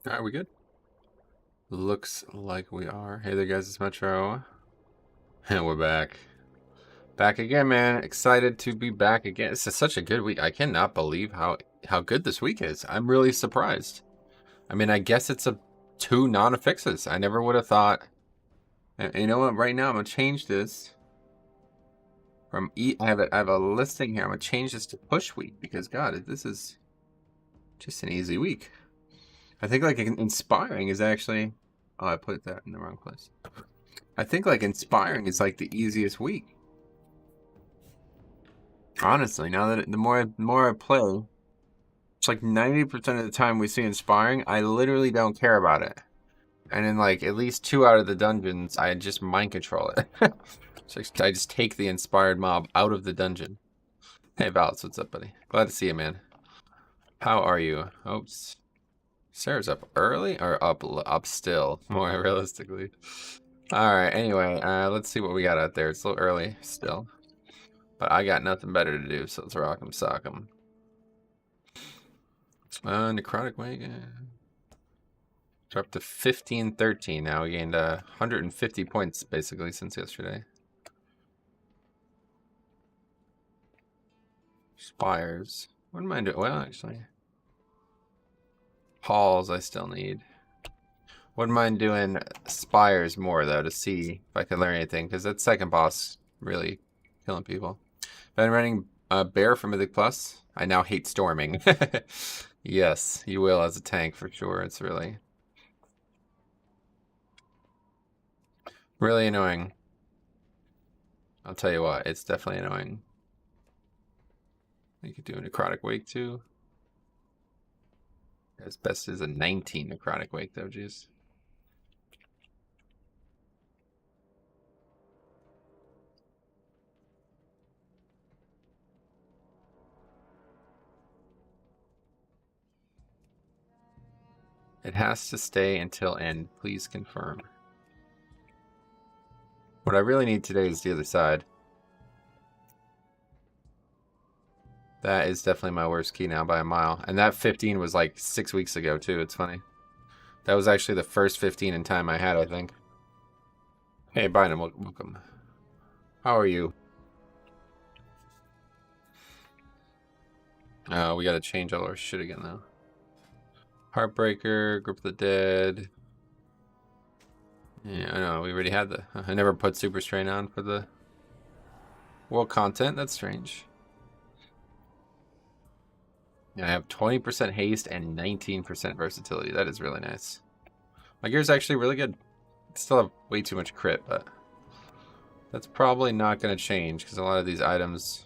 Are we good? Looks like we are. Hey there, guys. It's Metro. And we're back. Back again, man. Excited to be back again. This is such a good week. I cannot believe how good this week is. I'm really surprised. I mean, I guess it's two non-affixes. I never would have thought. And you know what? Right now, I'm going to change this from I have a listing here. I'm going to change this to push week because, God, this is just an easy week. I think, like, inspiring is actually... Oh, I put that in the wrong place. I think, like, inspiring is, like, the easiest week. Honestly, now that the more I play, it's like 90% of the time we see inspiring, I literally don't care about it. And in, like, at least 2 out of the dungeons, I just mind control it. So I just take the inspired mob out of the dungeon. Hey, Val's, what's up, buddy? Glad to see you, man. How are you? Oops. Sarah's up early or up still, more realistically. All right, anyway, let's see what we got out there. It's a little early still, but I got nothing better to do, so let's rock 'em, sock 'em. Necrotic Wake. We're up to 15-13 now. We gained 150 points basically since yesterday. Spires. What am I doing? Well, actually, halls I still need. Wouldn't mind doing spires more though to see if I can learn anything, because that second boss really killing people. Been running bear for Mythic Plus. I now hate storming. Yes, you will as a tank for sure. It's really annoying. I'll tell you what, it's definitely annoying. You could do a Necrotic Wake too. As best as a 19 Necrotic Wake though, jeez. It has to stay until end. Please confirm. What I really need today is the other side. That is definitely my worst key now by a mile. And that 15 was like 6 weeks ago too. It's funny. That was actually the first 15 in time I had, I think. Hey, Bynum, welcome. How are you? Oh, we gotta change all our shit again though. Heartbreaker, Grip of the Dead. Yeah, I know, we already had the... I never put Super Strain on for the world content. That's strange. Yeah, I have 20% haste and 19% versatility. That is really nice. My gear's actually really good. Still have way too much crit, but that's probably not going to change because a lot of these items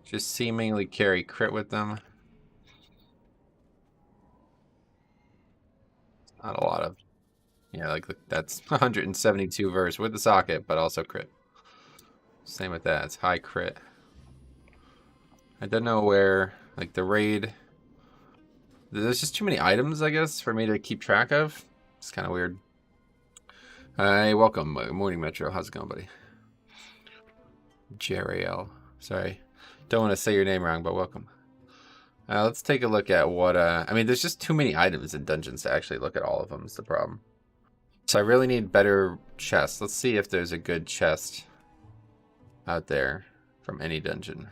just seemingly carry crit with them. Not a lot of... Yeah, like that's 172 verse with the socket, but also crit. Same with that. It's high crit. I don't know where, like the raid... There's just too many items, I guess, for me to keep track of. It's kind of weird. Hey, welcome. Morning, Metro. How's it going, buddy? Jeriel. Sorry. Don't want to say your name wrong, but welcome. Let's take a look at what... I mean, there's just too many items in dungeons to actually look at all of them is the problem. So I really need better chests. Let's see if there's a good chest out there from any dungeon.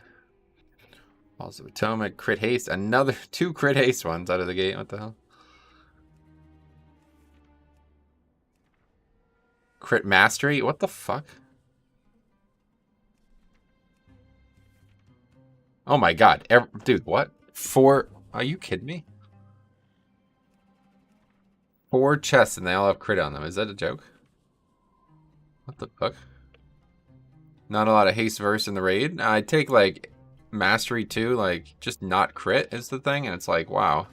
Also, Potomac, crit haste. Another 2 crit haste ones out of the gate. What the hell? Crit mastery? What the fuck? Oh my god. Dude, what? 4... Are you kidding me? 4 chests and they all have crit on them. Is that a joke? What the fuck? Not a lot of haste verse in the raid. I take like mastery too, like just not crit is the thing, and it's like, wow,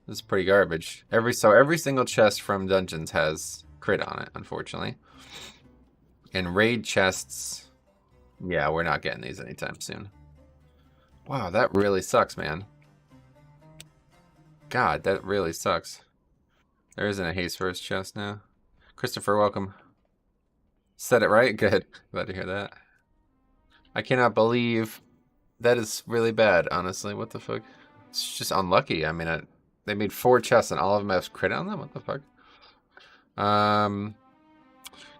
this is pretty garbage. Every single chest from dungeons has crit on it, unfortunately. And raid chests, yeah, we're not getting these anytime soon. Wow, that really sucks, man. God, that really sucks. There isn't a haste first chest now. Christopher, welcome. Said it right? Good. Glad to hear that. I cannot believe that is really bad, honestly. What the fuck? It's just unlucky. I mean, They made 4 chests and all of them have crit on them? What the fuck?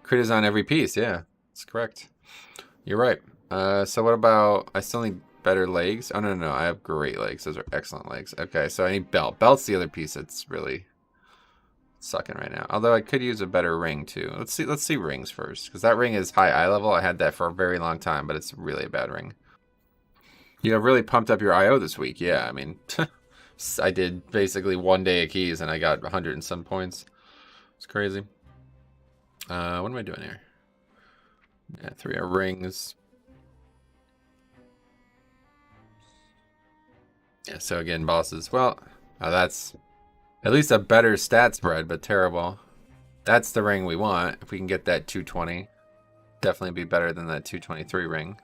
Crit is on every piece, yeah. That's correct. You're right. So what about... I still need better legs? Oh, no. I have great legs. Those are excellent legs. Okay, so I need belt. Belt's the other piece that's really sucking right now. Although I could use a better ring, too. Let's see rings first. Because that ring is high eye level. I had that for a very long time, but it's really a bad ring. You have really pumped up your IO this week. Yeah, I mean... I did basically 1 day of keys and I got 100 and some points. It's crazy. What am I doing here? Yeah, 3 are rings. Yeah, so again, bosses. Well, that's at least a better stat spread, but terrible. That's the ring we want. If we can get that 220, definitely be better than that 223 ring.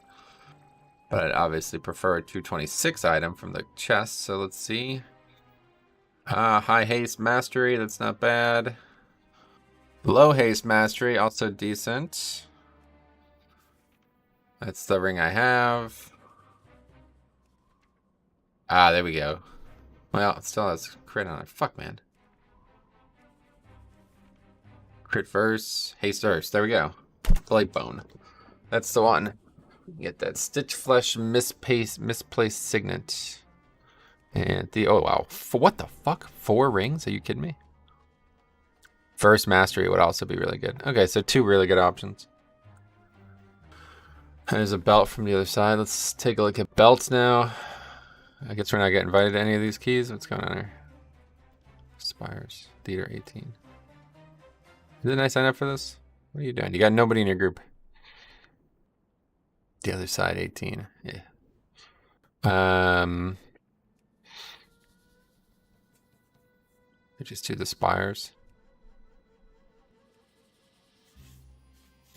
But I'd obviously prefer a 226 item from the chest, so let's see. High haste mastery, that's not bad. Low haste mastery, also decent. That's the ring I have. Ah, there we go. Well, it still has crit on it. Fuck, man. Crit verse, haste verse. There we go. Blight bone. That's the one. Get that stitch flesh misplaced signet. And the oh wow. What the fuck? 4 rings? Are you kidding me? First mastery would also be really good. Okay, so 2 really good options. There's a belt from the other side. Let's take a look at belts now. I guess we're not getting invited to any of these keys. What's going on here? Spires. Theater 18. Didn't I sign up for this? What are you doing? You got nobody in your group. The other side 18. Yeah. Just do the spires.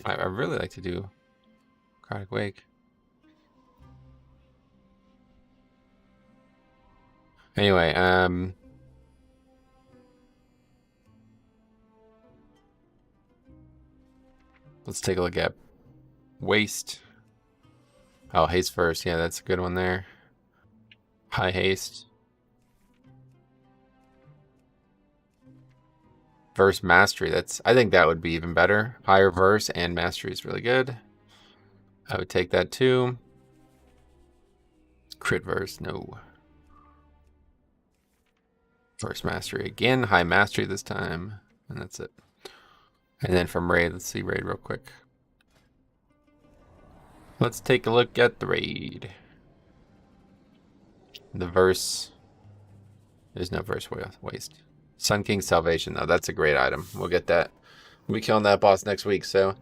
I really like to do Necrotic Wake. Anyway, let's take a look at waste. Oh, haste first. Yeah, that's a good one there. High haste. Verse mastery. I think that would be even better. Higher verse and mastery is really good. I would take that too. Crit verse, no. Verse mastery again. High mastery this time. And that's it. And then from raid, let's see raid real quick. Let's take a look at the raid. The verse. There's no verse waste. Sun King's Salvation, though. That's a great item. We'll get that. We'll be killing that boss next week, so.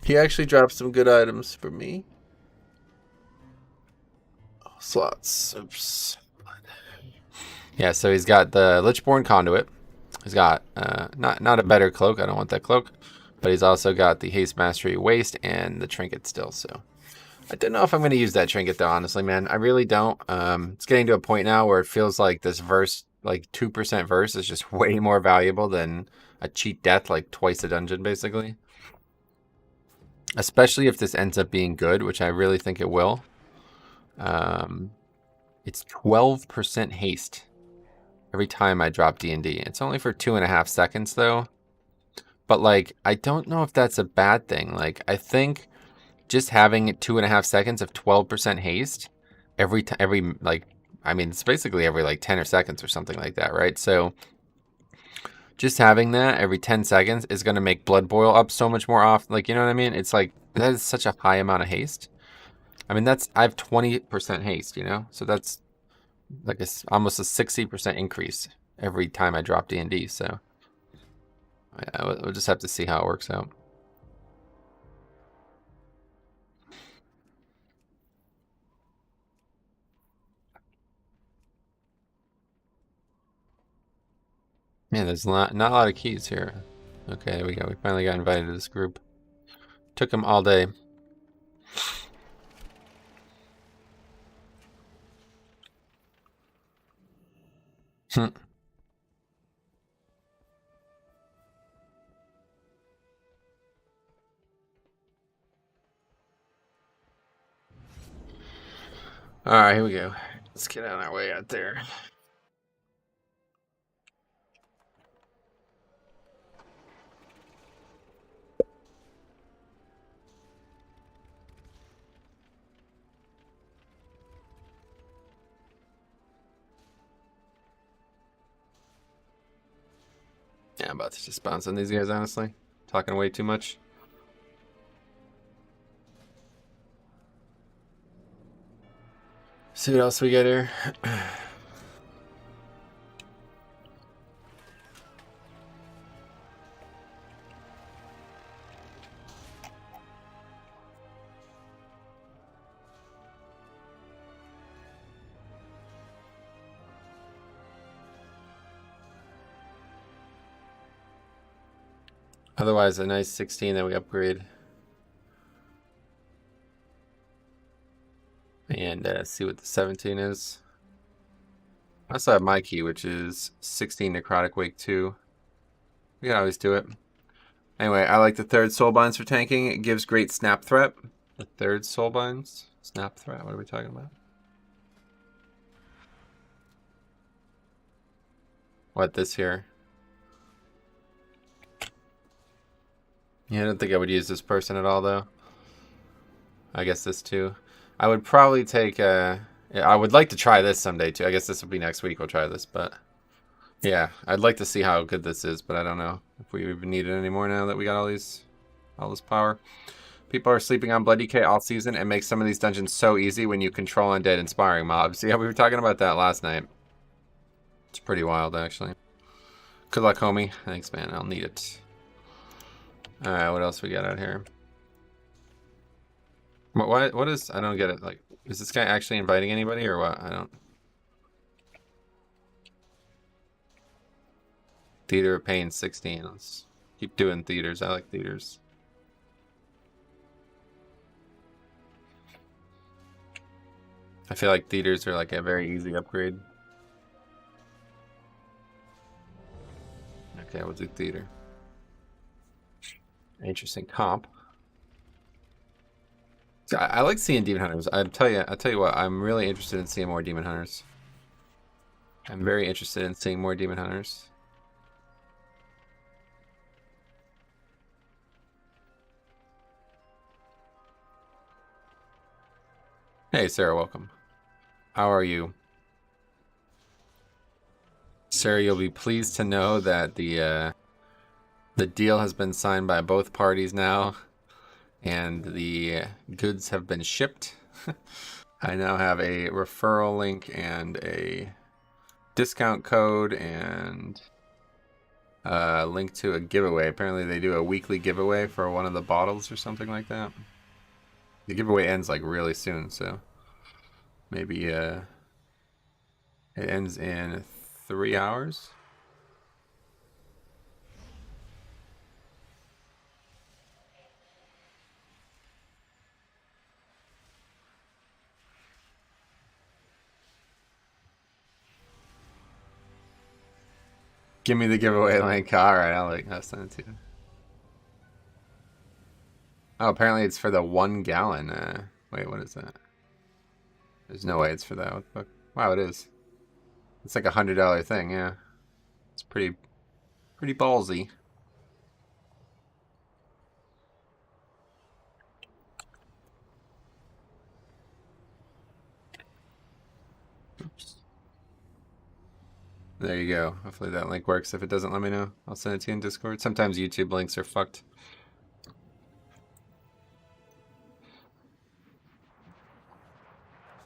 He actually dropped some good items for me. Oh, slots. Oops. Yeah, so he's got the Lichborn Conduit. He's got not a better cloak. I don't want that cloak. But he's also got the Haste Mastery Waste and the Trinket still, so. I don't know if I'm going to use that Trinket, though, honestly, man. I really don't. It's getting to a point now where it feels like this verse, like 2% verse, is just way more valuable than a cheat death, like twice a dungeon, basically. Especially if this ends up being good, which I really think it will. It's 12% haste every time I drop D&D. It's only for 2.5 seconds, though. But, like, I don't know if that's a bad thing. Like, I think just having 2.5 seconds of 12% haste every like, I mean, it's basically every like 10 seconds or something like that, right? So just having that every 10 seconds is going to make blood boil up so much more often. Like, you know what I mean? It's like, that is such a high amount of haste. I mean, I have 20% haste, you know? So that's like almost a 60% increase every time I drop D&D. So yeah, we'll just have to see how it works out. Man, there's not a lot of keys here. Okay, there we go. We finally got invited to this group. Took them all day. Alright, here we go. Let's get on our way out there. I'm about to just bounce on these guys, honestly. Talking way too much. See what else we get here. Otherwise, a nice 16 that we upgrade. And see what the 17 is. I also have my key, which is 16 Necrotic Wake 2. We can always do it. Anyway, I like the third Soulbinds for tanking. It gives great snap threat. The third Soulbinds? Snap threat? What are we talking about? What, this here? Yeah, I don't think I would use this person at all, though. I guess this too. I would probably take yeah, I would like to try this someday too. I guess this will be next week we'll try this, but yeah, I'd like to see how good this is, but I don't know if we even need it anymore now that we got all this power. People are sleeping on Blood DK all season and make some of these dungeons so easy when you control undead inspiring mobs. Yeah, we were talking about that last night. It's pretty wild, actually. Good luck, homie. Thanks, man. I'll need it. Alright, what else we got out here? What is... I don't get it. Like, is this guy actually inviting anybody or what? I don't... Theater of Pain 16. Let's keep doing theaters. I like theaters. I feel like theaters are like a very easy upgrade. Okay, we'll do theater. Interesting comp. I like seeing Demon Hunters. I'll tell you what, I'm really interested in seeing more Demon Hunters. I'm very interested in seeing more Demon Hunters. Hey, Sarah, welcome. How are you? Sarah, you'll be pleased to know that the deal has been signed by both parties now, and the goods have been shipped. I now have a referral link and a discount code and a link to a giveaway. Apparently they do a weekly giveaway for one of the bottles or something like that. The giveaway ends like really soon, so maybe it ends in 3 hours. Give me the giveaway link. Alright, I'll send it to you. Oh, apparently it's for the 1 gallon. Wait, what is that? There's no way it's for that. What the fuck? Wow, it is. It's like $100 thing, yeah. It's pretty ballsy. Oops. There you go. Hopefully that link works. If it doesn't, let me know. I'll send it to you in Discord. Sometimes YouTube links are fucked.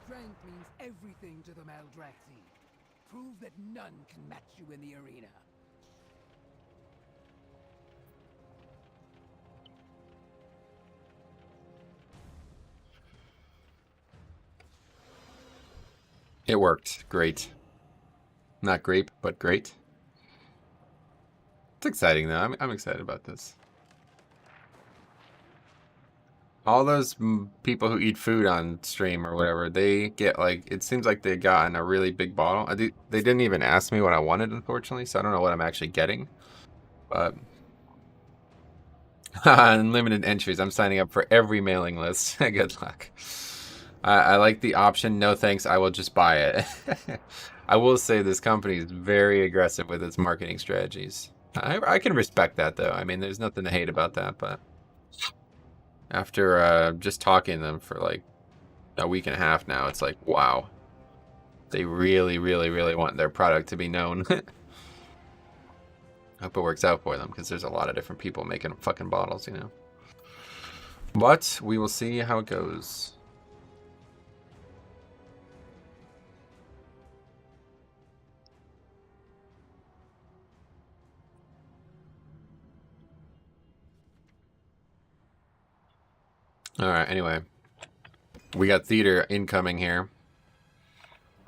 Strength means everything to the Maldraxi. Prove that none can match you in the arena. It worked. Great. Not grape, but great. It's exciting though. I'm excited about this. All those people who eat food on stream or whatever, they get like, it seems like they got in a really big bottle. They didn't even ask me what I wanted, unfortunately, so I don't know what I'm actually getting. But unlimited entries. I'm signing up for every mailing list. Good luck. I like the option, no thanks, I will just buy it. I will say this company is very aggressive with its marketing strategies. I can respect that though. I mean, there's nothing to hate about that, but after just talking to them for like a week and a half now, it's like, wow. They really, really, really want their product to be known. I hope it works out for them, because there's a lot of different people making fucking bottles, you know. But we will see how it goes. Alright, anyway. We got theater incoming here.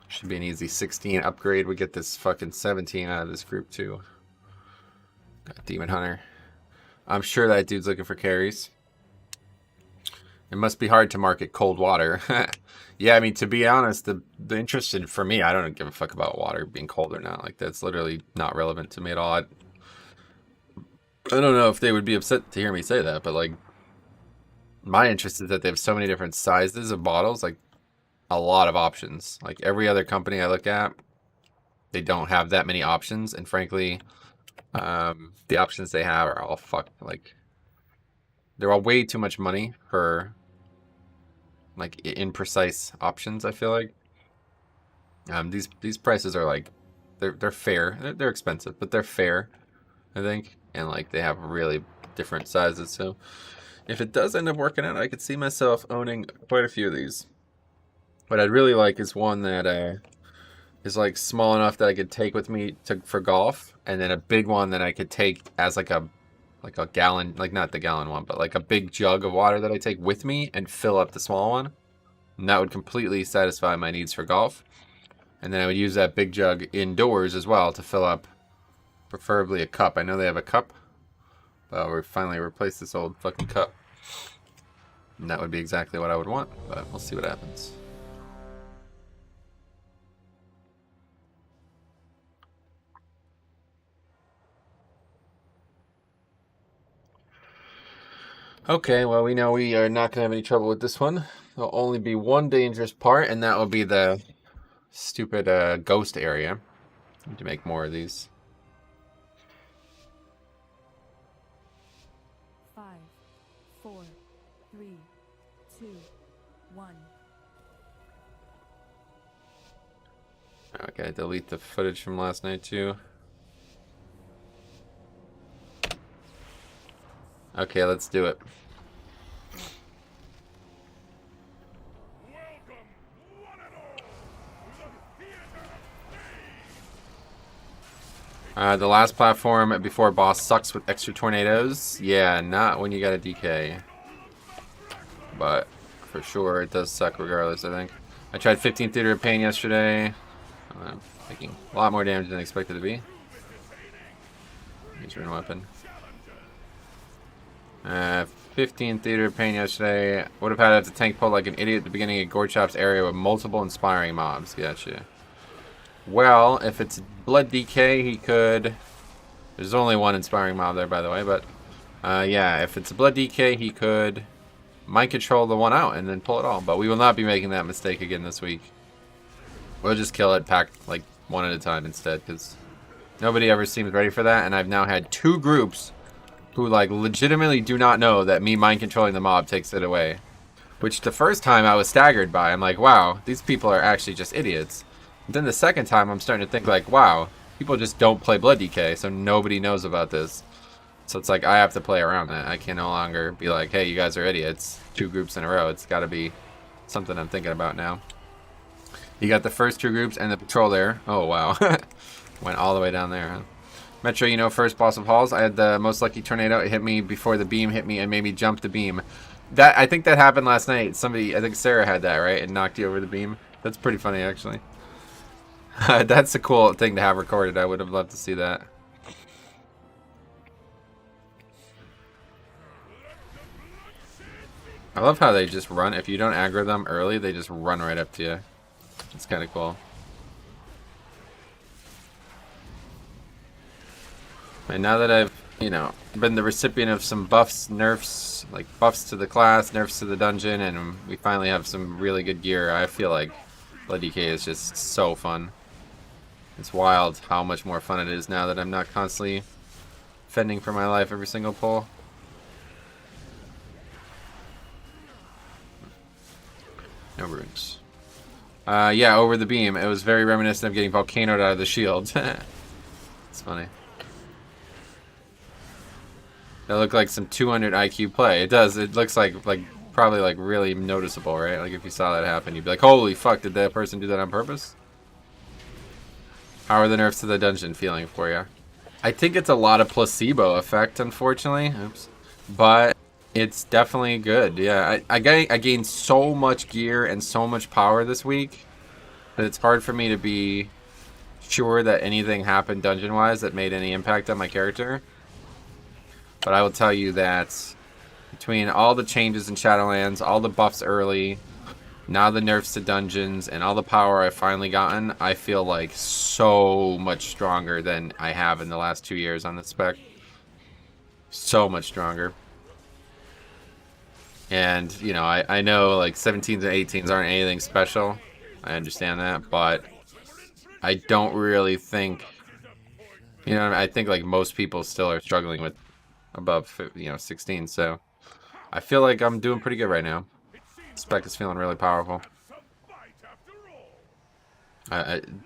Should be an easy 16 upgrade. We get this fucking 17 out of this group too. Got Demon Hunter. I'm sure that dude's looking for carries. It must be hard to market cold water. Yeah, I mean, to be honest, the interest in, for me, I don't give a fuck about water being cold or not. Like, that's literally not relevant to me at all. I don't know if they would be upset to hear me say that, but like, my interest is that they have so many different sizes of bottles, like a lot of options. Like every other company I look at, they don't have that many options, and frankly, the options they have are all like they're all way too much money for like imprecise options. I feel like these prices are like they're fair. They're expensive, but they're fair, I think, and like they have really different sizes. So if it does end up working out, I could see myself owning quite a few of these. What I'd really like is one that is like small enough that I could take with me for golf, and then a big one that I could take as like a gallon, like not the gallon one, but like a big jug of water that I take with me and fill up the small one. And that would completely satisfy my needs for golf. And then I would use that big jug indoors as well to fill up, preferably a cup. I know they have a cup, but we'll finally replace this old fucking cup. And that would be exactly what I would want, but we'll see what happens. Okay, well, we know we are not going to have any trouble with this one. There'll only be one dangerous part, and that will be the stupid ghost area. Need to make more of these. 5, 4, 3, 2, 1. Okay, delete the footage from last night too. Okay, let's do it. The last platform before boss sucks with extra tornadoes. Yeah, not when you got a DK. But for sure, it does suck regardless, I think. I tried 15 Theater of Pain yesterday. Making a lot more damage than I expected to be. Use rune weapon. 15 Theater of Pain yesterday. Would have had to tank pull like an idiot at the beginning of Gorchop's area with multiple inspiring mobs. Gotcha. Well, if it's Blood DK, he could... There's only one inspiring mob there, by the way, but... yeah, if it's Blood DK, he could mind control the one out and then pull it all. But we will not be making that mistake again this week. We'll just kill it, pack, like, one at a time instead, because nobody ever seems ready for that, and I've now had 2 groups who, like, legitimately do not know that me mind controlling the mob takes it away. Which the first time I was staggered by. I'm like, wow, these people are actually just idiots. Then the second time, I'm starting to think like, wow, people just don't play Blood DK, so nobody knows about this. So it's like, I have to play around that. I can no longer be like, hey, you guys are idiots. 2 groups in a row. It's got to be something I'm thinking about now. You got the first 2 groups and the patrol there. Oh, wow. Went all the way down there, huh? Metro, you know, first boss of halls. I had the most lucky tornado. It hit me before the beam hit me and made me jump the beam. That I think that happened last night. Somebody, I think Sarah had that, right? And knocked you over the beam. That's pretty funny, actually. That's a cool thing to have recorded. I would have loved to see that. I love how they just run. If you don't aggro them early, they just run right up to you. It's kind of cool. And now that I've, you know, been the recipient of some buffs, nerfs, like buffs to the class, nerfs to the dungeon, and we finally have some really good gear, I feel like Blood DK is just so fun. It's wild how much more fun it is now that I'm not constantly fending for my life every single pull. No runes. Yeah, over the beam. It was very reminiscent of getting volcanoed out of the shield. It's funny. That look like some 200 IQ play. It does. It looks like probably like really noticeable, right? Like if you saw that happen, you'd be like, holy fuck, did that person do that on purpose? How are the nerfs to the dungeon feeling for you? I think it's a lot of placebo effect, unfortunately. Oops. But it's definitely good. Yeah, I gained so much gear and so much power this week that it's hard for me to be sure that anything happened dungeon-wise that made any impact on my character. But I will tell you that between all the changes in Shadowlands, all the buffs early, now the nerfs to dungeons, and all the power I've finally gotten, I feel like so much stronger than I have in the last 2 years on the spec. So much stronger. And, you know, I know like 17s and 18s aren't anything special. I understand that, but I don't really think, you know, I think like most people still are struggling with above, you know, 16. So I feel like I'm doing pretty good right now. Spec is feeling really powerful.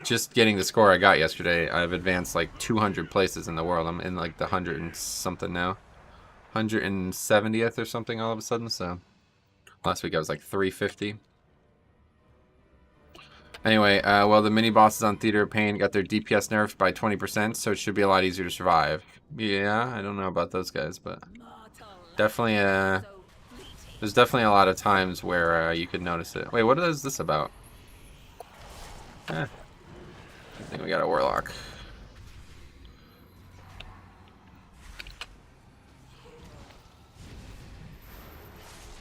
Just getting the score I got yesterday, I've advanced like 200 places in the world. I'm in like the 100 and something now. 170th or something all of a sudden, so last week I was like 350. Anyway, well, the mini bosses on Theater of Pain got their DPS nerfed by 20%, so it should be a lot easier to survive. Yeah, I don't know about those guys, but definitely, there's definitely a lot of times where you could notice it. Wait, what is this about? I think we got a Warlock.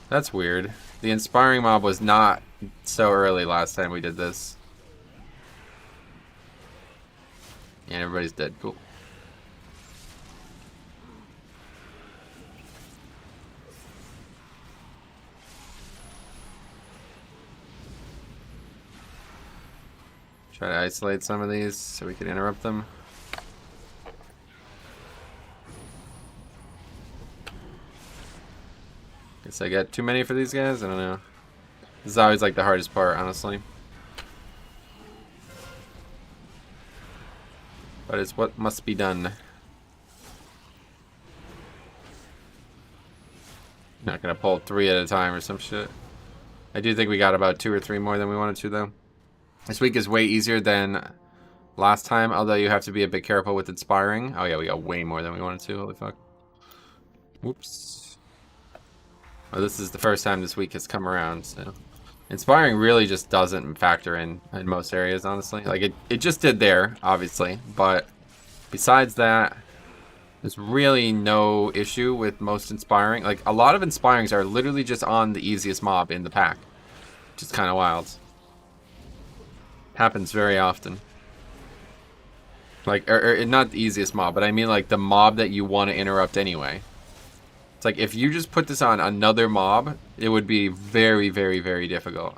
That's weird. The Inspiring Mob was not so early last time we did this. And everybody's dead. Cool. Try to isolate some of these so we can interrupt them. Guess I got too many for these guys? I don't know. This is always like the hardest part, honestly. But it's what must be done. Not gonna pull 3 at a time or some shit. I do think we got about 2 or 3 more than we wanted to, though. This week is way easier than last time, although you have to be a bit careful with Inspiring. Oh yeah, we got way more than we wanted to. Holy fuck. Whoops. Well, this is the first time this week has come around, so... Inspiring really just doesn't factor in most areas, honestly. Like, it just did there, obviously, but besides that, there's really no issue with most Inspiring. Like, a lot of Inspirings are literally just on the easiest mob in the pack, which is kind of wild. Happens very often. Like, or not the easiest mob, but I mean, like, the mob that you want to interrupt anyway. It's like, if you just put this on another mob, it would be very, very, very difficult.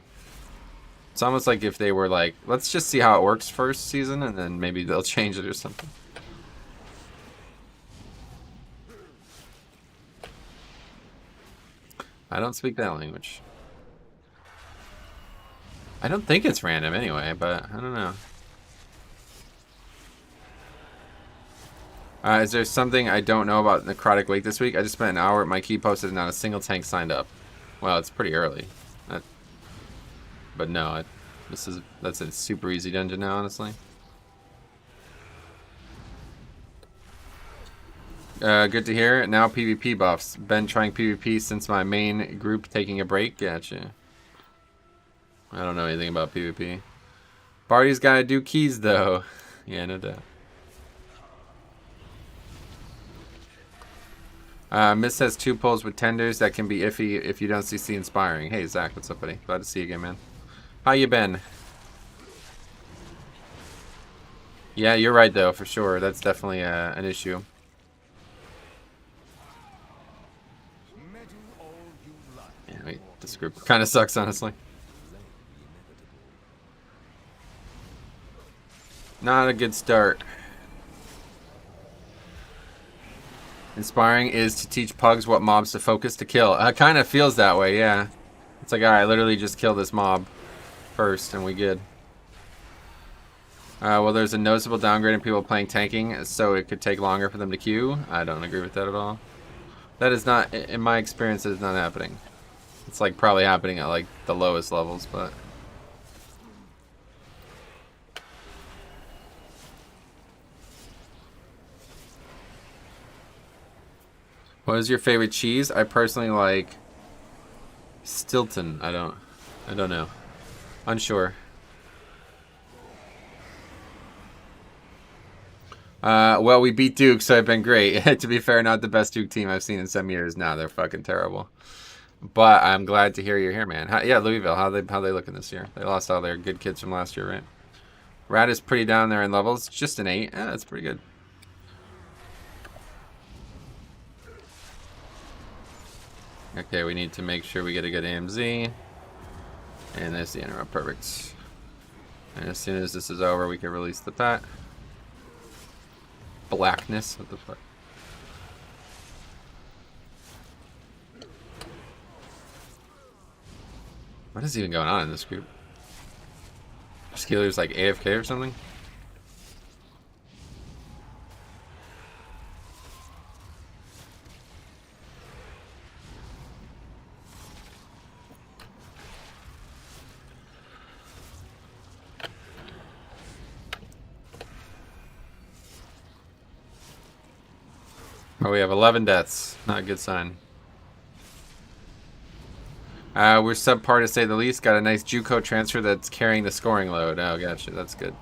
It's almost like if they were like, let's just see how it works first season, and then maybe they'll change it or something. I don't speak that language. I don't think it's random anyway, but I don't know. Is there something I don't know about Necrotic Wake this week? I just spent an hour at my key posted and not a single tank signed up. Well, it's pretty early. But no, that's a super easy dungeon now, honestly. Good to hear. Now PvP buffs. Been trying PvP since my main group taking a break. Gotcha. I don't know anything about PvP. Barty's gotta do keys though. Yeah, no doubt. Miss has 2 pulls with tenders that can be iffy if you don't CC Inspiring. Hey Zach, what's up, buddy? Glad to see you again, man. How you been? Yeah, you're right though, for sure. That's definitely an issue. Yeah, wait, this group kind of sucks, honestly. Not a good start. Inspiring is to teach pugs what mobs to focus to kill. It kind of feels that way, yeah. It's like, alright, literally just kill this mob first and we good. Well, there's a noticeable downgrade in people playing tanking, so it could take longer for them to queue. I don't agree with that at all. That is not, in my experience, it is not happening. It's like probably happening at like the lowest levels, but... What is your favorite cheese? I personally like Stilton. I don't know. Unsure. Well, we beat Duke, so I've been great. To be fair, not the best Duke team I've seen in some years. Now they're fucking terrible. But I'm glad to hear you're here, man. Yeah, Louisville. How they looking this year? They lost all their good kids from last year, right? Rat is pretty down there in levels. Just an 8. Yeah, that's pretty good. Okay, we need to make sure we get a good AMZ. And there's the interrupt. Perfect. And as soon as this is over, we can release the pet. Blackness. What the fuck? What is even going on in this group? Skeeler's like AFK or something? Oh, we have 11 deaths. Not a good sign. We're subpar to say the least. Got a nice JUCO transfer that's carrying the scoring load. Oh, gotcha. That's good.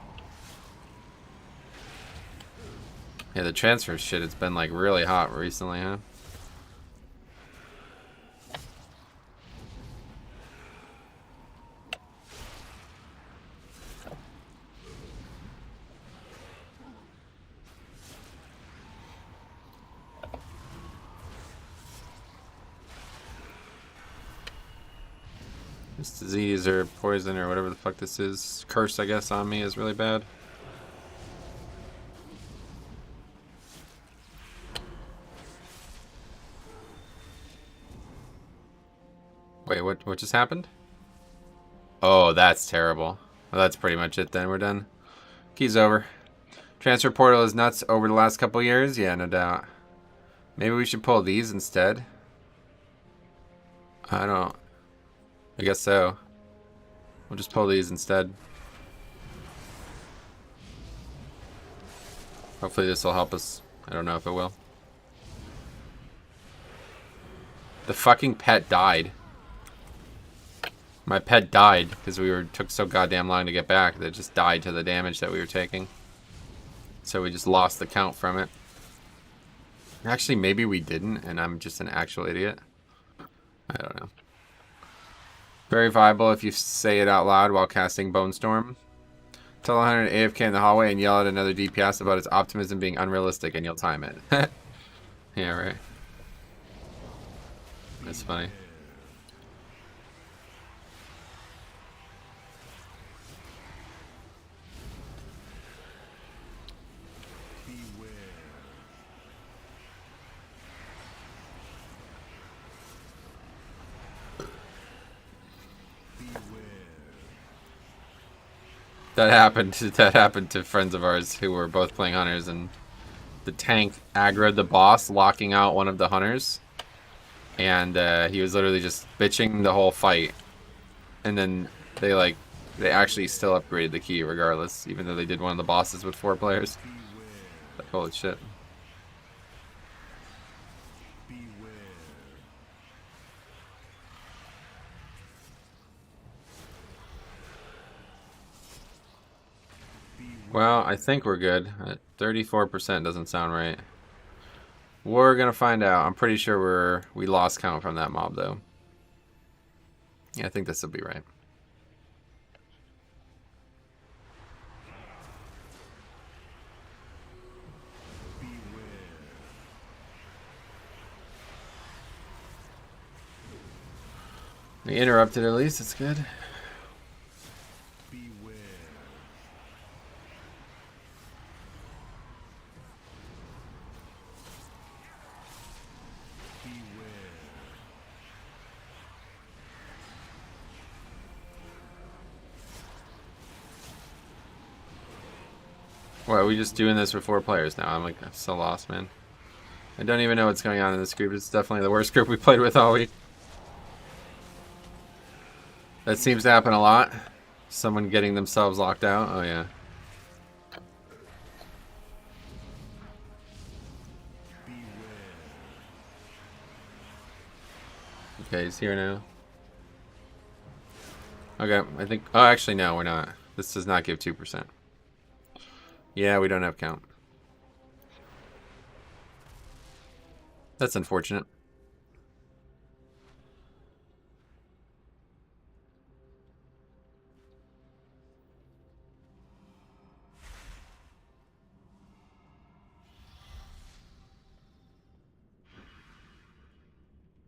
Yeah, the transfer shit, it's been like really hot recently, huh? This disease or poison or whatever the fuck this is, curse I guess on me is really bad. Wait, what just happened? Oh, that's terrible. Well, that's pretty much it then. We're done. Key's over. Transfer portal is nuts over the last couple years? Yeah, no doubt. Maybe we should pull these instead. I guess so. We'll just pull these instead. Hopefully this will help us. I don't know if it will. The fucking pet died. My pet died because took so goddamn long to get back that it just died to the damage that we were taking. So we just lost the count from it. Actually, maybe we didn't, and I'm just an actual idiot. I don't know. Very viable if you say it out loud while casting Bone Storm. Tell 100 AFK in the hallway and yell at another DPS about its optimism being unrealistic and you'll time it. Yeah, right. That's funny. That happened to friends of ours who were both playing hunters, and the tank aggroed the boss, locking out one of the hunters, and he was literally just bitching the whole fight. And then they actually still upgraded the key regardless, even though they did one of the bosses with 4 players. Like, holy shit. Well, I think we're good. 34% doesn't sound right. We're gonna find out. I'm pretty sure we lost count from that mob though. Yeah, I think this will be right. We interrupted at least, it's good. What, are we just doing this for 4 players now? I'm so lost, man. I don't even know what's going on in this group. It's definitely the worst group we played with all week. That seems to happen a lot. Someone getting themselves locked out. Oh, yeah. Okay, he's here now. Okay, I think... Oh, actually, no, we're not. This does not give 2%. Yeah, we don't have count. That's unfortunate.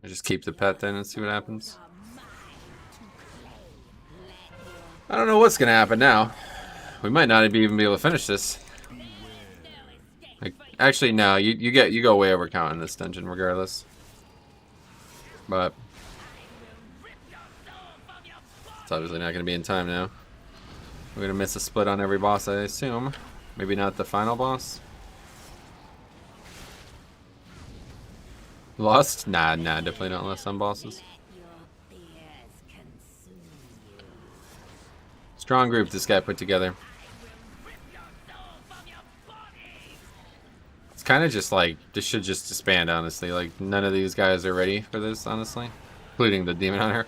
I just keep the pet then and see what happens. I don't know what's gonna happen now. We might not even be able to finish this. Like, actually, no. You go way over count in this dungeon, regardless. But it's obviously not gonna be in time now. We're gonna miss a split on every boss, I assume. Maybe not the final boss. Lost? Nah, definitely not lost on bosses. Strong group this guy put together. It's kind of just like, this should just disband, honestly. Like, none of these guys are ready for this, honestly. Including the Demon Hunter.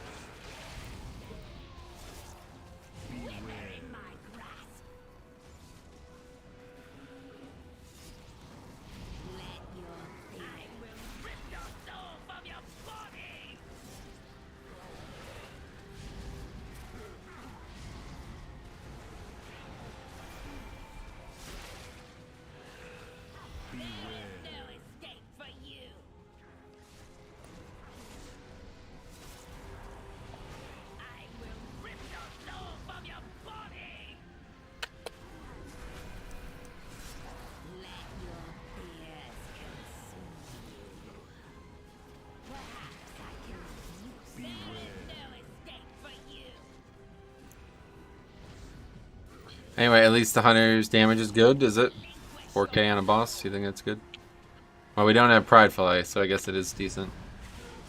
Anyway, at least the Hunter's damage is good, is it? 4k on a boss, you think that's good? Well, we don't have Prideful, so I guess it is decent.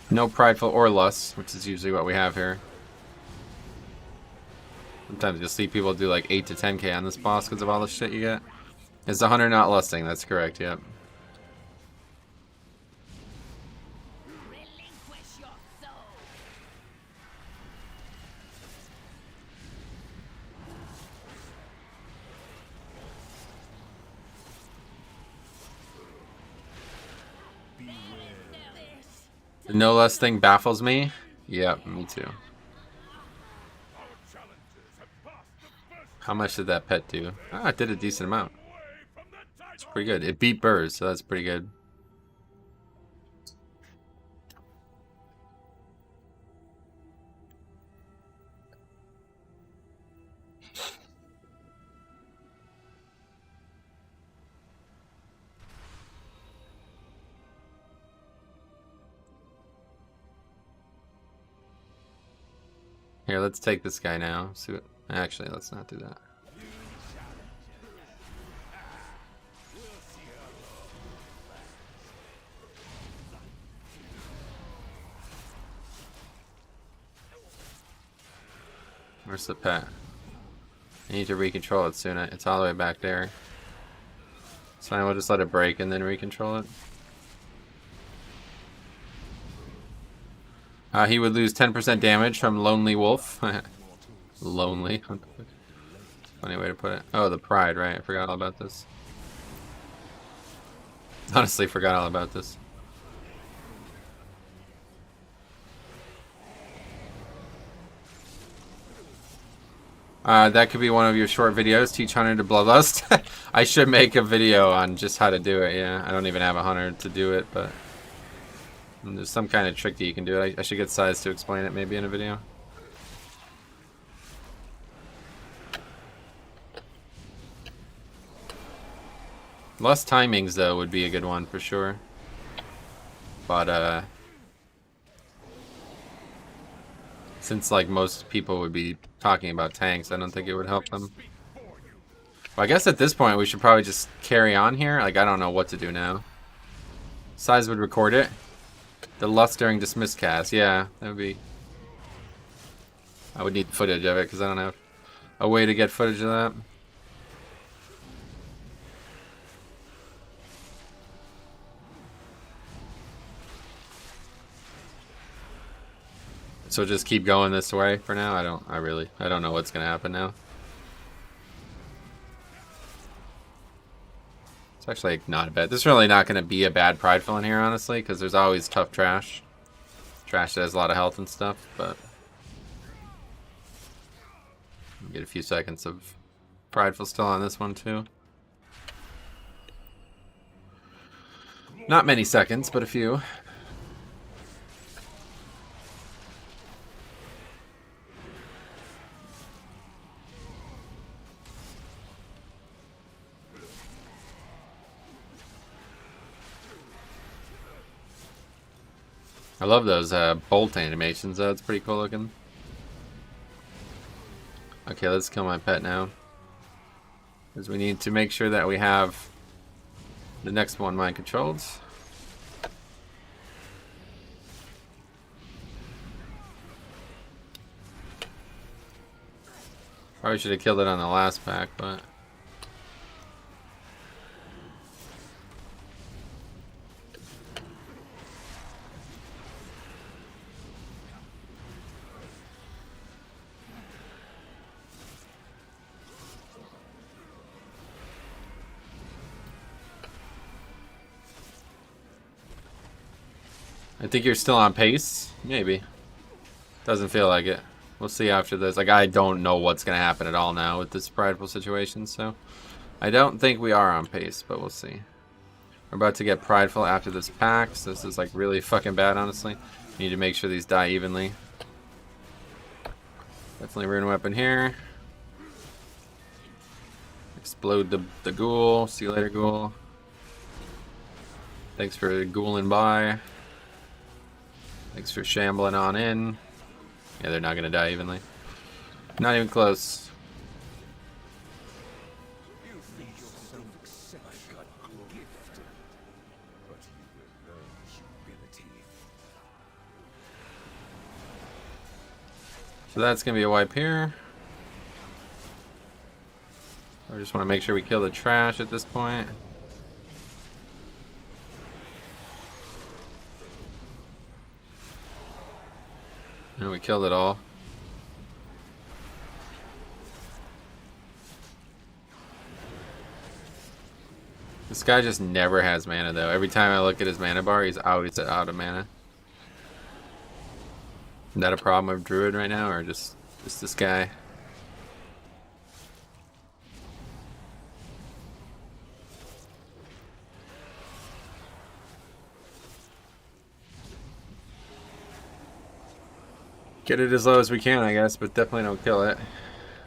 No Prideful or Lust, which is usually what we have here. Sometimes you'll see people do like 8 to 10k on this boss because of all the shit you get. Is the Hunter not lusting? That's correct, yep. The no less thing baffles me. Yep, me too. How much did that pet do? Ah, it did a decent amount. It's pretty good. It beat Burrs, so that's pretty good. Here, let's take this guy now. See what... Actually, let's not do that. Where's the pet? I need to recontrol it soon. It's all the way back there. It's fine, we'll just let it break and then recontrol it. He would lose 10% damage from Lonely Wolf. Lonely. Funny way to put it. Oh, the Pride, right? I forgot all about this. Honestly, forgot all about this. That could be one of your short videos. Teach Hunter to Bloodlust. I should make a video on just how to do it, yeah. I don't even have a Hunter to do it, but... there's some kind of trick that you can do it. I should get Size to explain it maybe in a video. Less timings, though, would be a good one for sure. But, since, like, most people would be talking about tanks, I don't think it would help them. Well, I guess at this point we should probably just carry on here. Like, I don't know what to do now. Size would record it. The lust during dismiss cast. Yeah, that would be... I would need footage of it because I don't have a way to get footage of that. So just keep going this way for now. I don't know what's gonna happen now. It's actually not bad. This is really not gonna be a bad prideful in here, honestly, because there's always tough trash. Trash that has a lot of health and stuff, but get a few seconds of prideful still on this one too. Not many seconds, but a few. I love those bolt animations though, it's pretty cool looking. Okay, let's kill my pet now. Because we need to make sure that we have the next one mind controlled. Probably should have killed it on the last pack, but... I think you're still on pace? Maybe. Doesn't feel like it. We'll see after this. Like, I don't know what's going to happen at all now with this prideful situation, so... I don't think we are on pace, but we'll see. We're about to get prideful after this pack, so this is, like, really fucking bad, honestly. Need to make sure these die evenly. Definitely rune weapon here. Explode the ghoul. See you later, ghoul. Thanks for ghouling by. Thanks for shambling on in. Yeah, they're not gonna die evenly. Not even close. So that's gonna be a wipe here. I just want to make sure we kill the trash at this point. And we killed it all. This guy just never has mana though. Every time I look at his mana bar, he's always out of mana. Is that a problem with Druid right now, or just this guy? Get it as low as we can, I guess, but definitely don't kill it.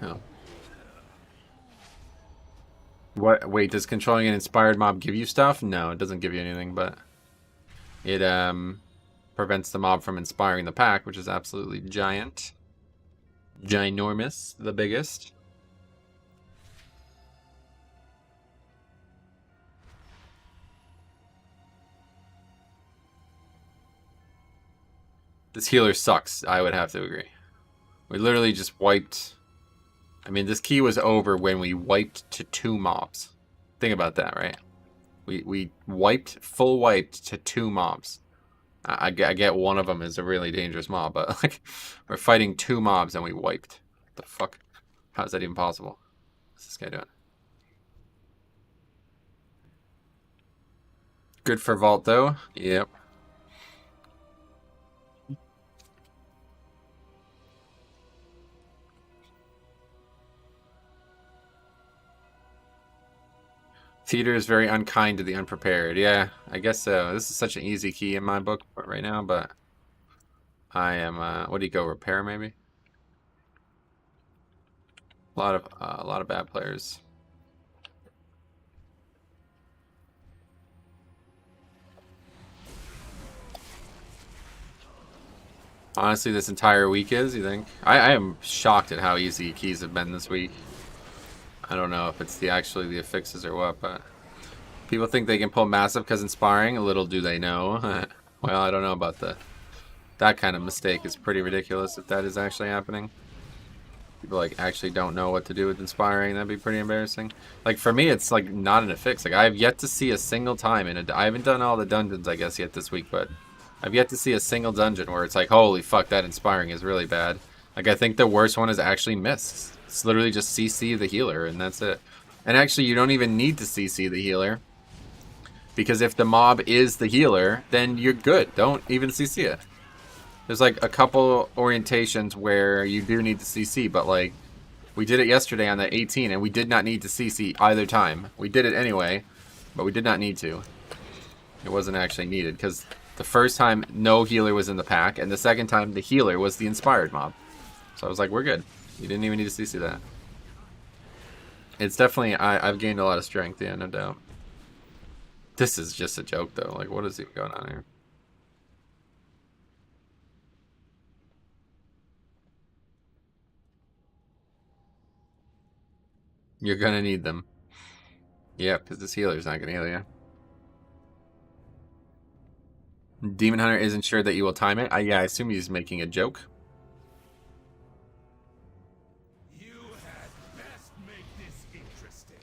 Oh. What? Wait, does controlling an inspired mob give you stuff? No, it doesn't give you anything, but it prevents the mob from inspiring the pack, which is absolutely giant. Ginormous, the biggest. This healer sucks, I would have to agree. We literally just wiped... I mean, this key was over when we wiped to 2 mobs. Think about that, right? We wiped, full wiped to 2 mobs. I get one of them is a really dangerous mob, but like, we're fighting 2 mobs and we wiped. What the fuck? How is that even possible? What's this guy doing? Good for vault, though. Yep. Theater is very unkind to the unprepared. Yeah, I guess so. This is such an easy key in my book right now, but I am. What do you go? Repair maybe. A lot of bad players. Honestly, this entire week is. You think? I am shocked at how easy keys have been this week. I don't know if it's actually the affixes or what, but People think they can pull massive because inspiring. Little do they know. Well, I don't know about that kind of mistake. Is pretty ridiculous if that is actually happening. People like actually don't know what to do with inspiring. That'd be pretty embarrassing. Like for me, it's like not in a fix. Like I have yet to see a single time in a. I haven't done all the dungeons I guess yet this week, but I've yet to see a single dungeon where it's like, holy fuck, that inspiring is really bad. Like I think the worst one is actually mists. It's literally just CC the healer and that's it. And actually, you don't even need to CC the healer. Because if the mob is the healer, then you're good. Don't even CC it. There's like a couple orientations where you do need to CC, but like we did it yesterday on the 18 and we did not need to CC either time. We did it anyway, but we did not need to. It wasn't actually needed because the first time no healer was in the pack and the second time the healer was the inspired mob. So I was like, we're good. You didn't even need to CC that. It's definitely, I've gained a lot of strength, yeah, no doubt. This is just a joke though. Like what is even going on here? You're gonna need them. Yeah, because this healer's not gonna heal you. Demon Hunter isn't sure that you will time it. Yeah, I assume he's making a joke. You had best make this interesting.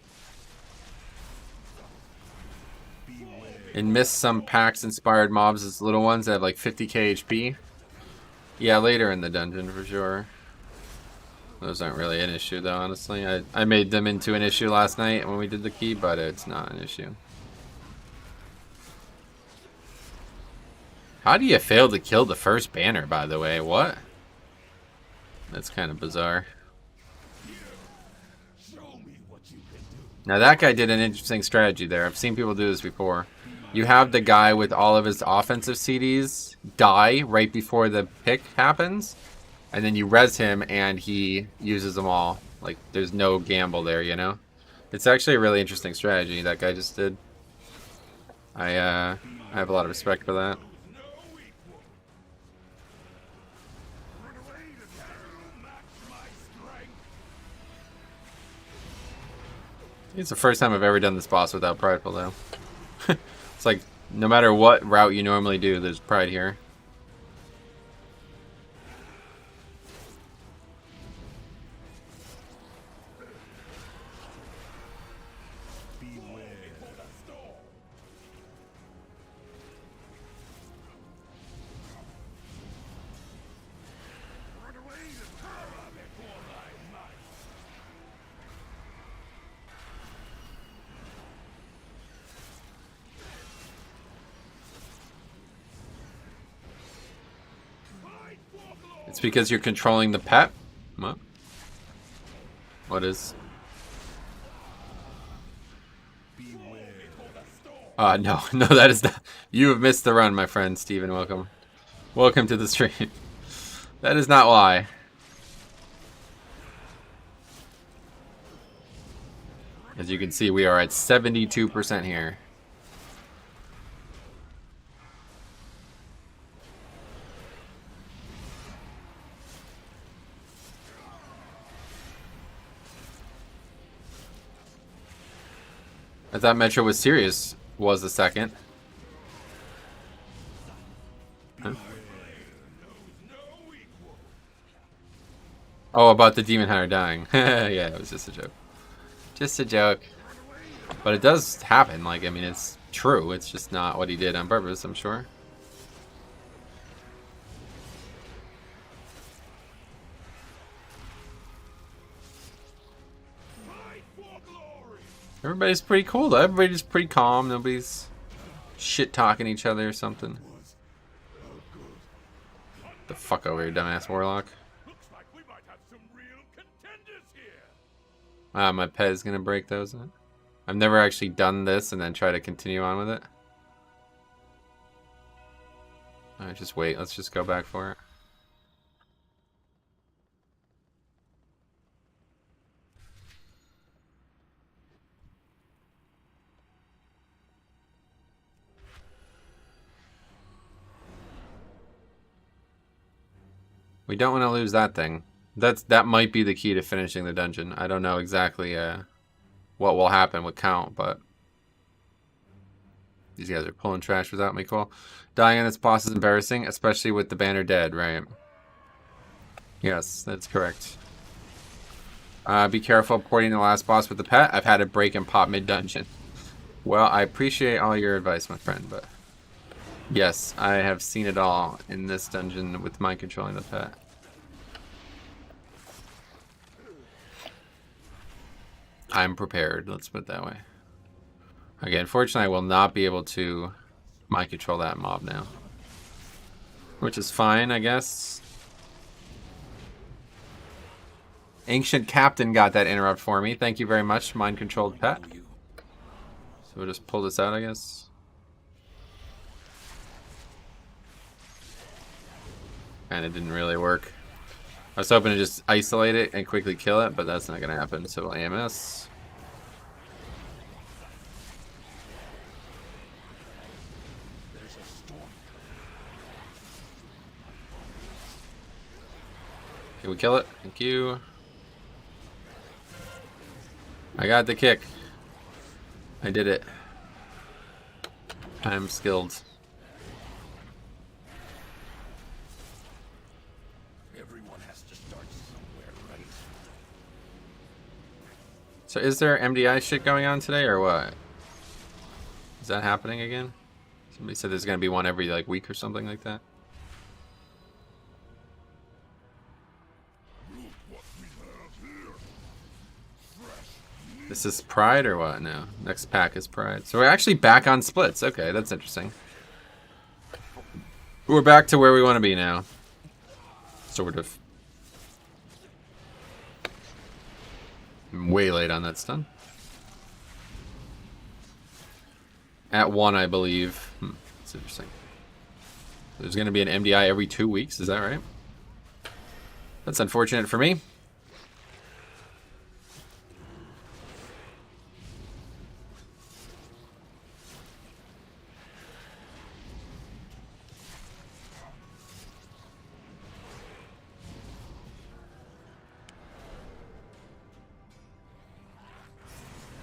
And miss some packs inspired mobs as little ones that have like 50k HP. Yeah, later in the dungeon for sure. Those aren't really an issue though, honestly. I made them into an issue last night when we did the key, but it's not an issue. How do you fail to kill the first banner, by the way? What? That's kind of bizarre. Now that guy did an interesting strategy there. I've seen people do this before. You have the guy with all of his offensive CDs die right before the pick happens. And then you res him and he uses them all. Like, there's no gamble there, you know? It's actually a really interesting strategy that guy just did. I have a lot of respect for that. It's the first time I've ever done this boss without Prideful, though. It's like, no matter what route you normally do, there's Pride here. It's because you're controlling the pet? What? What is? No, no, that is not. You have missed the run, my friend, Steven. Welcome. Welcome to the stream. That is not why. As you can see, we are at 72% here. I thought Metro was serious. Was the second. Huh? Oh, about the Demon Hunter dying. Yeah, it was just a joke. Just a joke. But it does happen. Like, I mean, it's true. It's just not what he did on purpose, I'm sure. Everybody's pretty cool though. Everybody's pretty calm. Nobody's shit talking each other or something. The fuck over here, dumbass warlock. Looks like we might have some real contenders here. Ah, my pet is gonna break those. I've never actually done this and then try to continue on with it. Alright, just wait. Let's just go back for it. We don't want to lose that thing. That might be the key to finishing the dungeon. I don't know exactly what will happen with count, but These guys are pulling trash without me. Cool. Dying on this boss is embarrassing, especially with the banner dead, right? Yes, that's correct. Be careful porting the last boss with the pet. I've had it break and pop mid-dungeon. Well, I appreciate all your advice, my friend, but... Yes, I have seen it all in this dungeon with mind controlling the pet. I'm prepared, let's put it that way. Okay, unfortunately I will not be able to mind control that mob now. Which is fine, I guess. Ancient Captain got that interrupt for me. Thank you very much, mind controlled pet. So we'll just pull this out, I guess. And it didn't really work. I was hoping to just isolate it and quickly kill it, but that's not going to happen. So we'll AMS. Can we kill it? Thank you. I got the kick. I did it. I'm skilled. Everyone has to start somewhere, right? So is there MDI shit going on today or what? Is that happening again? Somebody said there's gonna be one every like week or something like that. This is Pride or what? No. Next pack is Pride. So we're actually back on splits. Okay, that's interesting. We're back to where we want to be now. Sort of. I'm way late on that stun. At 1, I believe. That's interesting. There's going to be an MDI every 2 weeks. Is that right? That's unfortunate for me.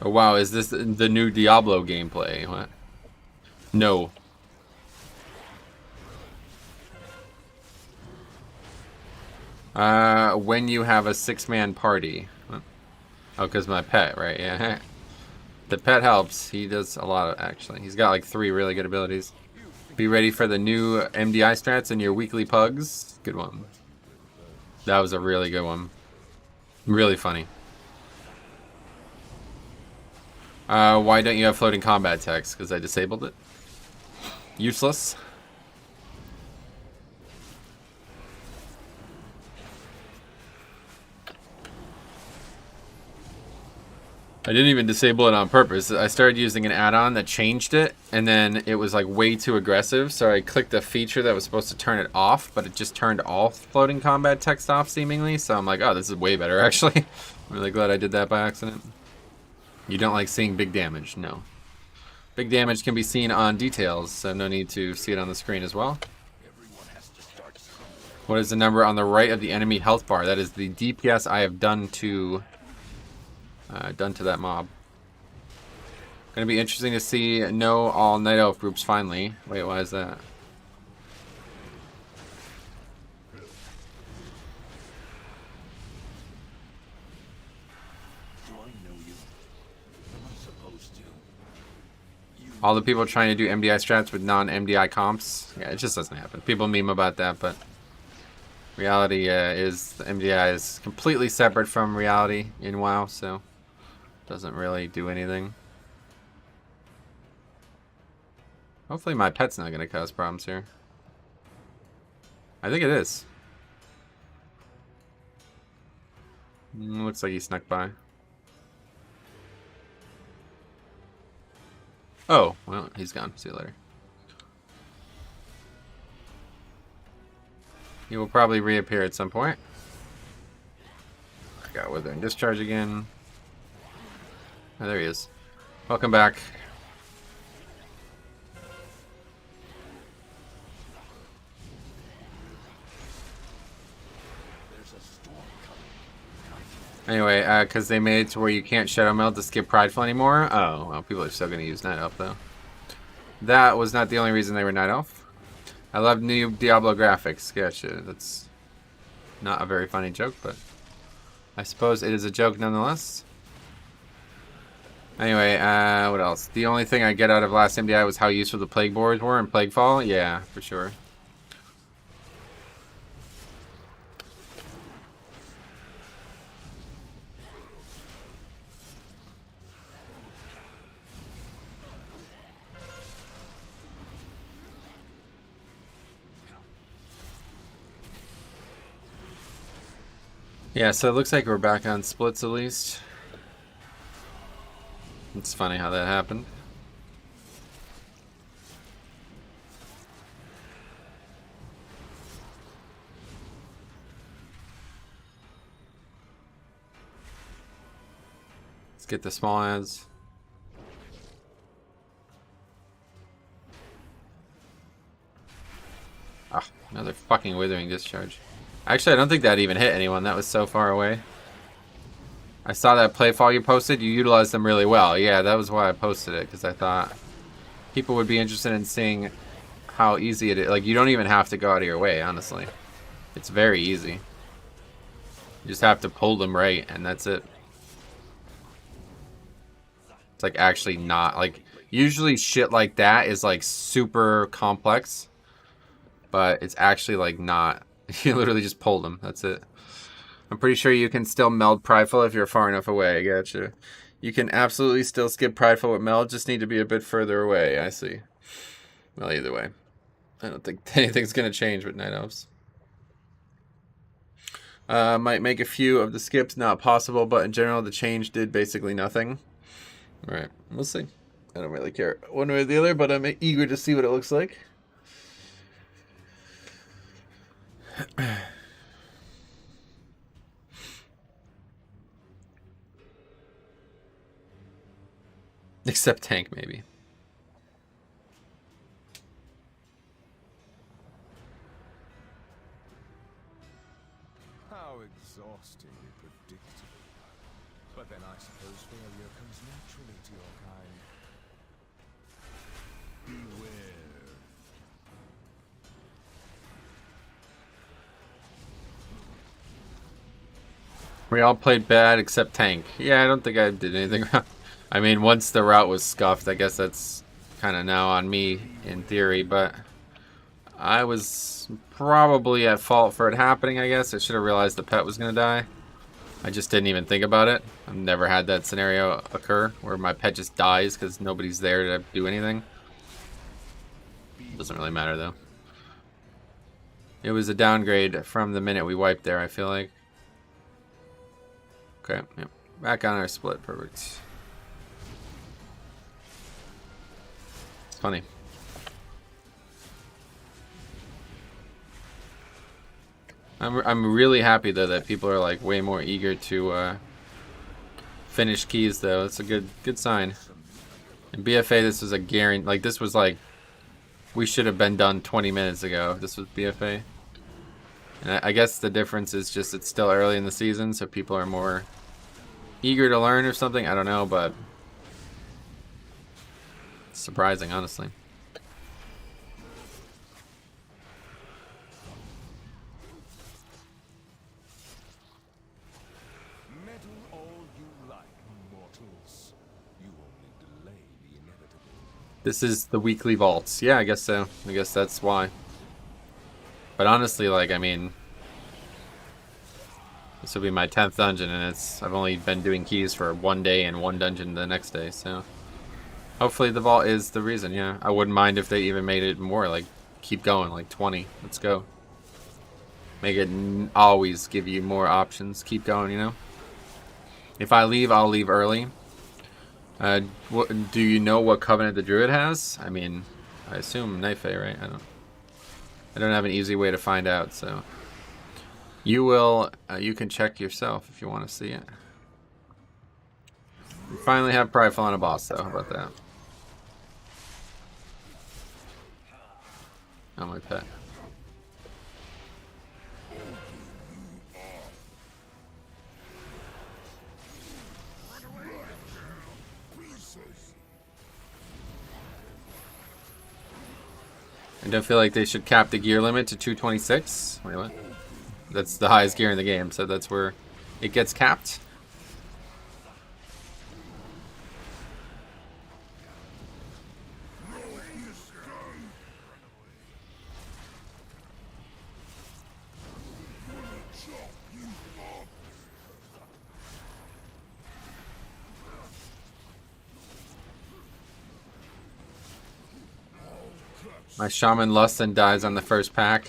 Oh wow, is this the new Diablo gameplay? What? No. When you have a 6-man party. Oh, because my pet, right? Yeah. The pet helps. He does a lot of, actually. He's got like 3 really good abilities. Be ready for the new MDI strats in your weekly pugs. Good one. That was a really good one. Really funny. Why don't you have floating combat text? Because I disabled it. Useless. I didn't even disable it on purpose. I started using an add-on that changed it, and then it was like way too aggressive, so I clicked a feature that was supposed to turn it off, but it just turned all floating combat text off seemingly, so I'm like, oh, this is way better actually. I'm really glad I did that by accident. You don't like seeing big damage? No. Big damage can be seen on details, so no need to see it on the screen as well. What is the number on the right of the enemy health bar? That is the DPS I have done to that mob. Gonna be interesting to see no all Night Elf groups finally. Wait, why is that? All the people trying to do MDI strats with non-MDI comps. Yeah, it just doesn't happen. People meme about that, but reality is the MDI is completely separate from reality in WoW, so doesn't really do anything. Hopefully my pet's not going to cause problems here. I think it is. Looks like he snuck by. Oh, well, he's gone. See you later. He will probably reappear at some point. I got Withering Discharge again. Oh, there he is. Welcome back. Anyway, because they made it to where you can't Shadow Meld to skip Prideful anymore. Oh, well, people are still going to use Night Elf, though. that was not the only reason they were Night Elf. I love new Diablo graphics. Gotcha. That's not a very funny joke, but I suppose it is a joke nonetheless. Anyway, what else? The only thing I get out of last MDI was how useful the Plague boards were in Plaguefall. Yeah, for sure. Yeah, so it looks like we're back on splits at least. It's funny how that happened. Let's get the small ads. Ah, another fucking withering discharge. Actually, I don't think that even hit anyone. That was so far away. I saw that playfall you posted. You utilized them really well. Yeah, that was why I posted it, because I thought people would be interested in seeing how easy it is. Like, you don't even have to go out of your way, honestly. It's very easy. You just have to pull them right, and that's it. It's like actually not, like, usually shit like that is like super complex, but it's actually like not. You literally just pull them. That's it. I'm pretty sure you can still meld Prideful if you're far enough away. I gotcha. You can absolutely still skip Prideful with meld, just need to be a bit further away. I see. Well, either way. I don't think anything's going to change with Night Elves. Might make a few of the skips not possible, but in general, the change did basically nothing. Alright, we'll see. I don't really care one way or the other, but I'm eager to see what it looks like. Except tank, maybe. How exhaustingly predictable. But then I suppose failure comes naturally to your kind. Beware. We all played bad except tank. Yeah, I don't think I did anything wrong. I mean, once the route was scuffed, I guess that's kind of now on me in theory, but I was probably at fault for it happening, I guess. I should have realized the pet was going to die. I just didn't even think about it. I've never had that scenario occur where my pet just dies because nobody's there to do anything. Doesn't really matter, though. It was a downgrade from the minute we wiped there, I feel like. Okay, yep. Back on our split, perfect. It's funny. I'm really happy though that people are like way more eager to finish keys though. It's a good sign. In BFA, this was a guarantee. Like this was like we should have been done 20 minutes ago. This was BFA. And I guess the difference is just it's still early in the season, so people are more eager to learn or something. I don't know, but it's surprising, honestly. Meddle all you like, mortals. You only delay the inevitable. This is the weekly vaults. Yeah, I guess so. I guess that's why. But honestly, like, I mean, this will be my 10th dungeon, and I've only been doing keys for one day and one dungeon the next day, so hopefully the vault is the reason. Yeah, I wouldn't mind if they even made it more, like, keep going, like 20. Let's go. Make it always give you more options. Keep going, you know? If I leave, I'll leave early. Do you know what covenant the druid has? I mean, I assume Knife, right? I don't have an easy way to find out, so you will. You can check yourself if you want to see it. We finally have Prideful on a boss, though. How about that? Oh, my pet. I don't feel like they should cap the gear limit to 226. Wait, what? That's the highest gear in the game, so that's where it gets capped. My shaman lusts and dies on the first pack.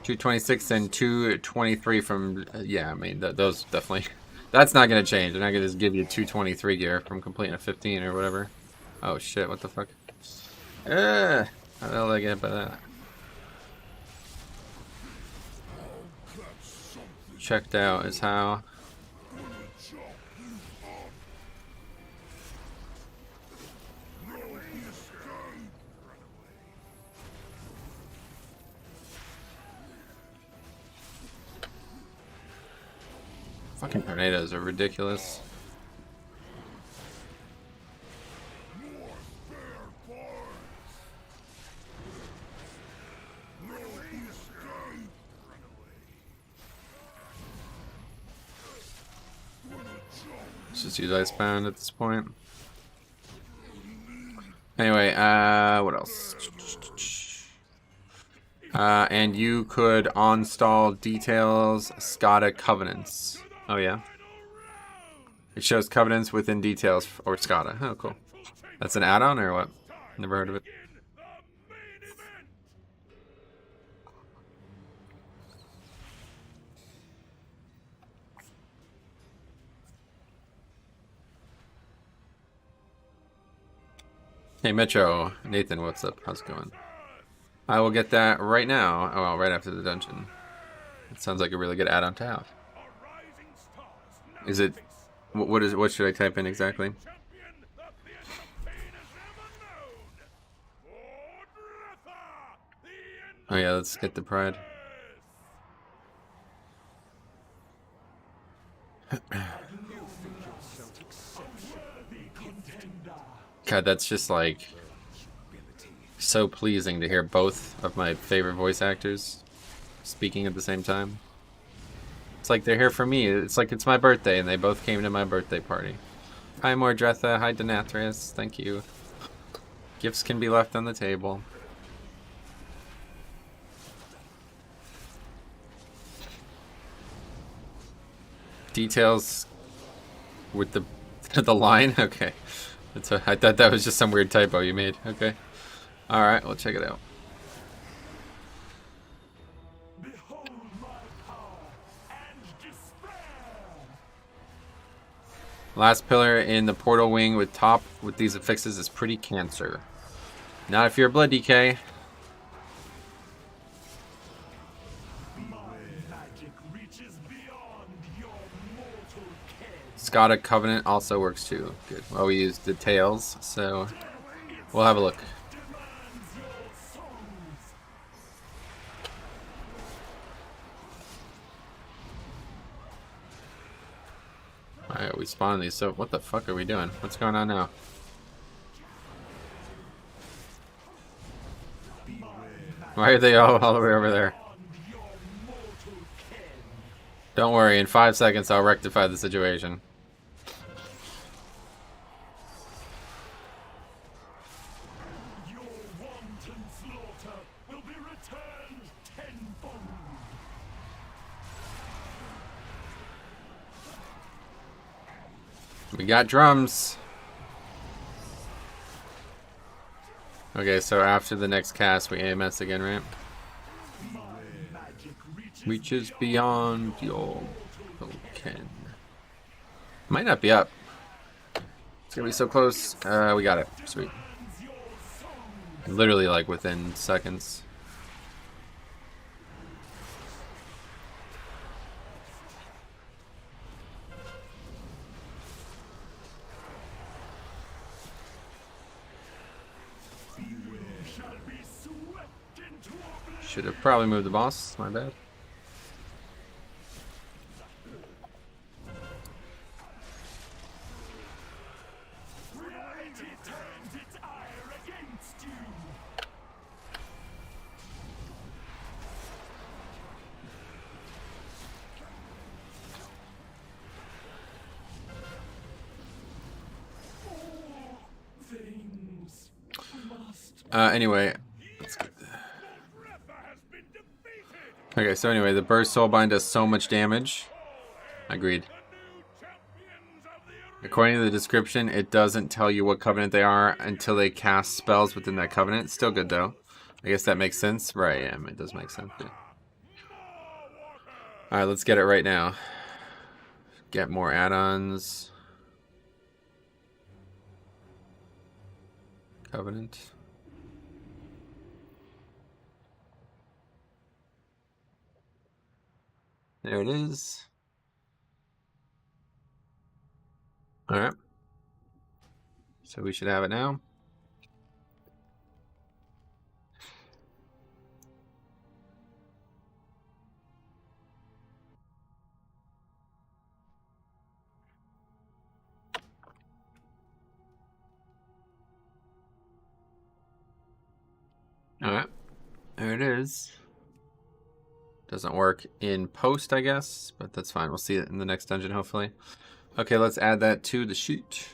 226 and 223 from yeah. I mean those definitely. That's not gonna change. They're not gonna just give you 223 gear from completing a 15 or whatever. Oh shit! What the fuck? How the hell did I get by that? Checked out is how. Fucking tornadoes are ridiculous. Let's just use Icebound at this point. Anyway, what else? And you could install details SCADA covenants. Oh yeah. It shows covenants within details or SCADA. Oh cool. That's an add-on or what? Never heard of it. Hey Metro, Nathan, what's up? How's it going? I will get that right now. Oh well, right after the dungeon. It sounds like a really good add-on to have. Is it? What should I type in exactly? Oh yeah, let's get the pride. God, that's just like so pleasing to hear both of my favorite voice actors speaking at the same time. It's like they're here for me. It's like it's my birthday and they both came to my birthday party. Hi Mordretha, hi Denathrius, thank you. Gifts can be left on the table. Details with the the line? Okay. I thought that was just some weird typo you made. Okay. Alright, we'll check it out. Last pillar in the portal wing with top with these affixes is pretty cancer. Not if you're a blood DK. SCADA Covenant also works too. Good. Well, we used the tails, so we'll have a look. Alright, we spawned these, so what the fuck are we doing? What's going on now? Why are they all the way over there? Don't worry, in 5 seconds I'll rectify the situation. We got drums. Okay, so after the next cast, we AMS again, right? Reaches beyond your token. Might not be up. It's gonna be so close. We got it. Sweet. Literally, like within seconds. Should have probably moved the boss. My bad. Anyway. Okay, so anyway, the Burst Soulbind does so much damage. Agreed. According to the description, it doesn't tell you what covenant they are until they cast spells within that covenant. Still good, though. I guess that makes sense. Right, yeah, it does make sense. Yeah. Alright, let's get it right now. Get more add-ons. Covenant. There it is. Alright. So we should have it now. Alright. There it is. Doesn't work in post, I guess, but that's fine. We'll see it in the next dungeon, hopefully. Okay, let's add that to the sheet.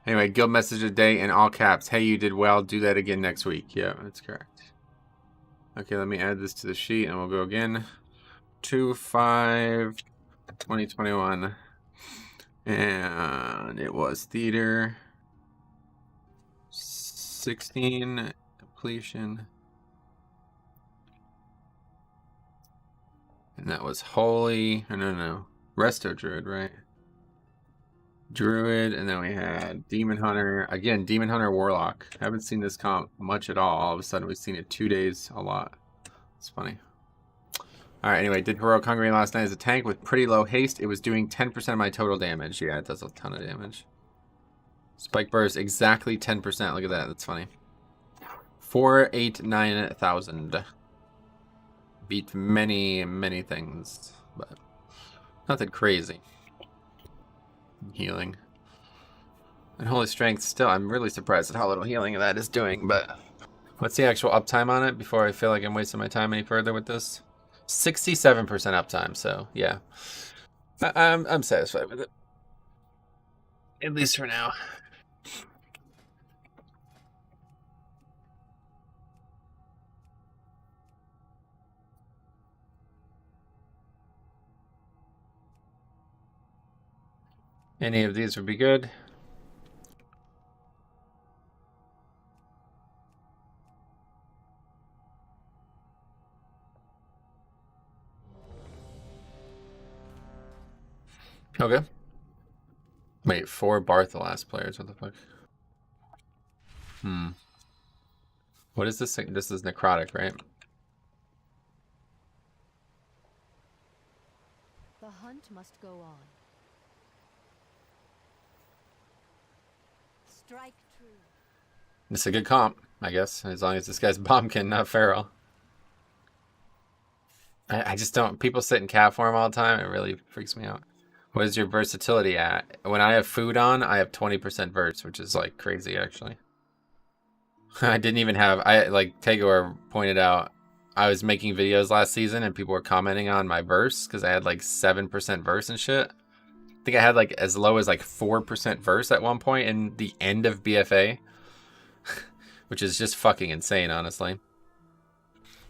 Anyway, guild message of the day in all caps. Hey, you did well. Do that again next week. Yeah, that's correct. Okay, let me add this to the sheet and we'll go again. 2/5/2021. And it was theater. 16 completion. And that was holy. No. Resto Druid, right? Druid, and then we had Demon Hunter. Again, Demon Hunter Warlock. Haven't seen this comp much at all. All of a sudden, we've seen it 2 days a lot. It's funny. Alright, anyway, did Heroic Hungry last night as a tank with pretty low haste. It was doing 10% of my total damage. Yeah, it does a ton of damage. Spike Burst, exactly 10%. Look at that. That's funny. 489,000. Beat many things, but nothing crazy. Healing. And Holy Strength still, I'm really surprised at how little healing that is doing, but what's the actual uptime on it before I feel like I'm wasting my time any further with this? 67% uptime, so yeah. I'm satisfied with it. At least for now. Any of these would be good. Okay. Wait, 4 Barthalas players. What the fuck? What is this thing? This is necrotic, right? The hunt must go on. Strike true. It's a good comp, I guess, as long as this guy's Bombkin, not Feral. I just don't... People sit in cat form all the time. It really freaks me out. What is your versatility at? When I have food on, I have 20% verse, which is, like, crazy, actually. I didn't even have... like, Tagor pointed out, I was making videos last season, and people were commenting on my verse, because I had, like, 7% verse and shit. I think I had, like, as low as, like, 4% verse at one point in the end of BFA. Which is just fucking insane, honestly.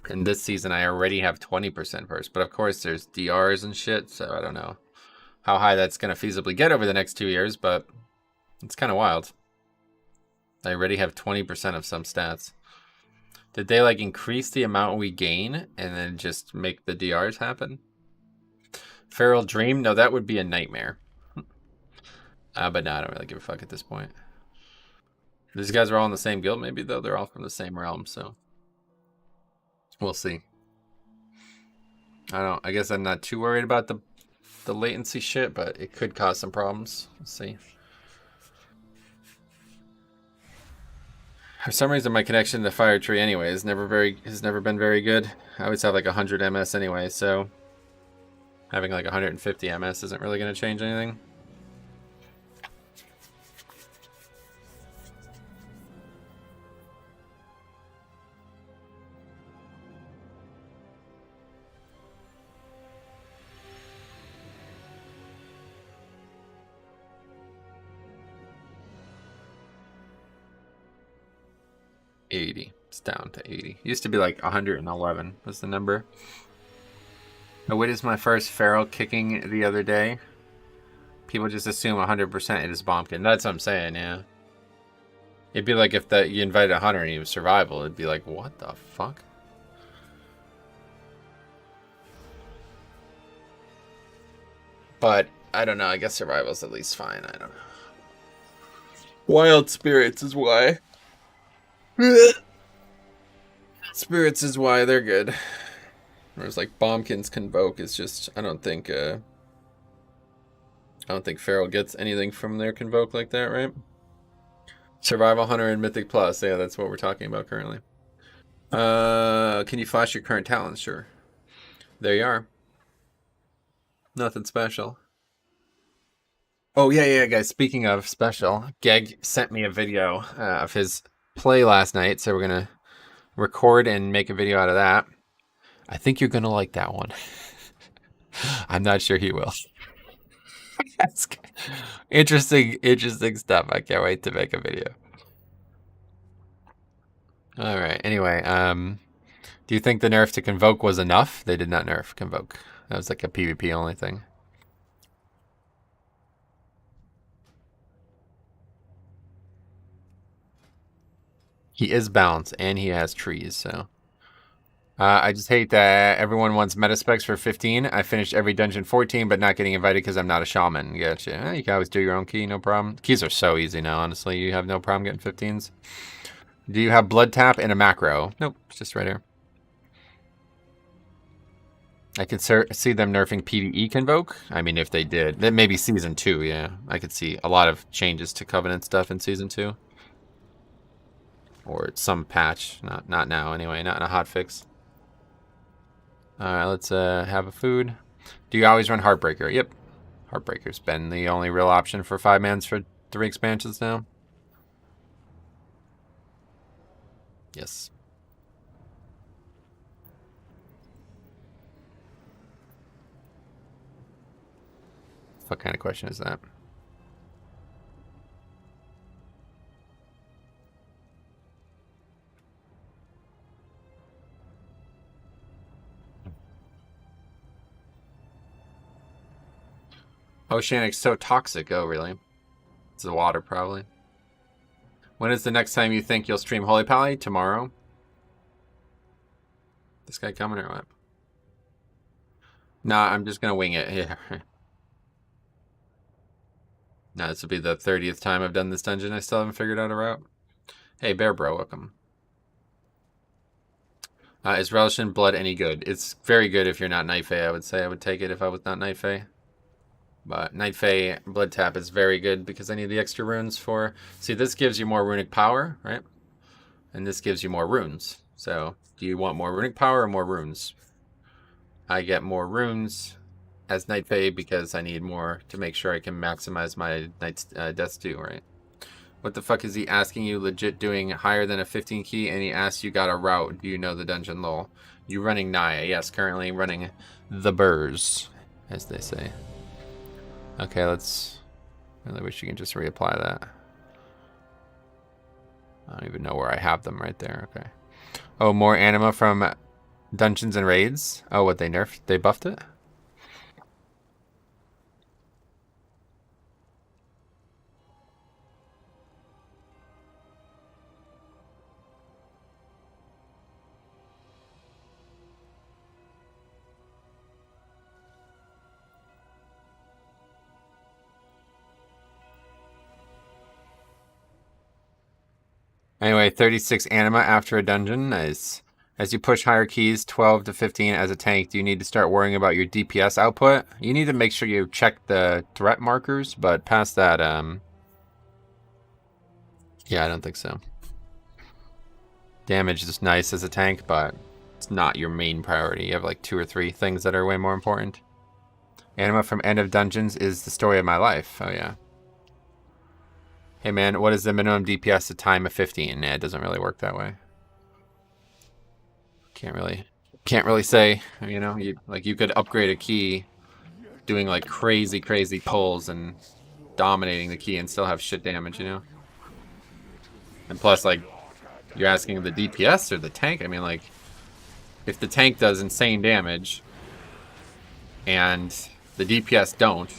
And this season, I already have 20% verse. But of course, there's DRs and shit, so I don't know how high that's going to feasibly get over the next 2 years, but it's kind of wild. I already have 20% of some stats. Did they, like, increase the amount we gain and then just make the DRs happen? Feral Dream? No, that would be a nightmare. But no, I don't really give a fuck at this point. These guys are all in the same guild, maybe, though. They're all from the same realm, so we'll see. I guess I'm not too worried about the latency shit, but it could cause some problems. Let's see. For some reason, my connection to Fire Tree anyway has never been very good. I always have like 100 MS anyway, so having like 150 MS isn't really going to change anything. It's down to 80. Used to be like 111 was the number. I witnessed my first feral kicking the other day. People just assume 100% it is Bombkin. That's what I'm saying, yeah. It'd be like if you invited a hunter and he was survival. It'd be like, what the fuck? But, I don't know. I guess survival's at least fine. I don't know. Wild spirits is why. Spirits is why they're good. Whereas like Bombkins Convoke is just I don't think Feral gets anything from their Convoke like that, right? Survival Hunter and Mythic Plus, yeah, that's what we're talking about currently. Can you flash your current talents? Sure. There you are. Nothing special. Oh yeah, guys. Speaking of special, Geg sent me a video of his play last night, so we're gonna record and make a video out of that. I think you're gonna like that one. I'm not sure he will. That's interesting stuff. I can't wait to make a video. All right. Anyway, do you think the nerf to Convoke was enough? They did not nerf Convoke. That was like a PvP only thing. He is balanced and he has trees, so. I just hate that everyone wants meta specs for 15. I finished every dungeon 14, but not getting invited because I'm not a shaman. Gotcha. You can always do your own key, no problem. Keys are so easy now, honestly. You have no problem getting 15s. Do you have blood tap and a macro? Nope, it's just right here. I could see them nerfing PvE Convoke. I mean, if they did. That may be Season 2, yeah. I could see a lot of changes to Covenant stuff in Season 2. Or some patch. Not now, anyway. Not in a hotfix. Alright, let's have a food. Do you always run Heartbreaker? Yep. Heartbreaker's been the only real option for 5-mans for 3 expansions now. Yes. What kind of question is that? Oceanic's so toxic. Oh, really? It's the water, probably. When is the next time you think you'll stream Holy Pally? Tomorrow? This guy coming or what? Nah, I'm just gonna wing it here. Nah, this will be the 30th time I've done this dungeon. I still haven't figured out a route. Hey, Bear Bro, welcome. Is Relish in Blood any good? It's very good if you're not Night Fae, I would say. I would take it if I was not Night Fae. But Night Fae Blood Tap is very good because I need the extra runes for... See, this gives you more runic power, right? And this gives you more runes. So, do you want more runic power or more runes? I get more runes as Night Fae because I need more to make sure I can maximize my Knight's Death too, right? What the fuck is he asking you? Legit doing higher than a 15 key, and he asks you got a route. Do you know the dungeon lol? You running Naya? Yes, currently running the Burrs, as they say. Okay, let's... I really wish you can just reapply that. I don't even know where I have them right there. Okay. Oh, more anima from Dungeons and Raids? Oh, what, they nerfed? They buffed it? Anyway, 36 anima after a dungeon. Nice. As you push higher keys, 12 to 15 as a tank, do you need to start worrying about your DPS output? You need to make sure you check the threat markers, but past that, yeah, I don't think so. Damage is nice as a tank, but it's not your main priority. You have like 2 or 3 things that are way more important. Anima from End of Dungeons is the story of my life. Oh yeah. Hey man, what is the minimum DPS at time of 15? Nah, it doesn't really work that way. Can't really say. You know, you could upgrade a key, doing like crazy pulls and dominating the key and still have shit damage. You know. And plus, like, you're asking the DPS or the tank. I mean, like, if the tank does insane damage and the DPS don't,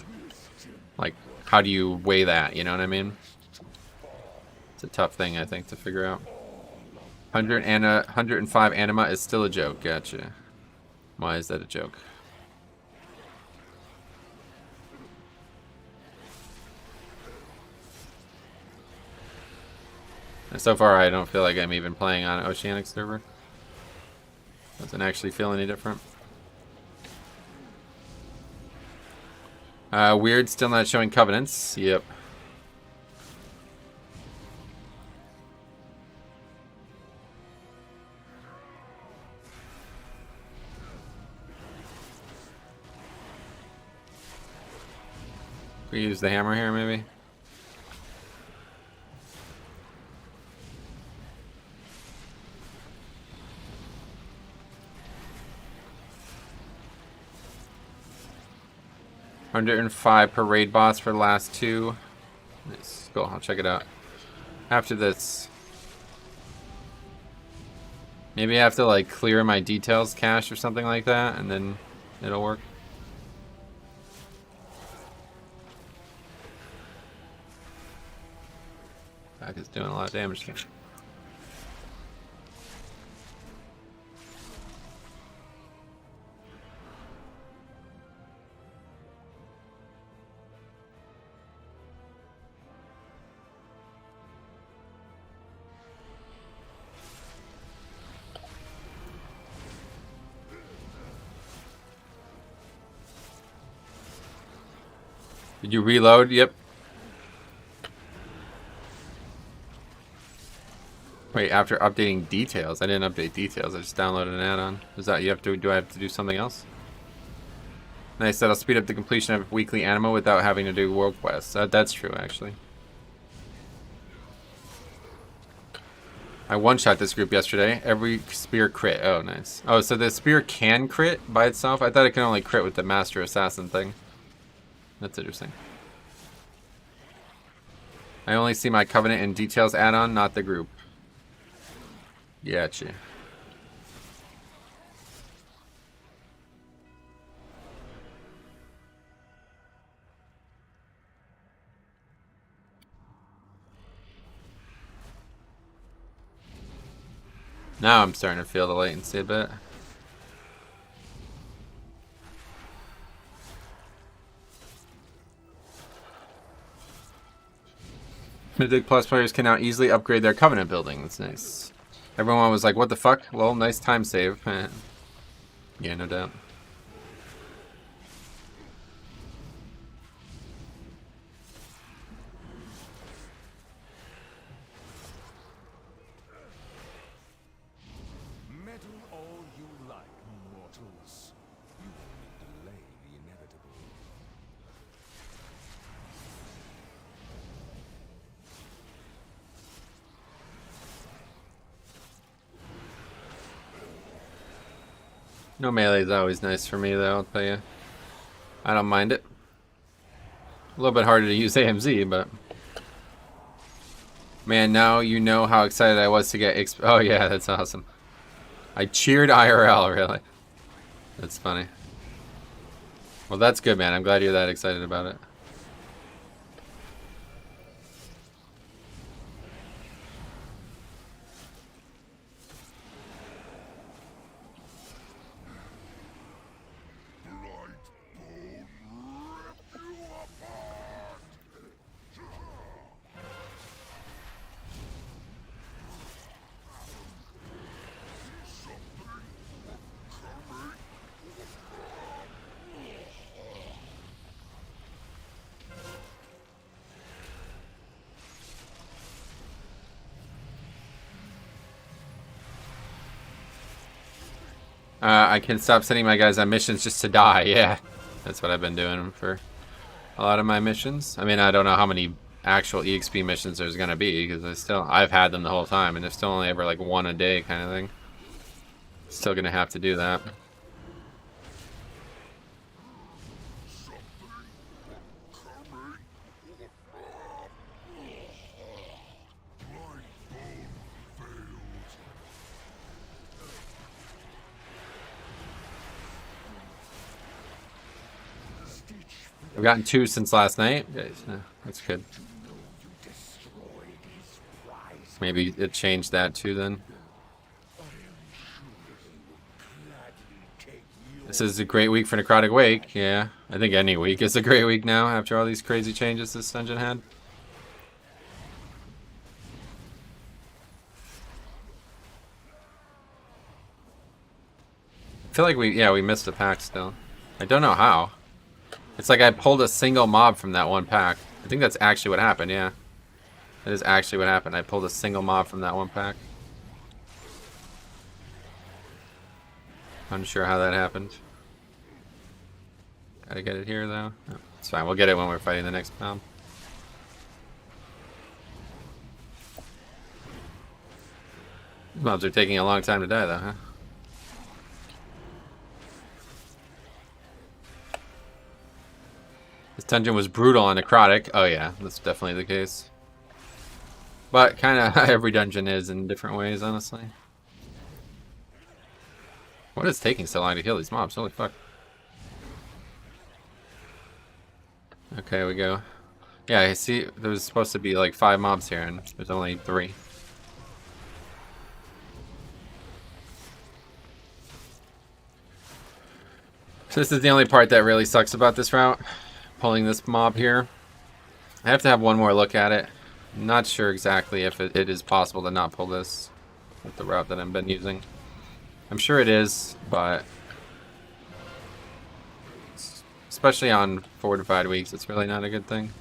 like, how do you weigh that? You know what I mean? It's a tough thing, I think, to figure out. 105 anima is still a joke. Gotcha. Why is that a joke? And so far, I don't feel like I'm even playing on an Oceanic server. Doesn't actually feel any different. Weird, still not showing covenants. Yep. We use the hammer here, maybe. $105 per raid boss for the last 2. Nice. Cool, I'll check it out. After this. Maybe I have to like clear my details cache or something like that, and then it'll work. Back is doing a lot of damage here. Did you reload? Yep. Wait, after updating details? I didn't update details. I just downloaded an add-on. Is that you have to? Do I have to do something else? Nice. That'll speed up the completion of weekly anima without having to do world quests. That's true, actually. I one-shot this group yesterday. Every spear crit. Oh, nice. Oh, so the spear can crit by itself? I thought it can only crit with the Master Assassin thing. That's interesting. I only see my Covenant and Details add-on, not the group. Gotcha. Now I'm starting to feel the latency a bit. Mythic Plus players can now easily upgrade their Covenant building. That's nice. Everyone was like, what the fuck? Well, nice time save. Yeah, no doubt. Meddle all you like, mortals. You only delay the inevitable. No melee is always nice for me, though, I'll tell you. I don't mind it. A little bit harder to use AMZ, but... Man, now you know how excited I was to get oh yeah, that's awesome. I cheered IRL, really. That's funny. Well, that's good, man. I'm glad you're that excited about it. I can stop sending my guys on missions just to die. Yeah, that's what I've been doing for a lot of my missions. I mean, I don't know how many actual EXP missions there's gonna be because I've had them the whole time, and there's still only ever like one a day kind of thing. Still gonna have to do that. I've gotten 2 since last night. That's good. Maybe it changed that too then. This is a great week for Necrotic Wake. Yeah, I think any week is a great week now after all these crazy changes this dungeon had. I feel like we missed a pack still. I don't know how. It's like I pulled a single mob from that one pack. I think that's actually what happened, yeah. That is actually what happened. I pulled a single mob from that one pack. Unsure how that happened. Gotta get it here, though. No, it's fine. We'll get it when we're fighting the next mob. These mobs are taking a long time to die, though, huh? This dungeon was brutal on Necrotic. Oh yeah, that's definitely the case. But kind of every dungeon is in different ways, honestly. What is taking so long to kill these mobs? Holy fuck. Okay, we go. Yeah, I see there was supposed to be like 5 mobs here, and there's only 3. So this is the only part that really sucks about this route. Pulling this mob here. I have to have one more look at it. I'm not sure exactly if it is possible to not pull this with the route that I've been using. I'm sure it is, but especially on fortified weeks, it's really not a good thing.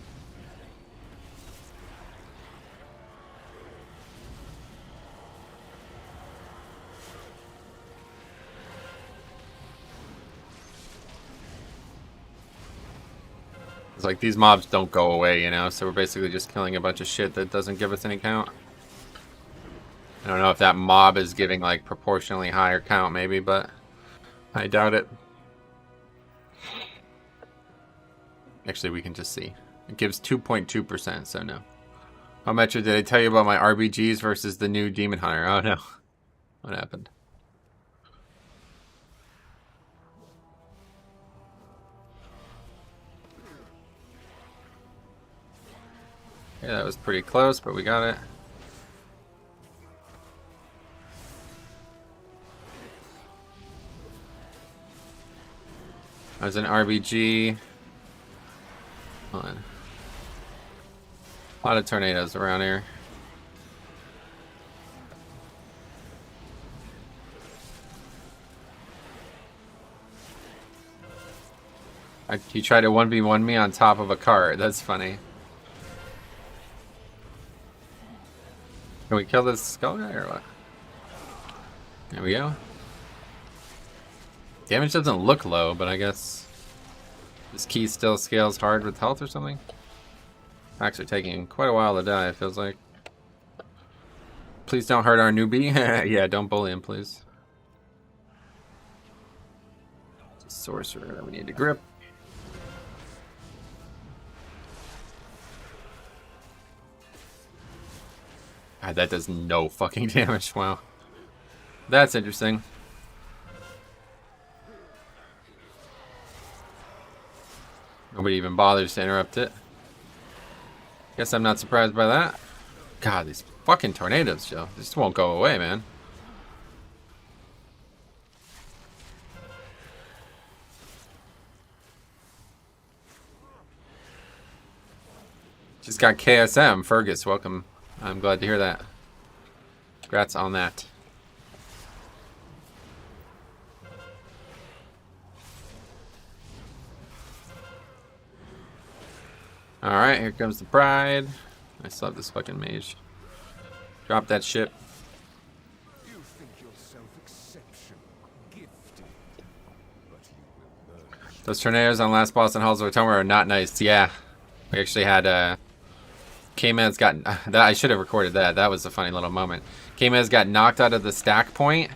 It's like these mobs don't go away, you know, so we're basically just killing a bunch of shit that doesn't give us any count. I don't know if that mob is giving like proportionally higher count maybe, but I doubt it. Actually, we can just see. It gives 2.2%, so no. How much did I tell you about my RBGs versus the new Demon Hunter? Oh no. What happened? Yeah, that was pretty close, but we got it. There's an RBG. Hold on. A lot of tornadoes around here. He tried to 1v1 me on top of a cart. That's funny. Can we kill this skull guy or what? There we go. Damage doesn't look low, but I guess this key still scales hard with health or something. Packs are taking quite a while to die, it feels like. Please don't hurt our newbie. Yeah, don't bully him, please. Sorcerer that we need to grip. God, that does no fucking damage. Wow. That's interesting. Nobody even bothers to interrupt it. Guess I'm not surprised by that. God, these fucking tornadoes, Joe. They just won't go away, man. Just got KSM. Fergus, welcome. I'm glad to hear that. Congrats on that. Alright, here comes the pride. I still have this fucking mage. Drop that ship. You think yourself exceptional, gifted. Those tornadoes on last boss in Halls of Atonement are not nice. Yeah. We actually had, K-Man's got... that I should have recorded that. That was a funny little moment. K-Man's got knocked out of the stack point,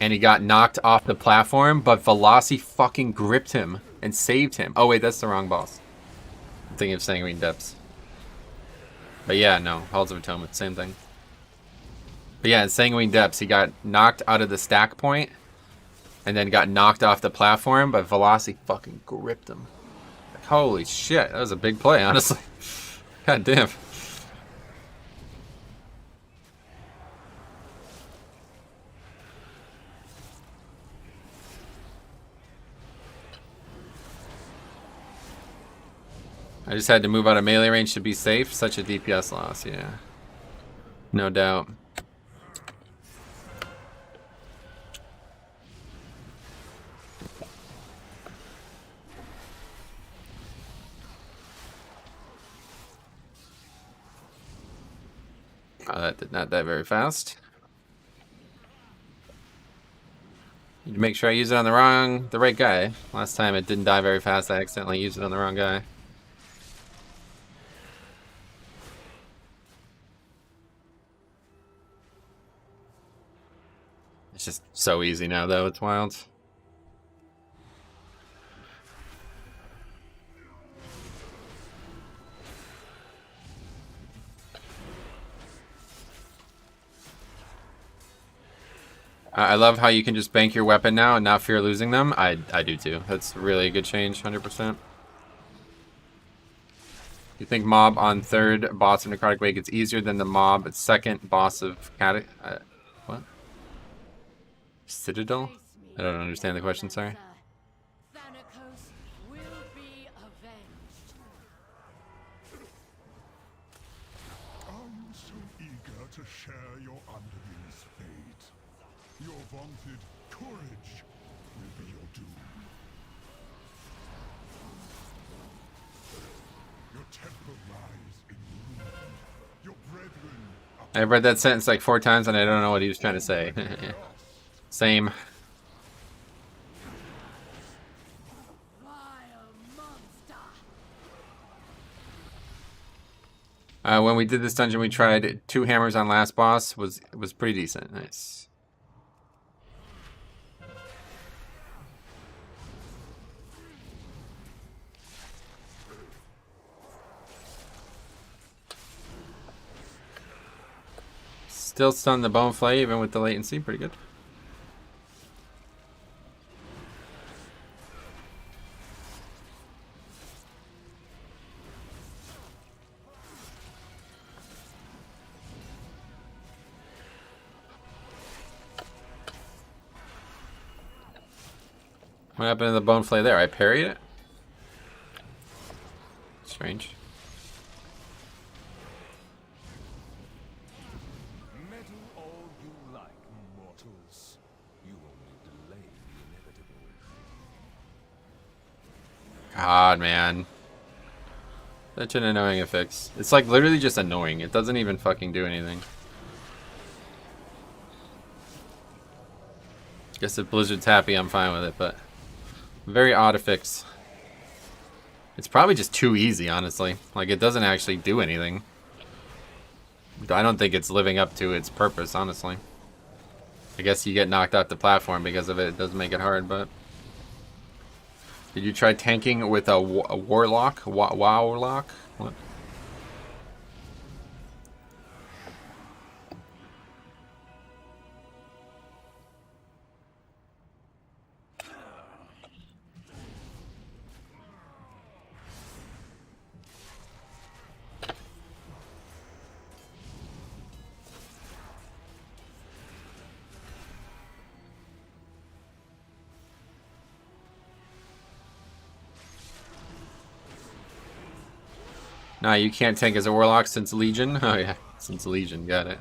and he got knocked off the platform, but Velocity fucking gripped him and saved him. Oh, wait, that's the wrong boss. I'm thinking of Sanguine Depths. But yeah, no. Halls of Atonement, same thing. But yeah, in Sanguine Depths, he got knocked out of the stack point, and then got knocked off the platform, but Velocity fucking gripped him. Like, holy shit, that was a big play, honestly. God damn. I just had to move out of melee range to be safe. Such a DPS loss, yeah. No doubt. Oh, that did not die very fast. Need to make sure I use it on the right guy. Last time it didn't die very fast. I accidentally used it on the wrong guy. It's just so easy now, though. It's wild. I love how you can just bank your weapon now and not fear losing them. I do too. That's really a good change, 100%. You think mob on third boss of Necrotic Wake gets easier than the mob at second boss of what? Citadel? I don't understand the question, sorry. Are you so eager to share your underling's fate? Your vaunted courage will be your doom. Your temple lies in ruin. Your brethren are I've read that sentence like 4 times and I don't know what he was trying to say. Same. When we did this dungeon, we tried 2 hammers on last boss. Was pretty decent. Nice. Still stun the bone flay even with the latency. Pretty good. What happened to the bone flay there? I parried it? Strange. meddle all you like, mortals. You only delay the inevitable. God, man. Such an annoying affix. It's like literally just annoying. It doesn't even fucking do anything. Guess if Blizzard's happy, I'm fine with it, but very odd affix. It's probably just too easy, honestly. Like, it doesn't actually do anything. I don't think it's living up to its purpose, honestly. I guess you get knocked off the platform because of it. It does make it hard, but... Did you try tanking with a warlock? Wowlock? What? Nah, you can't tank as a warlock since Legion. Oh yeah, since Legion, got it.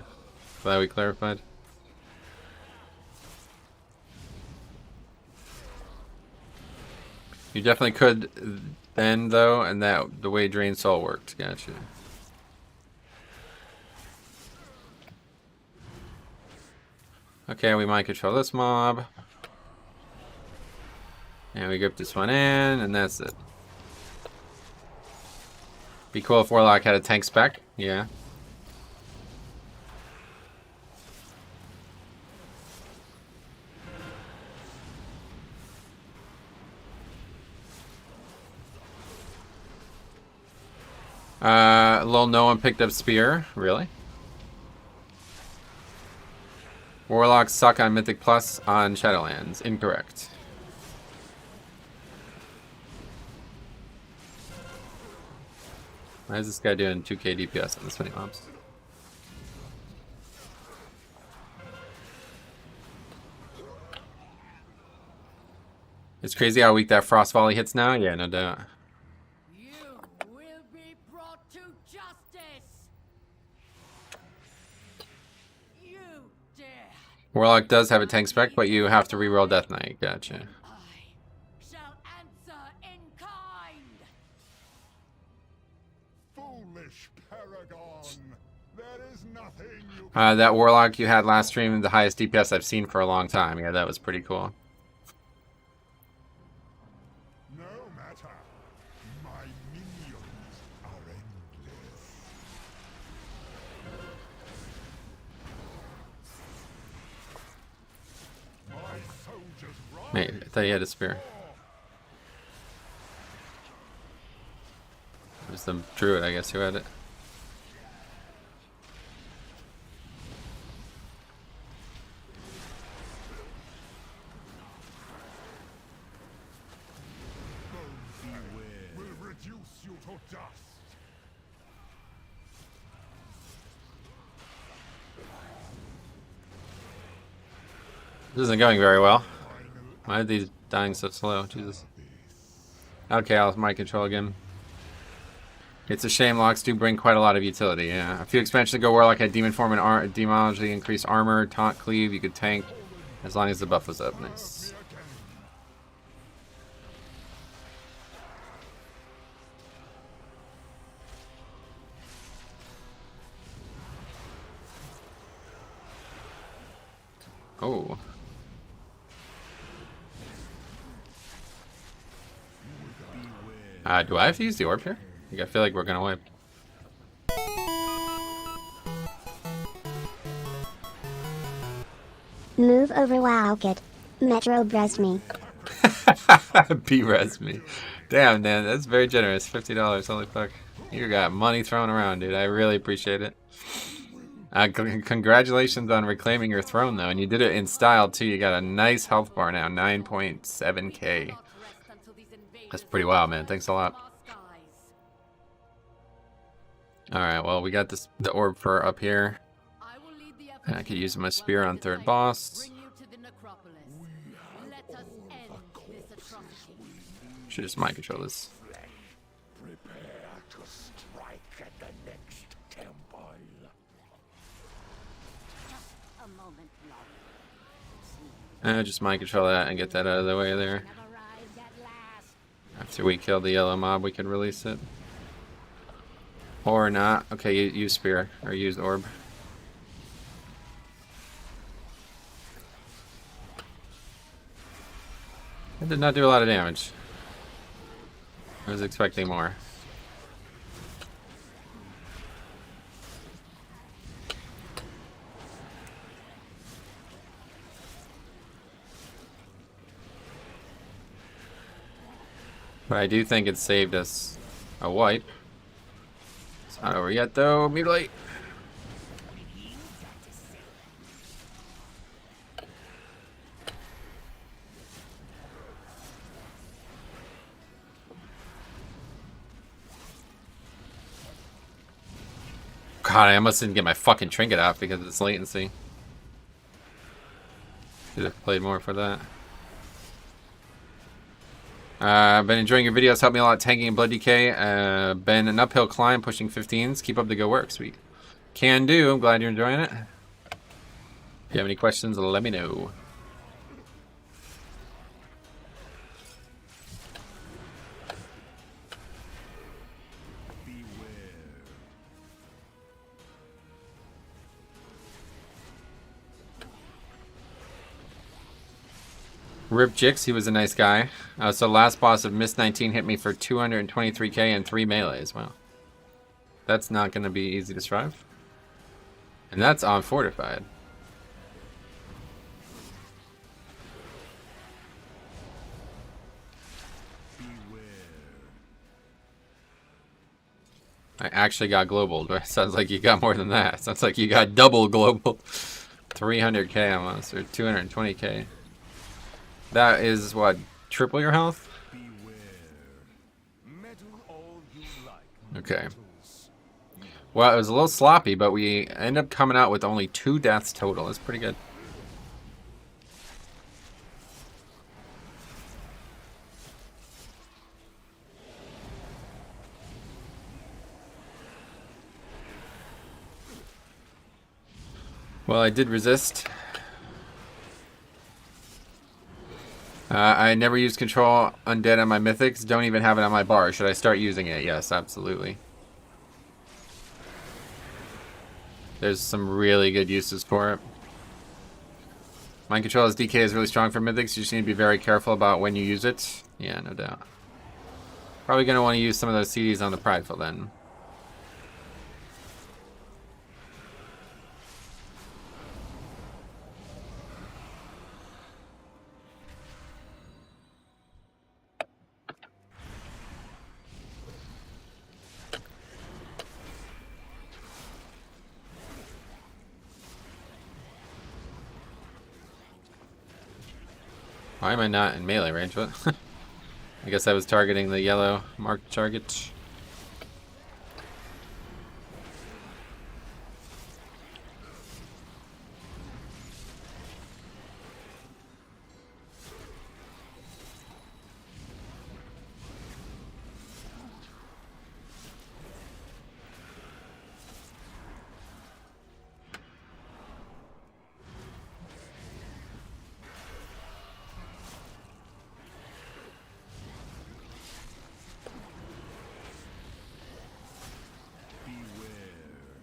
Glad we clarified. You definitely could then, though, and that the way Drain Soul worked. Gotcha. Okay, we might control this mob. And we grip this one in, and that's it. Be cool if Warlock had a tank spec. Yeah. Lol, no one picked up Spear. Really? Warlocks suck on Mythic Plus on Shadowlands. Incorrect. Why is this guy doing 2k DPS on this many mobs? It's crazy how weak that Frost Volley hits now. Yeah, no doubt. You will be brought to justice. You dare. Warlock does have a tank spec, but you have to reroll Death Knight. Gotcha. I shall answer in kind. Foolish paragon. There is nothing you That Warlock you had last stream, the highest DPS I've seen for a long time. Yeah, that was pretty cool. no matter. My minions are endless. My soldiers rise. Wait, I thought you had a spear. It was the druid, I guess, who had it. Will reduce you to dust. This isn't going very well. Why are these dying so slow? Jesus. Okay, I'll mind control again. It's a shame locks do bring quite a lot of utility, yeah. A few expansions ago, Warlock had Demon Form and Demonology, increased armor, taunt, cleave, you could tank, as long as the buff was up. Nice. Oh. Do I have to use the orb here? Like, I feel like we're gonna wipe. Move over, wow, kid. Metro breast me. P-res me. Damn, man, that's very generous. $50, holy fuck. You got money thrown around, dude. I really appreciate it. Congratulations on reclaiming your throne, though. And you did it in style, too. You got a nice health bar now. 9.7k. That's pretty wild, man. Thanks a lot. Alright, well, we got this the orb for up here. And I could use my spear on third boss. Should just mind control this. Prepare to strike at the next temple. A moment longer. Just mind control that and get that out of the way there. After we kill the yellow mob, we can release it. Or not. Okay, use spear. Or use orb. That did not do a lot of damage. I was expecting more. But I do think it saved us a wipe. It's not over yet though. Mutilate. God, I almost didn't get my fucking trinket out because of this latency. Should have played more for that. Been enjoying your videos. Help me a lot tanking and blood decay. Been an uphill climb pushing 15s. Keep up the good work. Sweet. Can do. I'm glad you're enjoying it. If you have any questions, let me know. Rip Jix, he was a nice guy. So last boss of Miss 19 hit me for 223k and 3 melees. Wow. That's not going to be easy to survive. And that's on Fortified. I actually got global. Sounds like you got more than that. Sounds like you got double global. 300k almost, or 220k. That is what, triple your health? Okay. Well, it was a little sloppy, but we ended up coming out with only 2 deaths total. That's pretty good. Well, I did resist. I never use control undead on my mythics. Don't even have it on my bar. Should I start using it? Yes, absolutely. There's some really good uses for it. Mind control as DK is really strong for mythics. You just need to be very careful about when you use it. Yeah, no doubt. Probably going to want to use some of those CDs on the Prideful then. Why am I not in melee range? What? I guess I was targeting the yellow marked target.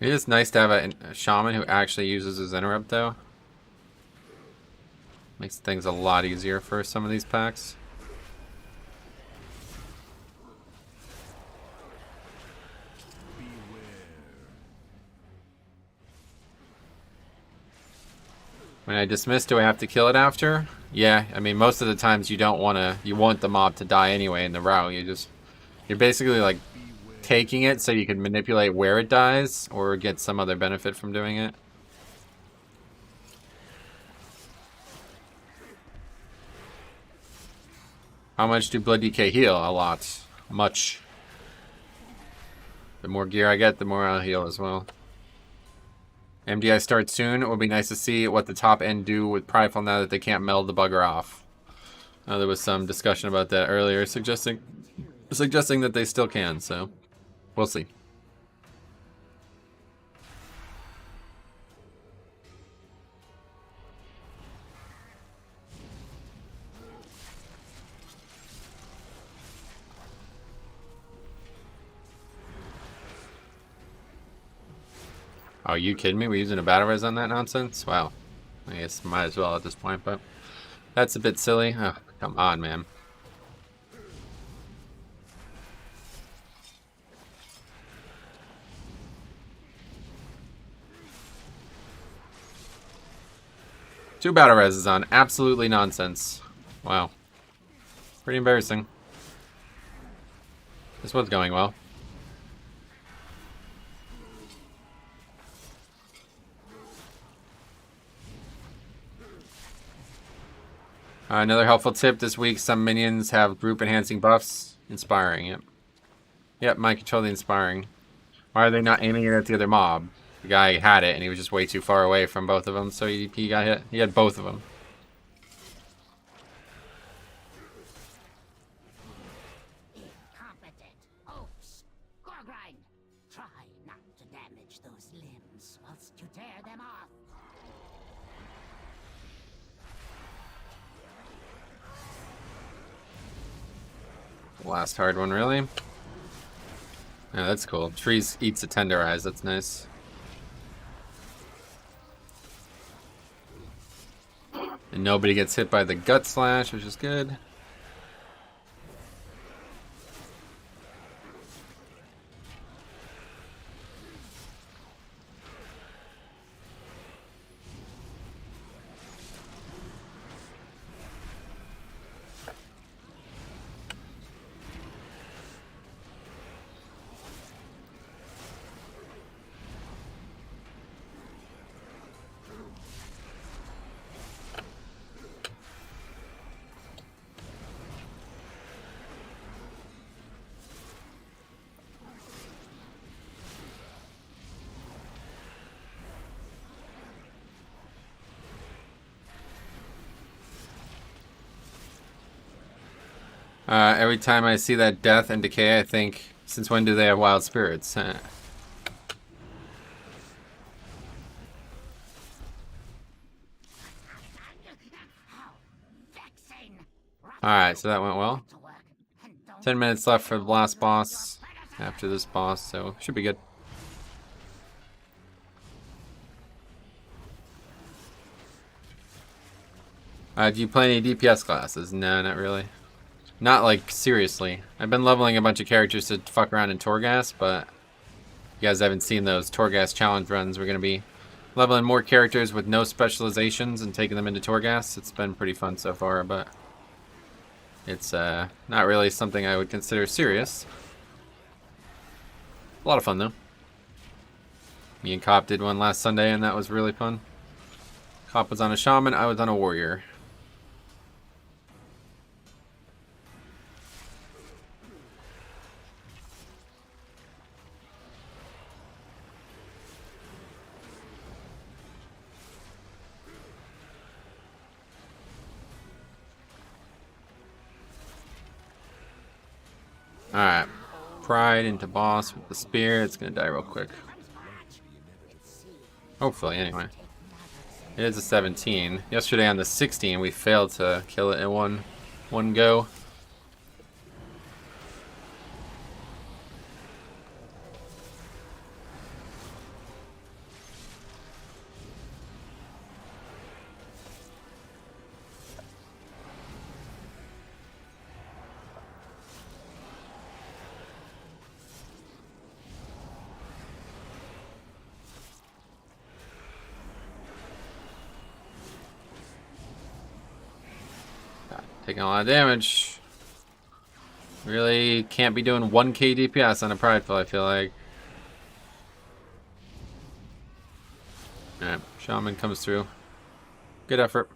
It is nice to have a shaman who actually uses his interrupt, though. Makes things a lot easier for some of these packs. When I dismiss, do I have to kill it after? Yeah, I mean, most of the times you don't want to, you want the mob to die anyway in the route. You're basically like taking it so you can manipulate where it dies or get some other benefit from doing it. How much do Blood DK heal? A lot. Much. The more gear I get, the more I'll heal as well. MDI starts soon. It will be nice to see what the top end do with Prideful now that they can't meld the bugger off. There was some discussion about that earlier, suggesting that they still can, so we'll see. Oh, you kidding me? We're using a battle res on that nonsense? Wow. I guess might as well at this point, but that's a bit silly. Oh, come on, man. Two battle reses on absolutely nonsense. Wow. Pretty embarrassing. This one's going well. Another helpful tip this week, some minions have group enhancing buffs. Inspiring, yep. Yep, mind control the inspiring. Why are they not aiming it at the other mob? The guy had it and he was just way too far away from both of them, so he got hit. He had both of them. Incompetent oafs. Gorgrind, try not to damage those limbs whilst you tear them off. Last hard one, really? Yeah, that's cool. Trees eats a tenderize, that's nice. And Nobody gets hit by the gut slash, which is good. Every time I see that death and decay, I think, since when do they have wild spirits? Alright, so that went well. 10 minutes left for the last boss after this boss, so should be good. Do you play any DPS classes? No, not really. Not like seriously. I've been leveling a bunch of characters to fuck around in Torghast, but you guys haven't seen those Torghast challenge runs. We're gonna be leveling more characters with no specializations and taking them into Torghast. It's been pretty fun so far, but it's not really something I would consider serious. A lot of fun though. Me and Cop did one last Sunday and that was really fun. Cop was on a shaman, I was on a warrior. Alright, Pride into boss with the spear. It's gonna die real quick. Hopefully, anyway. It is a 17. Yesterday on the 16, we failed to kill it in one go. Taking a lot of damage. Really can't be doing 1k DPS on a Prideful, I feel like. Alright, Shaman comes through. Good effort.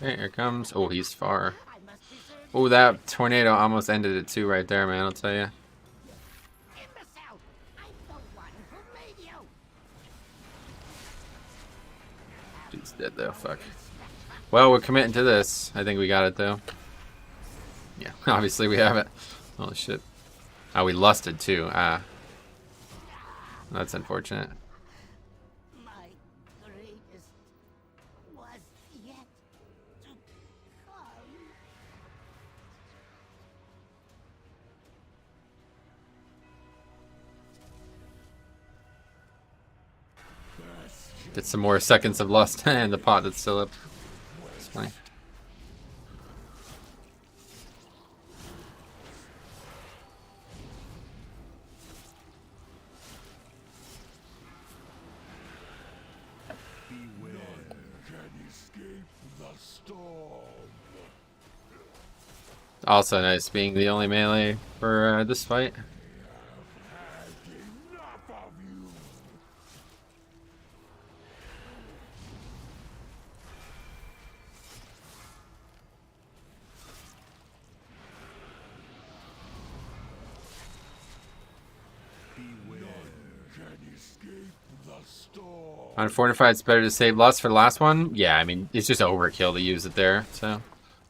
Okay, here comes. Oh, he's far. Oh, that tornado almost ended it too right there, man, I'll tell you. Dude's dead though, fuck. Well, we're committing to this. I think we got it though. Yeah, obviously we have it. Holy shit. Oh, we lusted too. Ah. That's unfortunate. Get some more seconds of lust and the pot that's still up. It's fine. Also nice being the only melee for this fight. On Fortified, it's better to save lust for the last one. Yeah, I mean, it's just overkill to use it there. So,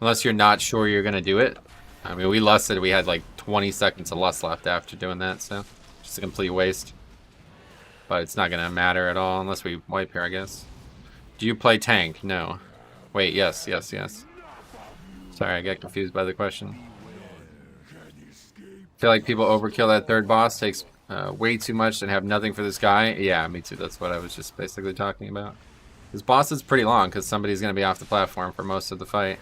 unless you're not sure you're going to do it. I mean, we lusted. We had like 20 seconds of lust left after doing that. So, just a complete waste. But it's not going to matter at all unless we wipe here, I guess. Do you play tank? No. Wait, yes. Sorry, I got confused by the question. feel like people overkill that third boss, takes way too much and have nothing for this guy. Yeah, me too. That's what I was just basically talking about. This boss is pretty long because somebody's going to be off the platform for most of the fight.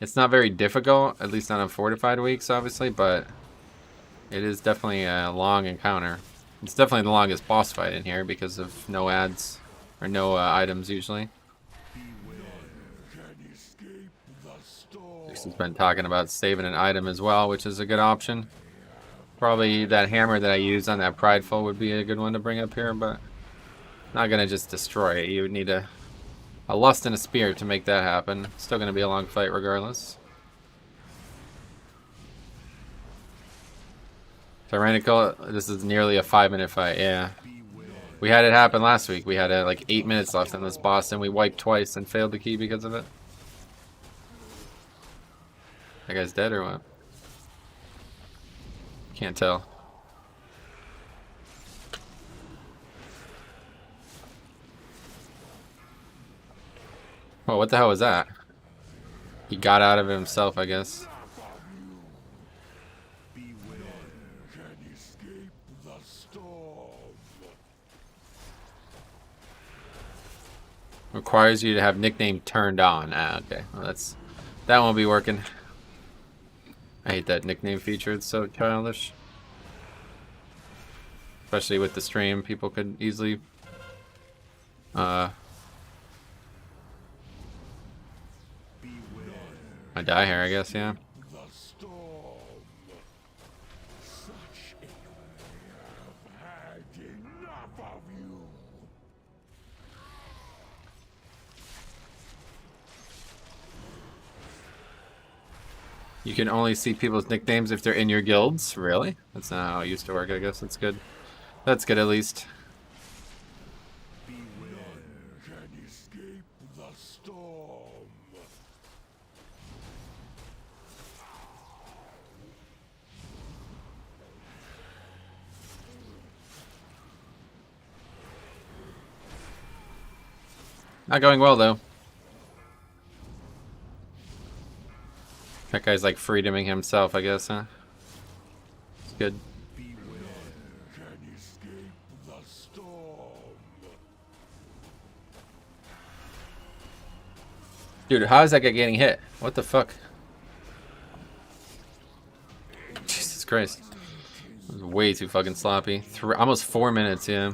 It's not very difficult, at least not on fortified weeks, obviously, but it is definitely a long encounter. It's definitely the longest boss fight in here because of no ads or no items usually. This has been talking about saving an item as well, which is a good option. Probably that hammer that I used on that Prideful would be a good one to bring up here, but not gonna just destroy it. You would need a Lust and a Spear to make that happen. Still gonna be a long fight regardless. Tyrannical, this is nearly a 5-minute fight, yeah. We had it happen last week. We had like 8 minutes left on this boss and we wiped twice and failed the key because of it. That guy's dead or what? Can't tell. Oh, what the hell was that? He got out of it himself, I guess. Requires you to have nickname turned on. Ah, okay. Well, that won't be working. I hate that nickname feature. It's so childish. Especially with the stream, people could easily I die here, I guess, yeah. You can only see people's nicknames if they're in your guilds? Really? That's not how it used to work, I guess. That's good. That's good, at least. Not going well, though. That guy's like freedoming himself, I guess, huh? It's good. Dude, how is that guy getting hit? What the fuck? Jesus Christ. That was way too fucking sloppy. Almost 4 minutes, yeah.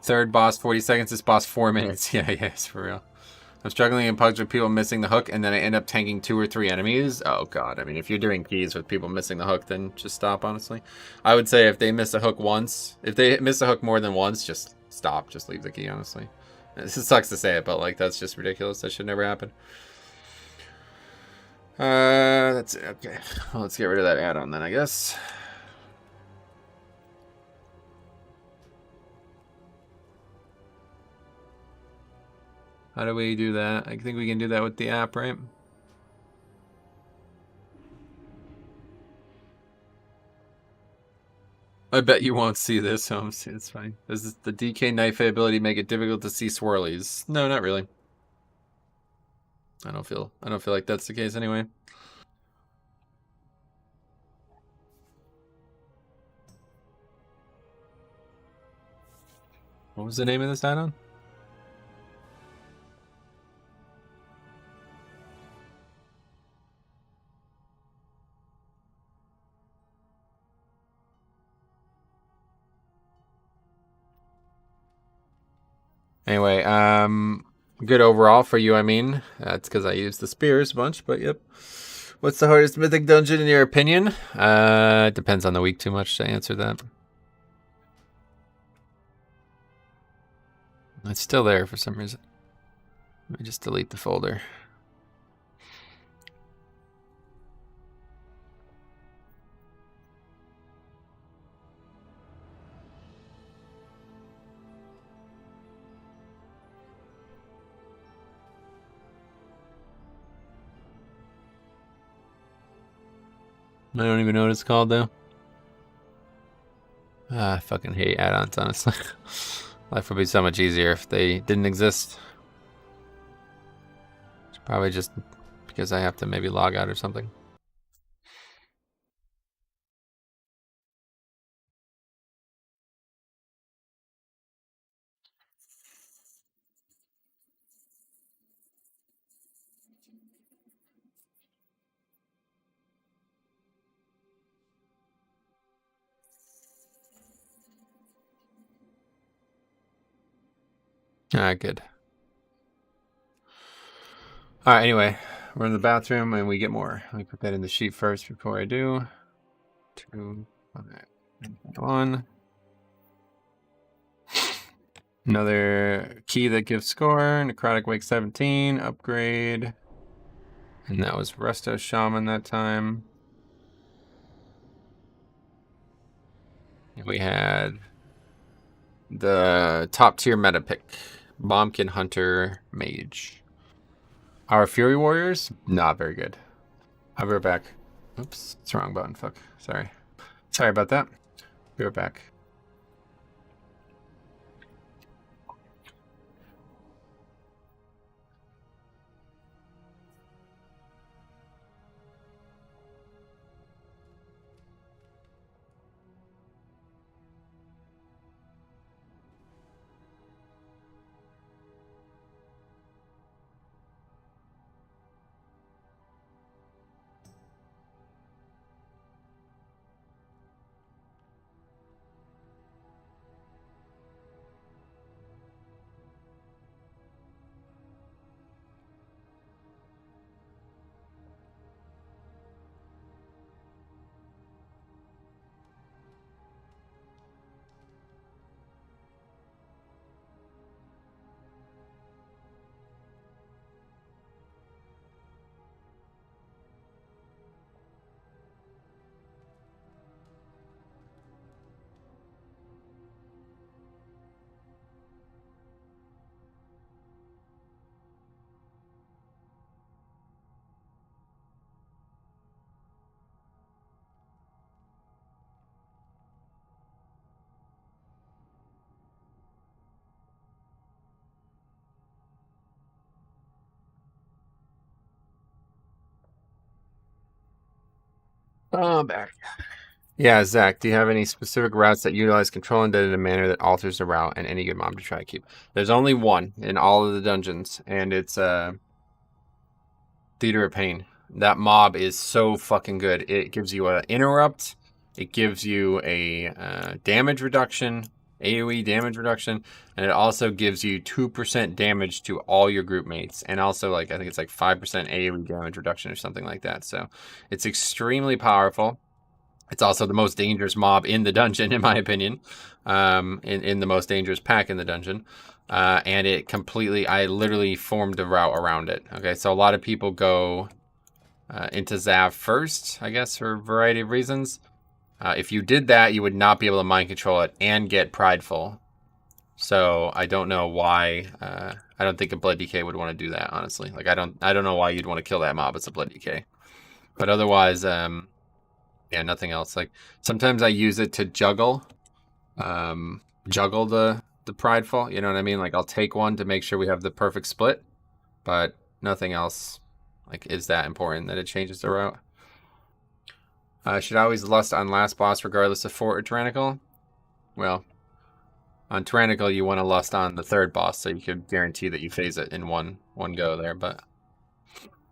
Third boss 40 seconds, this boss 4 minutes. Yeah, it's for real. I'm struggling in pugs with people missing the hook and then I end up tanking 2 or 3 enemies. Oh god, I mean if you're doing keys with people missing the hook, then just stop, honestly. I would say if they miss a hook once, if they miss a hook more than once, just stop, just leave the key, honestly. It sucks to say it, but like that's just ridiculous. That should never happen. That's it, okay. Well, let's get rid of that add-on then, I guess. How do we do that? I think we can do that with the app, right? I bet you won't see this, Holmes. It's fine. Does the DK knife ability make it difficult to see swirlies? No, not really. I don't feel like that's the case anyway. What was the name of this add-on? Anyway, good overall for you, I mean. That's because I used the spears a bunch, but yep. What's the hardest mythic dungeon in your opinion? Depends on the week too much to answer that. It's still there for some reason. Let me just delete the folder. I don't even know what it's called though. I fucking hate add-ons, honestly. Life would be so much easier if they didn't exist. It's probably just because I have to maybe log out or something. Good. Alright, anyway, we're in the bathroom and we get more. Let me put that in the sheet first before I do. 2, 1. Another key that gives score. Necrotic Wake 17, upgrade. And that was Resto Shaman that time. And we had the top tier meta pick, Bombkin Hunter Mage. Our Fury Warriors, not very good. I'll be right back. Oops, it's the wrong button. Fuck. Sorry. Sorry about that. Be right back. Oh, I'm back. Yeah, Zach, do you have any specific routes that utilize control undead in a manner that alters the route and any good mob to try to keep? There's only one in all of the dungeons, and it's Theater of Pain. That mob is so fucking good. It gives you an interrupt, it gives you a damage reduction, AoE damage reduction, and it also gives you 2% damage to all your group mates, and also like I think it's like 5% AoE damage reduction or something like that. So it's extremely powerful. It's also the most dangerous mob in the dungeon, in my opinion, in the most dangerous pack in the dungeon. And it completely, I literally formed a route around it. Okay, so a lot of people go into Zav first, I guess, for a variety of reasons. If you did that, you would not be able to mind control it and get prideful. So I don't know why. I don't think a Blood DK would want to do that, honestly. Like I don't know why you'd want to kill that mob. It's a Blood DK. But otherwise, yeah, nothing else. Like sometimes I use it to juggle the prideful, you know what I mean? Like I'll take one to make sure we have the perfect split, but nothing else like is that important that it changes the route. Should always lust on last boss regardless of fort or tyrannical. Well, on tyrannical you want to lust on the third boss so you can guarantee that you phase it in one go there, but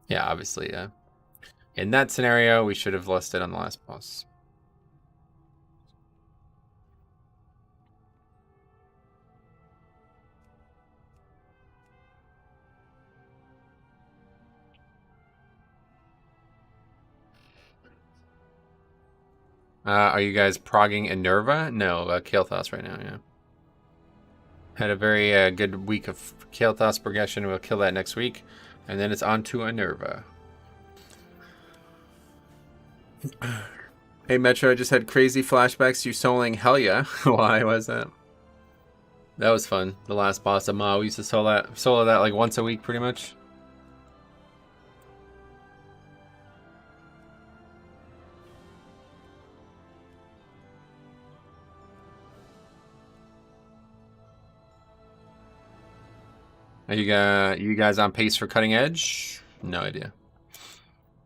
yeah, obviously in that scenario we should have lusted on the last boss. Are you guys progging Enerva? No, Kael'thas right now, yeah. Had a very good week of Kael'thas progression. We'll kill that next week. And then it's on to Enerva. Hey, Metro, I just had crazy flashbacks to you soloing Helya. Why was that? That was fun. The last boss of Ma. We used to solo that like once a week, pretty much. Are you guys on pace for cutting edge? No idea.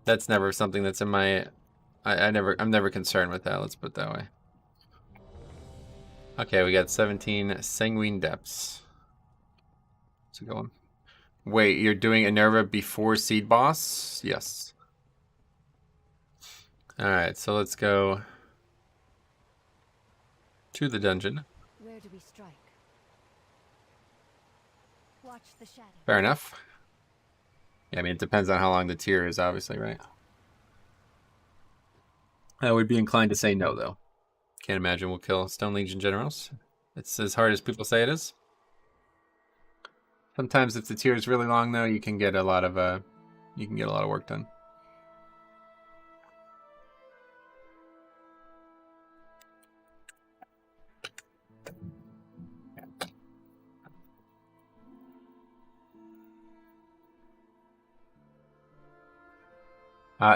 That's never something that's in my. I'm never concerned with that. Let's put it that way. Okay, we got 17 sanguine depths. What's it going? Wait, you're doing Enerva before Seed Boss? Yes. Alright, so let's go to the dungeon. Where do we strike? Watch the shadow. Fair enough. Yeah, I mean, it depends on how long the tier is, obviously, right? I would be inclined to say no, though. Can't imagine we'll kill Stone Legion generals. It's as hard as people say it is. Sometimes if the tier is really long, though, you can get a lot of work done.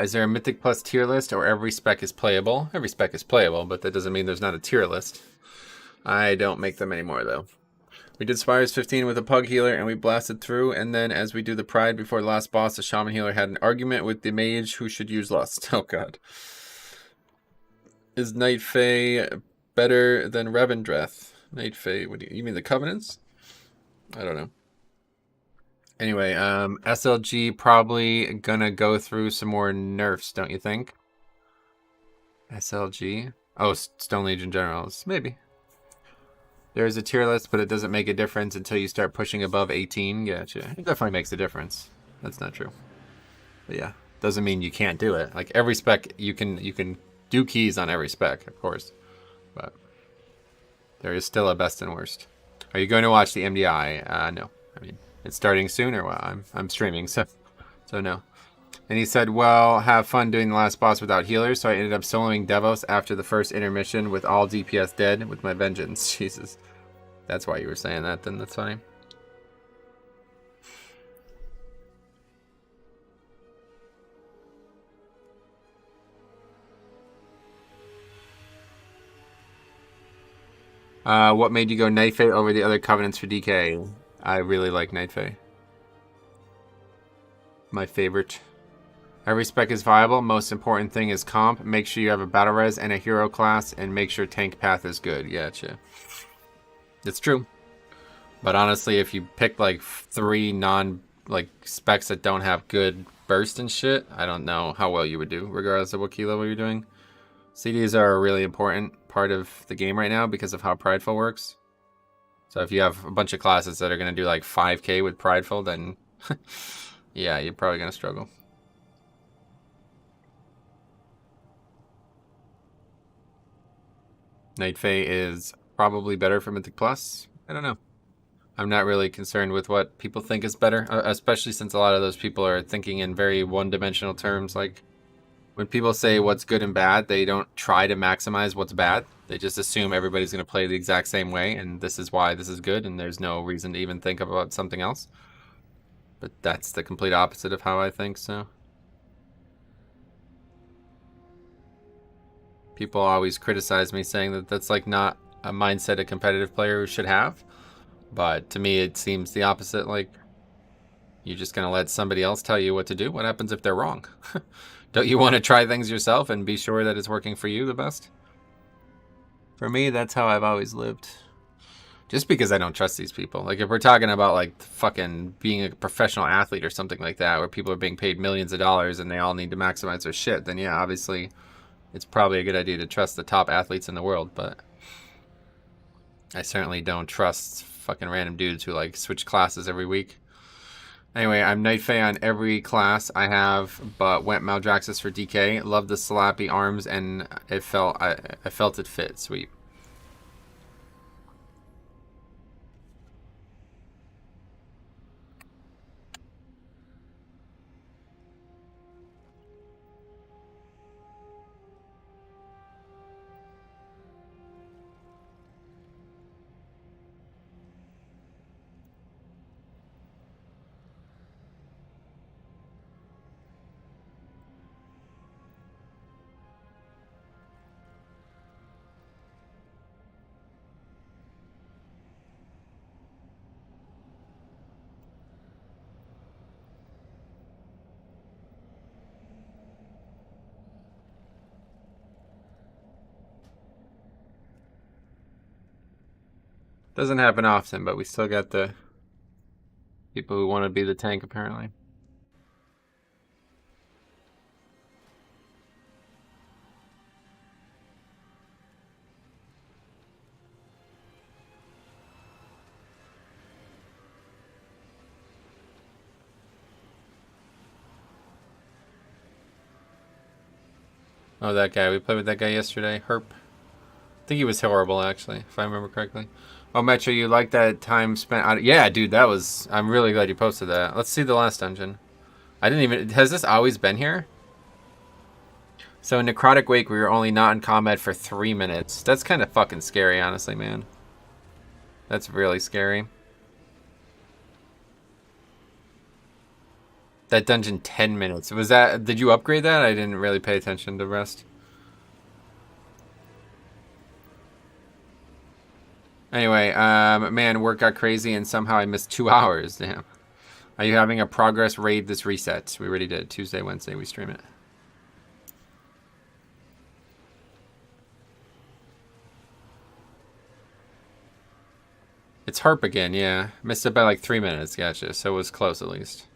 Is there a Mythic Plus tier list, or every spec is playable? Every spec is playable, but that doesn't mean there's not a tier list. I don't make them anymore, though. We did Spires 15 with a Pug healer, and we blasted through, and then as we do the Pride before the last boss, the Shaman healer had an argument with the mage who should use Lust. Oh god. Is Night Fae better than Revendreth? Night Fae, what do you mean the Covenants? I don't know. Anyway, SLG probably gonna go through some more nerfs, don't you think? SLG? Oh, Stone Legion Generals. Maybe. There is a tier list, but it doesn't make a difference until you start pushing above 18. Gotcha. It definitely makes a difference. That's not true. But yeah, doesn't mean you can't do it. Like every spec, you can do keys on every spec, of course. But there is still a best and worst. Are you going to watch the MDI? No. I mean, it's starting soon, or what? I'm streaming, so no. And he said, well, have fun doing the last boss without healers, so I ended up soloing Devos after the first intermission with all DPS dead with my vengeance. Jesus. That's why you were saying that, then that's funny. What made you go Night Fae over the other Covenants for DK? I really like Night Fae. My favorite. Every spec is viable. Most important thing is comp. Make sure you have a battle res and a hero class, and make sure tank path is good. Gotcha. It's true. But honestly, if you pick like 3 specs that don't have good burst and shit, I don't know how well you would do, regardless of what key level you're doing. CDs are a really important part of the game right now because of how Prideful works. So if you have a bunch of classes that are going to do like 5k with Prideful, then yeah, you're probably going to struggle. Night Fae is probably better for Mythic Plus. I don't know. I'm not really concerned with what people think is better, especially since a lot of those people are thinking in very one-dimensional terms. Like, when people say what's good and bad, they don't try to maximize what's bad. They just assume everybody's going to play the exact same way, and this is why this is good, and there's no reason to even think about something else. But that's the complete opposite of how I think, so. People always criticize me saying that that's like not a mindset a competitive player should have. But to me, it seems the opposite. Like, you're just going to let somebody else tell you what to do? What happens if they're wrong? Don't you want to try things yourself and be sure that it's working for you the best? For me, that's how I've always lived. Just because I don't trust these people. Like, if we're talking about, like, fucking being a professional athlete or something like that, where people are being paid millions of dollars and they all need to maximize their shit, then yeah, obviously, it's probably a good idea to trust the top athletes in the world, but I certainly don't trust fucking random dudes who, like, switch classes every week. Anyway, I'm Night Fae on every class I have, but went Maldraxxus for DK. Love the slappy arms, and I felt it fit. Sweet. Doesn't happen often, but we still got the people who want to be the tank, apparently. Oh, that guy. We played with that guy yesterday. Herp. I think he was horrible, actually, if I remember correctly. Oh, Metro, you like that time spent on... Yeah, dude, that was... I'm really glad you posted that. Let's see the last dungeon. I didn't even... Has this always been here? So in Necrotic Wake, we were only not in combat for 3 minutes. That's kind of fucking scary, honestly, man. That's really scary. That dungeon, 10 minutes. Was that... Did you upgrade that? I didn't really pay attention to the rest. Anyway, man, work got crazy and somehow I missed 2 hours. Damn. Are you having a progress raid this reset? We already did. Tuesday, Wednesday, we stream it. It's Harp again, yeah. Missed it by like 3 minutes, gotcha. So it was close at least.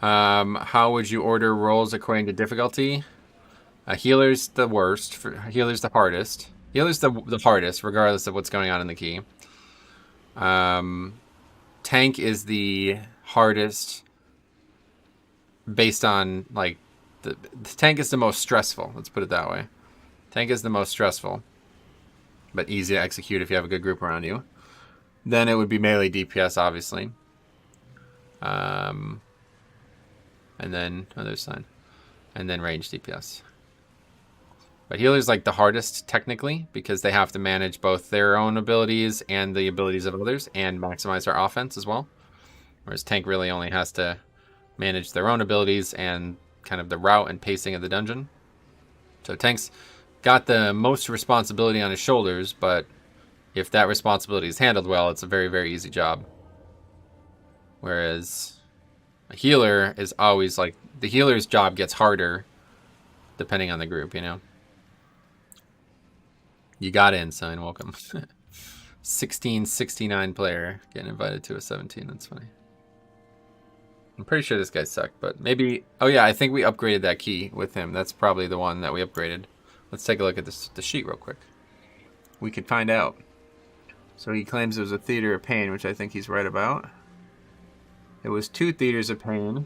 How would you order roles according to difficulty? Healer's the worst. Healer's the hardest. Healer's the hardest, regardless of what's going on in the key. Tank is the hardest based on, like, the tank is the most stressful. Let's put it that way. Tank is the most stressful, but easy to execute if you have a good group around you. Then it would be melee DPS, obviously. And then, oh, there's sign. And then range DPS. But healer's like the hardest technically because they have to manage both their own abilities and the abilities of others and maximize their offense as well. Whereas tank really only has to manage their own abilities and kind of the route and pacing of the dungeon. So tank's got the most responsibility on his shoulders, but if that responsibility is handled well, it's a very, very easy job. Whereas a healer is always like, the healer's job gets harder depending on the group, you know? You got in, son. Welcome. 1669 player getting invited to a 17. That's funny. I'm pretty sure this guy sucked, but maybe... Oh, yeah, I think we upgraded that key with him. That's probably the one that we upgraded. Let's take a look at the sheet real quick. We could find out. So he claims it was a Theater of Pain, which I think he's right about. It was 2 Theaters of Pain.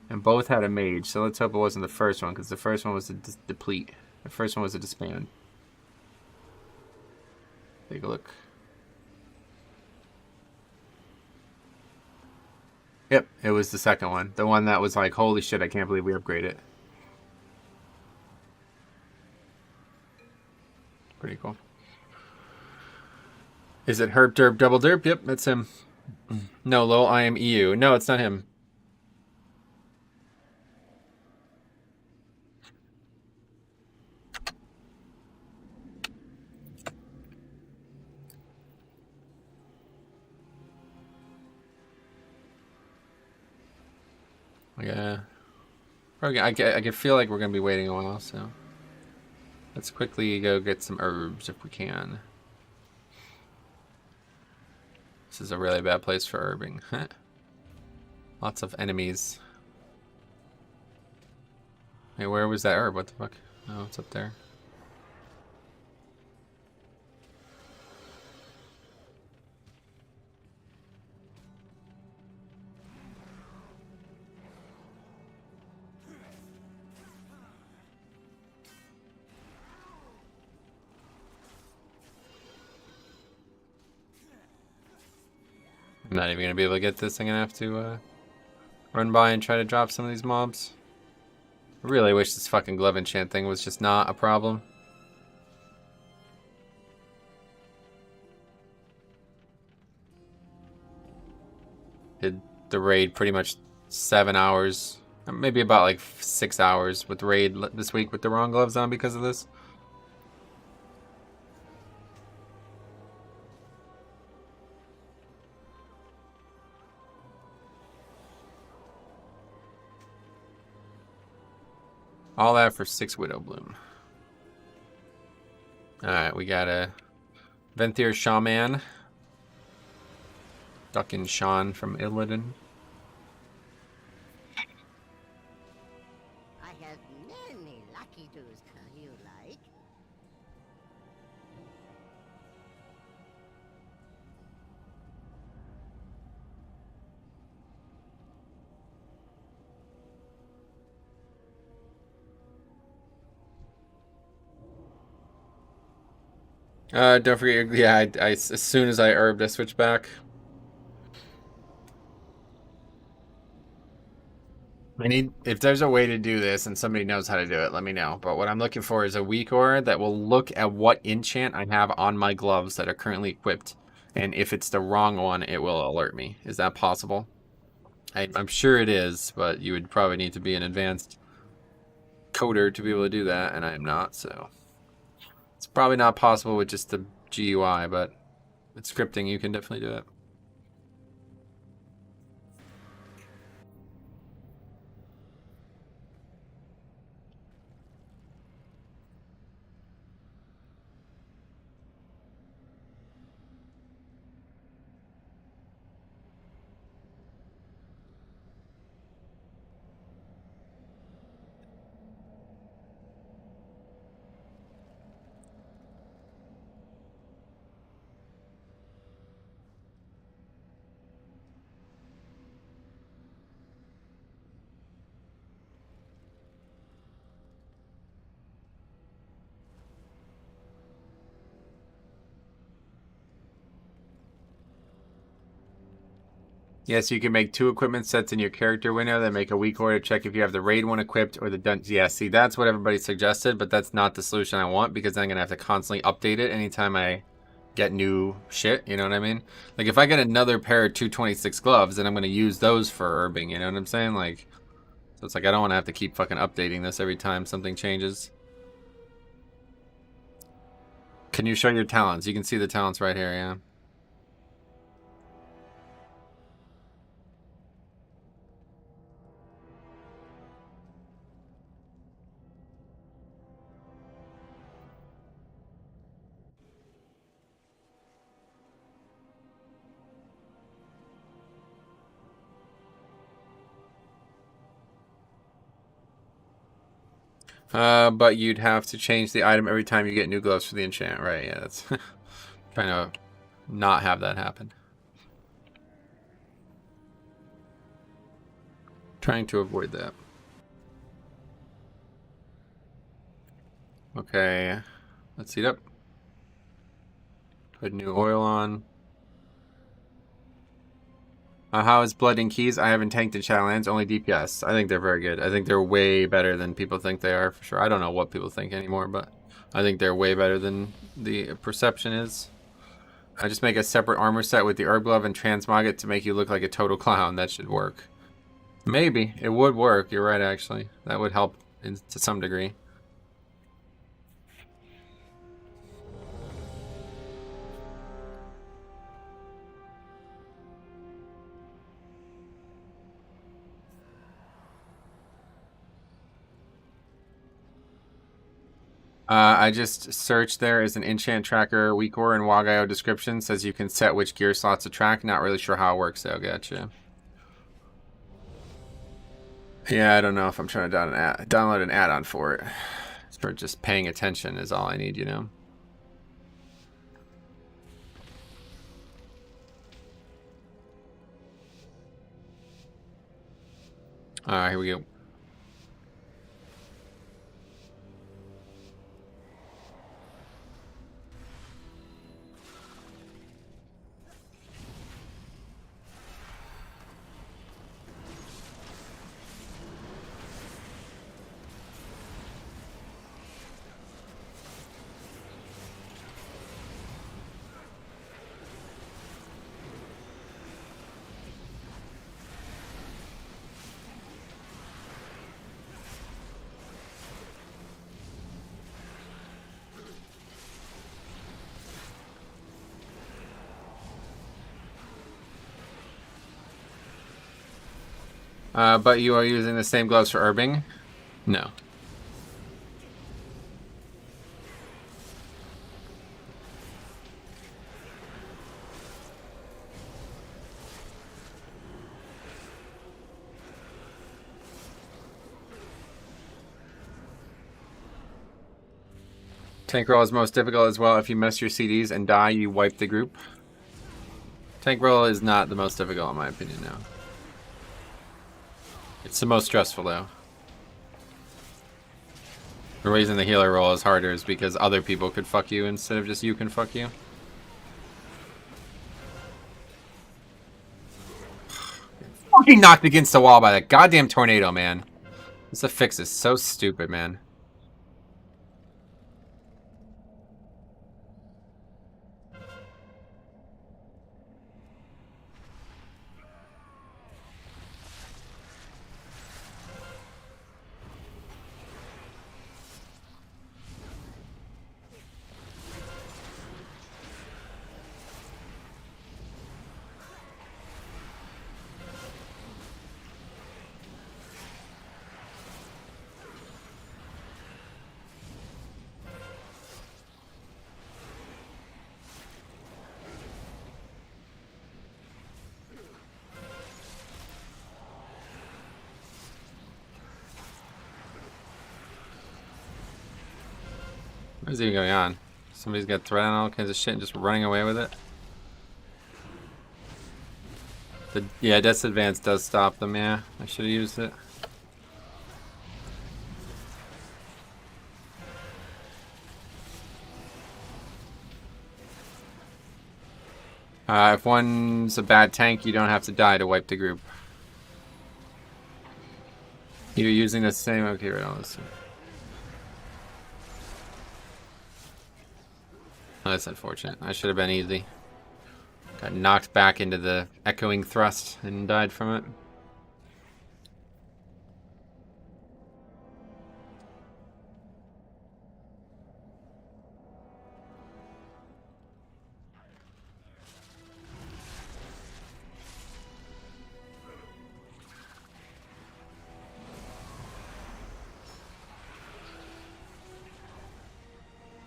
And both had a mage, so let's hope it wasn't the first one, because the first one was a deplete. The first one was a disband. Take a look. Yep, it was the second one. The one that was like, holy shit, I can't believe we upgraded it. Pretty cool. Is it Herb Derp Double Derp? Yep, that's him. No, lol, I am EU. No, it's not him. Yeah. I can feel like we're going to be waiting a while, so let's quickly go get some herbs if we can. This is a really bad place for herbing. Lots of enemies. Hey, where was that herb? What the fuck? Oh, it's up there. I'm not even going to be able to get this. I'm going to have to run by and try to drop some of these mobs. I really wish this fucking glove enchant thing was just not a problem. Did the raid pretty much 7 hours. Maybe about like 6 hours with the raid this week with the wrong gloves on because of this. All that for 6 Widow Bloom. Alright, we got a Venthyr Shaman. Duckin' Sean from Illidan. I have many lucky doos you like. Don't forget, yeah, as soon as I herbed, I switched back. If there's a way to do this and somebody knows how to do it, let me know. But what I'm looking for is a weak aura that will look at what enchant I have on my gloves that are currently equipped. And if it's the wrong one, it will alert me. Is that possible? I'm sure it is, but you would probably need to be an advanced coder to be able to do that, and I am not, so. It's probably not possible with just the GUI, but with scripting, you can definitely do it. Yes, you can make 2 equipment sets in your character window that make a weak aura check if you have the raid one equipped or the dungeon. Yeah, see, that's what everybody suggested, but that's not the solution I want because then I'm going to have to constantly update it anytime I get new shit, you know what I mean? Like, if I get another pair of 226 gloves, then I'm going to use those for herbing, you know what I'm saying? Like, so it's like I don't want to have to keep fucking updating this every time something changes. Can you show your talents? You can see the talents right here, yeah. But you'd have to change the item every time you get new gloves for the enchant, right? Yeah, that's trying to not have that happen. Trying to avoid that. Okay, let's heat up. Put new oil on. How is Blood and Keys? I haven't tanked in Shadowlands, only DPS. I think they're very good. I think they're way better than people think they are, for sure. I don't know what people think anymore, but I think they're way better than the perception is. I just make a separate armor set with the herb glove and transmog it to make you look like a total clown. That should work. Maybe. It would work. You're right, actually. That would help to some degree. I just searched there as an enchant tracker, weak aura, and Wagio description. Says you can set which gear slots to track. Not really sure how it works, though. Gotcha. Yeah, I don't know if I'm trying to download an add-on for it. For just paying attention is all I need, you know? Alright, here we go. But you are using the same gloves for herbing? No. Tank roll is most difficult as well. If you miss your CDs and die, you wipe the group. Tank roll is not the most difficult in my opinion now. It's the most stressful though. The reason the healer roll is harder is because other people could fuck you instead of just you can fuck you. Fucking knocked against the wall by that goddamn tornado, man. This affix is so stupid, man. What is even going on? Somebody's got threat on all kinds of shit and just running away with it. Yeah, Death's Advance does stop them, yeah. I should have used it. If one's a bad tank, you don't have to die to wipe the group. You're using the same... Okay, right on this. Oh, that's unfortunate. That should have been easy. Got knocked back into the echoing thrust and died from it.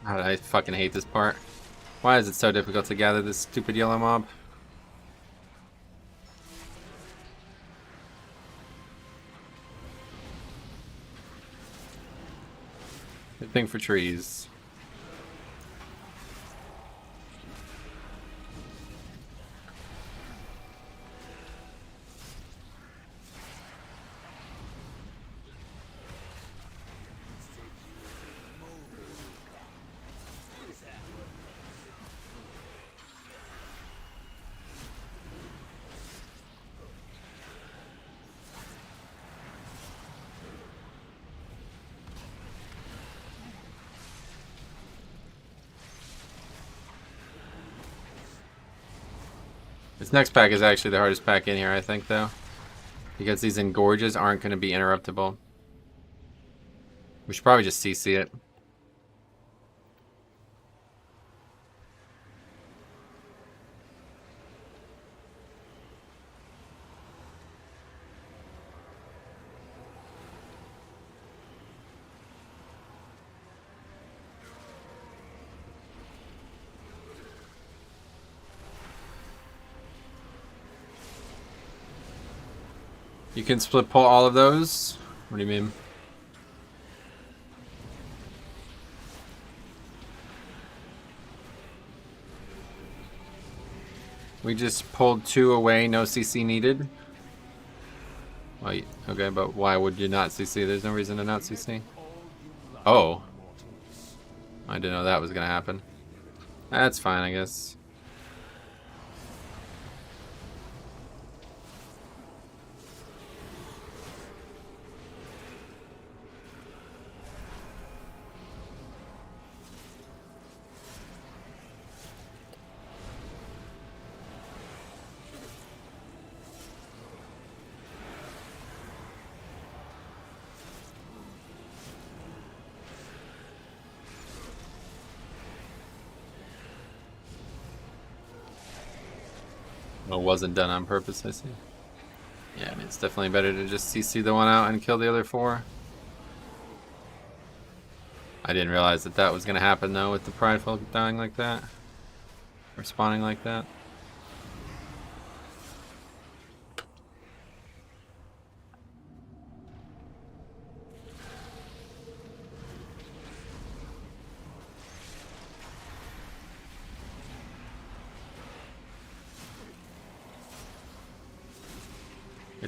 God, I fucking hate this part. Why is it so difficult to gather this stupid yellow mob? Good thing for trees. This next pack is actually the hardest pack in here, I think, though. Because these engorges aren't going to be interruptible. We should probably just CC it. You can split pull all of those? What do you mean? We just pulled 2 away, no CC needed. Well, okay, but why would you not CC? There's no reason to not CC. Oh. I didn't know that was gonna happen. That's fine, I guess. Well, it wasn't done on purpose, I see. Yeah, I mean, it's definitely better to just CC the one out and kill the other 4. I didn't realize that that was going to happen, though, with the Prideful dying like that. Or spawning like that.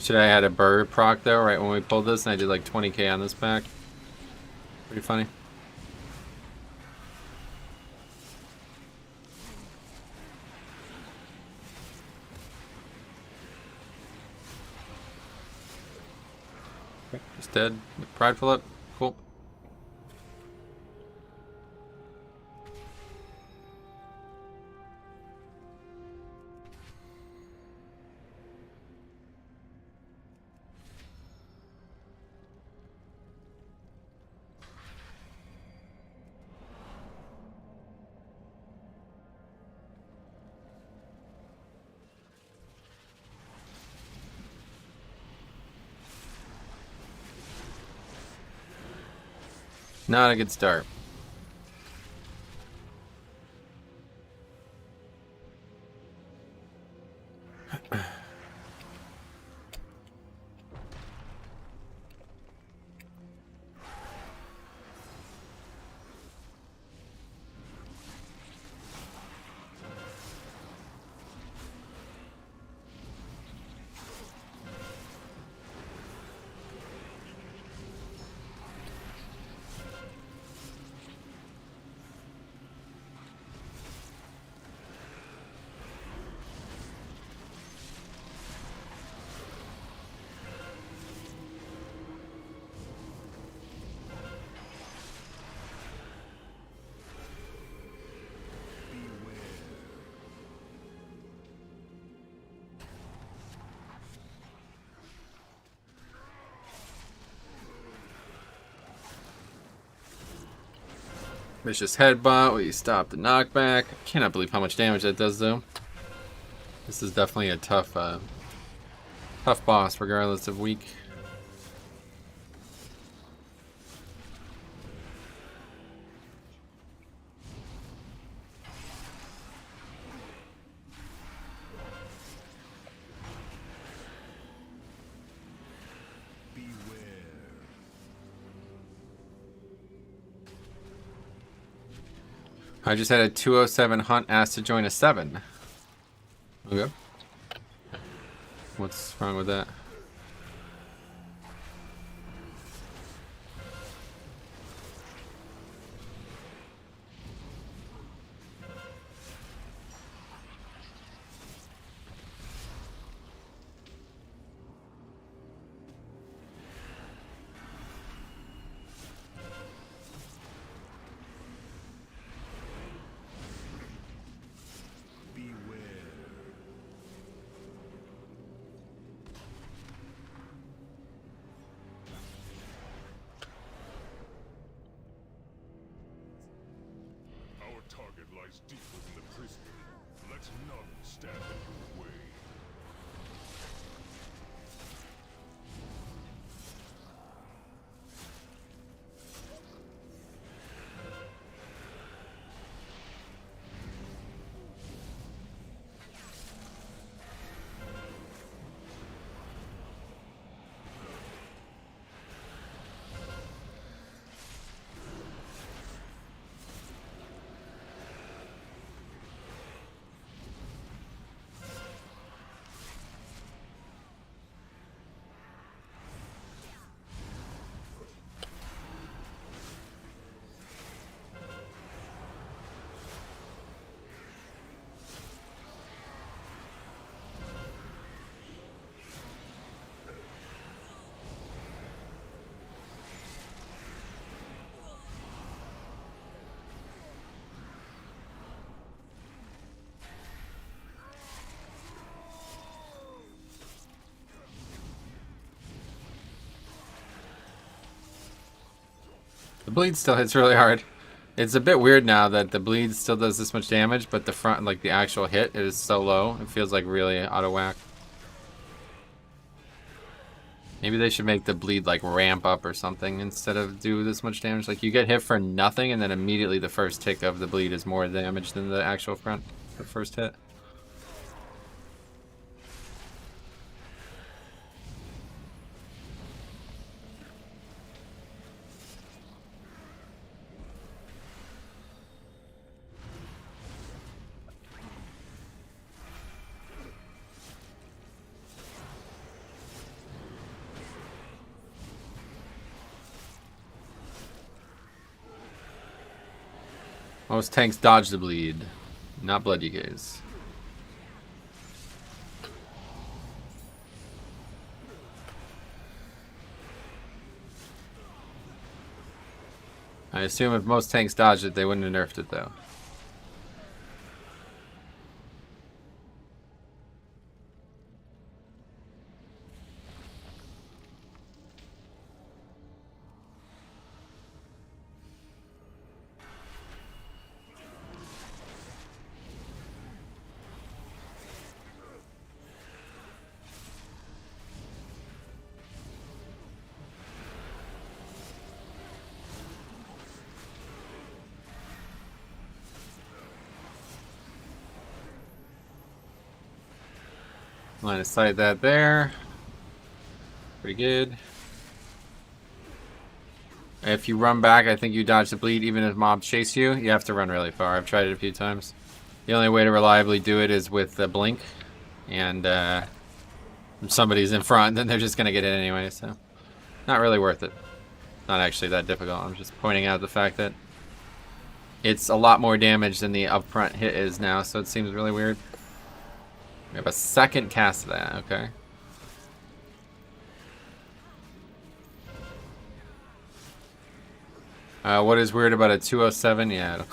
Should I had a bird proc though, right when we pulled this, and I did like 20k on this pack. Pretty funny. Just dead. Prideful up. Cool. Not a good start. Vicious headbutt, we stop the knockback. I cannot believe how much damage that does though. This is definitely a tough tough boss regardless of weak. I just had a 207 hunt asked to join a 7. Okay. What's wrong with that? Our target lies deep within the prison. Let none stand in your way. The bleed still hits really hard. It's a bit weird now that the bleed still does this much damage, but the front, like the actual hit, is so low. It feels like really out of whack. Maybe they should make the bleed like ramp up or something instead of do this much damage. Like you get hit for nothing and then immediately the first tick of the bleed is more damage than the actual front, the first hit. Most tanks dodge the bleed, not blood decays. I assume if most tanks dodged it, they wouldn't have nerfed it though. Line of sight that there. Pretty good. If you run back, I think you dodge the bleed even if mobs chase you. You have to run really far. I've tried it a few times. The only way to reliably do it is with the blink. And if somebody's in front, then they're just going to get it anyway. So not really worth it. Not actually that difficult. I'm just pointing out the fact that it's a lot more damage than the upfront hit is now. So it seems really weird. We have a second cast of that, okay. What is weird about a 207? Yeah,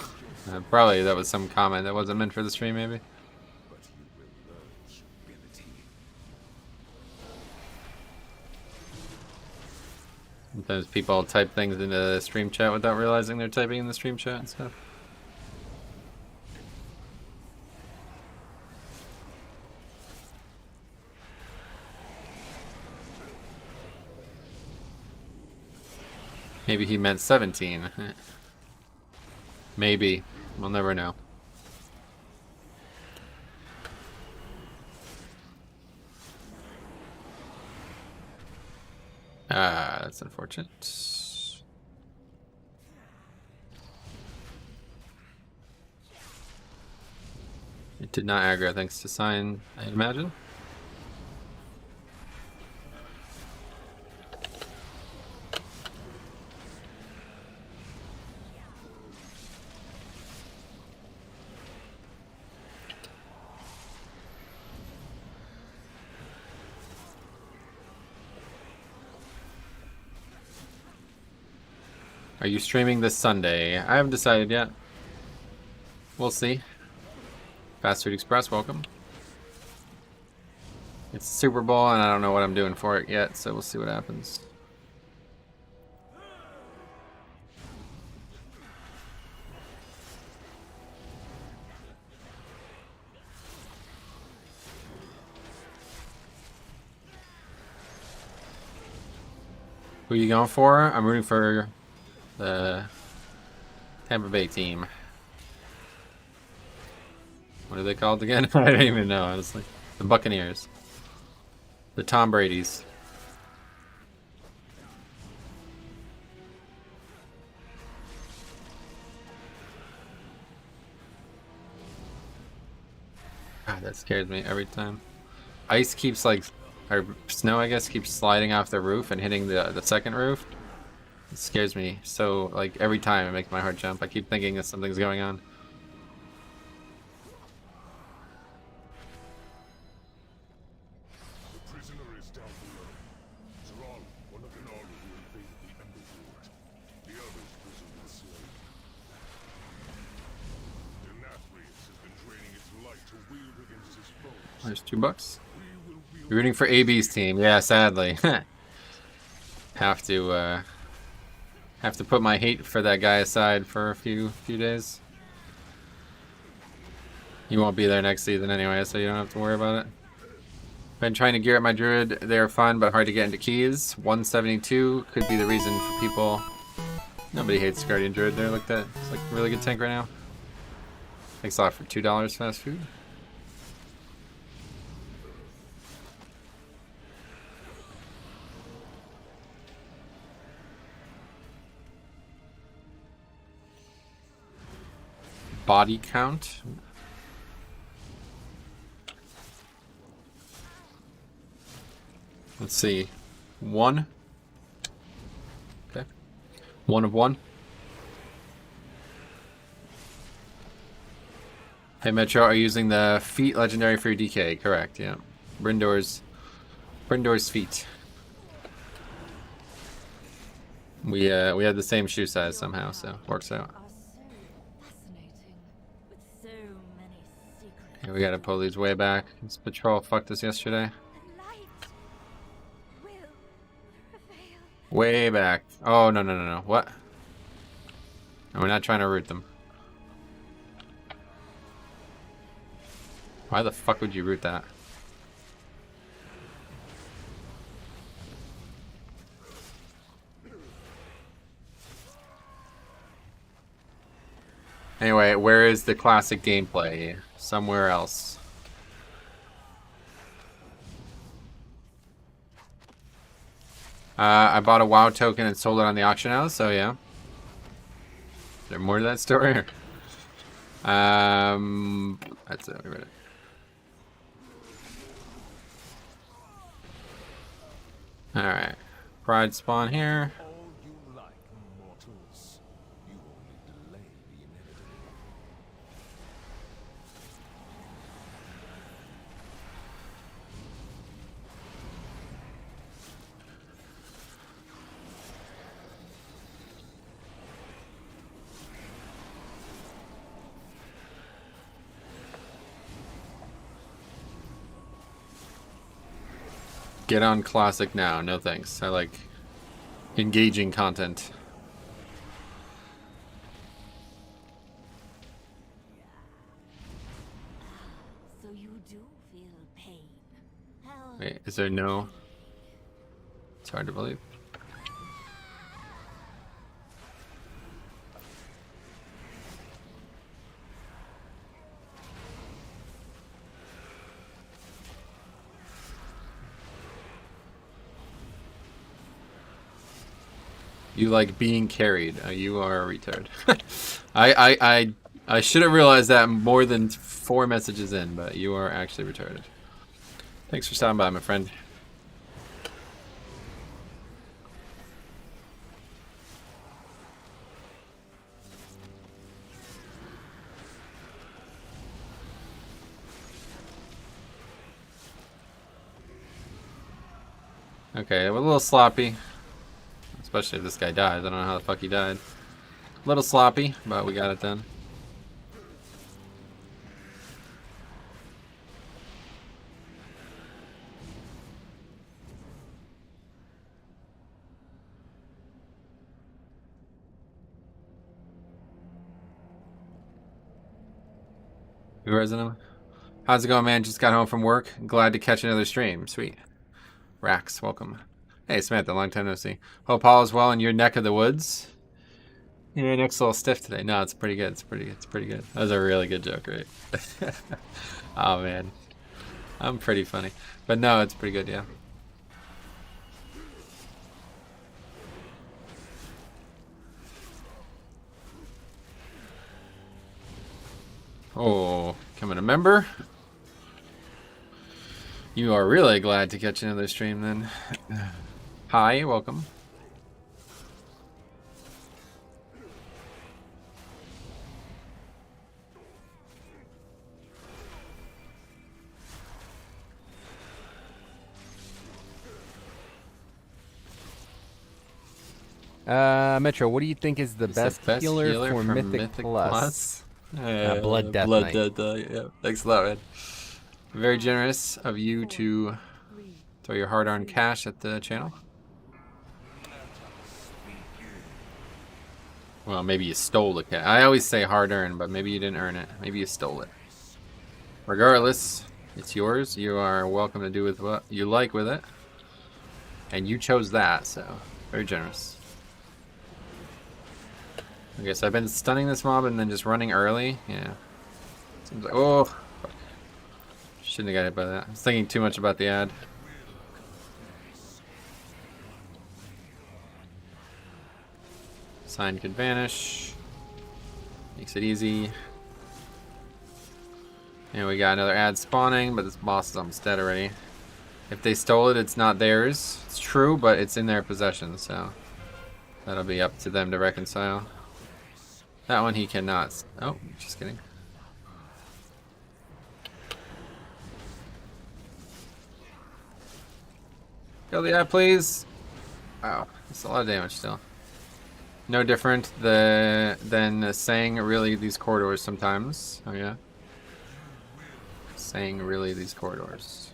probably that was some comment that wasn't meant for the stream, maybe. Sometimes people type things into the stream chat without realizing they're typing in the stream chat and stuff. Maybe he meant 17. Maybe. We'll never know. That's unfortunate. It did not aggro thanks to sign, I'd imagine. Are you streaming this Sunday? I haven't decided yet. We'll see. Fast Food Express, welcome. It's Super Bowl and I don't know what I'm doing for it yet, so we'll see what happens. Who are you going for? I'm rooting for the Tampa Bay team. What are they called again? I don't even know, honestly. The Buccaneers. The Tom Brady's. God, that scares me every time. Ice keeps like, or snow I guess, keeps sliding off the roof and hitting the second roof. It scares me so, like, every time it makes my heart jump. I keep thinking that something's going on. The prisoner is down below. Zeron, one of the army who invaded the Emberfield. The others prisoners slain. Denathrius has been training its light to wield against his foes. There's $2. You're rooting for AB's team. Yeah, sadly. Have to put my hate for that guy aside for a few days. He won't be there next season anyway, so you don't have to worry about it. Been trying to gear up my druid. They're fun, but hard to get into keys. 172 could be the reason for people. Nobody hates Guardian Druid there. Look at that. It's like a really good tank right now. Thanks a lot for $2 fast food. Body count. Let's see. 1. Okay. 1 of 1. Hey Metro, are you using the feet legendary for your DK? Correct, yeah. Brindor's feet. We had the same shoe size somehow, so works out. Are so fascinating, with so many secrets. Yeah, we gotta pull these way back. This patrol fucked us yesterday. The light will prevail. Way back. Oh, no. What? And we're not trying to root them. Why the fuck would you root that? Anyway, where is the classic gameplay? Somewhere else. I bought a WoW token and sold it on the auction house, so yeah. Is there more to that story? That's it. We read it. All right, pride spawn here. All you like, mortals. You only delay the inevitable. Get on classic now. No thanks. I like engaging content. So you do feel pain. How Wait, is there no? It's hard to believe. You like being carried. You are a retard. I should have realized that more than 4 messages in, but you are actually retarded. Thanks for stopping by, my friend. Okay, we're a little sloppy. Especially if this guy dies. I don't know how the fuck he died. A little sloppy, but we got it done. You resident? How's it going, man? Just got home from work. Glad to catch another stream. Sweet. Rax, welcome. Hey, Samantha, long time no see. Hope all is well in your neck of the woods. Your neck's a little stiff today. No, it's pretty good. It's pretty good. That was a really good joke, right? Oh, man. I'm pretty funny. But no, it's pretty good, yeah. Oh, becoming a member? You are really glad to catch another stream then. Hi, welcome. Metro, what do you think is the best healer for Mythic Plus? Blood Death Knight. Yeah. Thanks a lot, man. Very generous of you to throw your hard-earned cash at the channel. Well, maybe you stole the cash. I always say hard-earned, but maybe you didn't earn it. Maybe you stole it. Regardless, it's yours. You are welcome to do with what you like with it. And you chose that, so very generous. Okay, so I've been stunning this mob and then just running early. Yeah. Seems like, oh, fuck. Shouldn't have got hit by that. I was thinking too much about the ad. Sign could vanish. Makes it easy. And we got another ad spawning, but this boss is almost dead already. If they stole it, it's not theirs. It's true, but it's in their possession, so that'll be up to them to reconcile. That one he cannot. Oh, just kidding. Kill the ad, please. Wow, that's a lot of damage still. No different than saying really these corridors sometimes. Oh yeah. Saying really these corridors.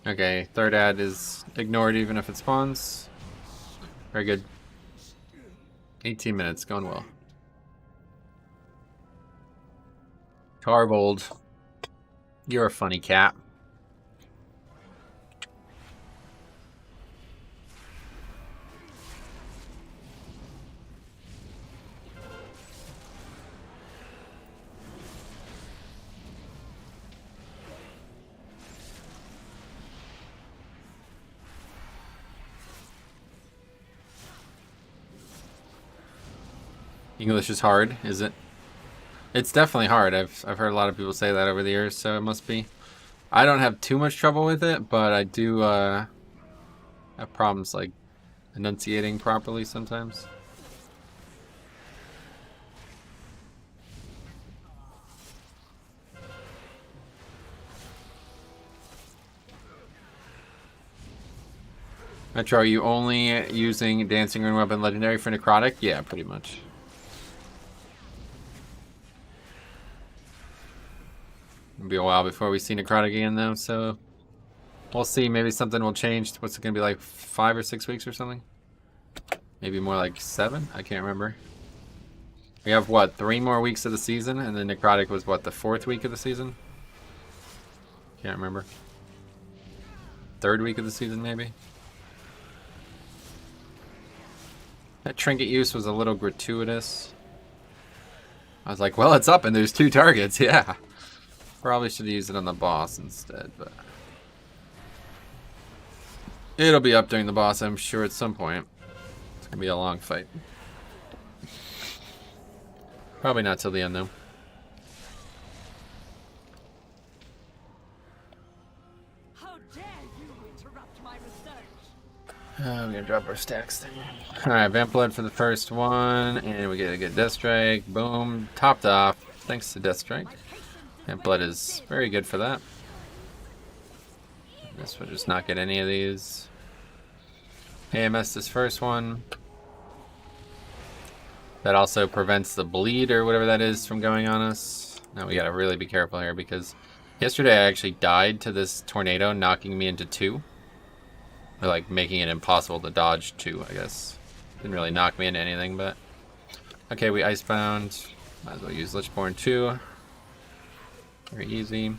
Okay, third ad is ignored even if it spawns. Very good. 18 minutes, going well. Carbold. You're a funny cat. English is hard, is it? It's definitely hard. I've heard a lot of people say that over the years, so it must be. I don't have too much trouble with it, but I do have problems like enunciating properly sometimes. Metro, are you only using Dancing Rune Weapon Legendary for Necrotic? Yeah, pretty much. It'll be a while before we see Necrotic again, though, so we'll see. Maybe something will change. What's it going to be, like 5 or 6 weeks or something? Maybe more like 7? I can't remember. We have, what, 3 more weeks of the season? And then Necrotic was, what, the 4th week of the season? Can't remember. 3rd week of the season, maybe? That trinket use was a little gratuitous. I was like, well, it's up and there's 2 targets, yeah. Probably should have used it on the boss instead, but it'll be up during the boss, I'm sure, at some point. It's gonna be a long fight. Probably not till the end, though. How dare you interrupt my research? I'm gonna drop our stacks thing. Alright, Vamp Blood for the first one, and we get a good Death Strike. Boom, topped off, thanks to Death Strike. Vamp Blood is very good for that. This will just not get any of these. AMS this first one. That also prevents the bleed or whatever that is from going on us. Now we gotta really be careful here because yesterday I actually died to this tornado knocking me into 2. Or like making it impossible to dodge 2, I guess. Didn't really knock me into anything, but... Okay, we Icebound. Might as well use Lichborn 2. Very easy.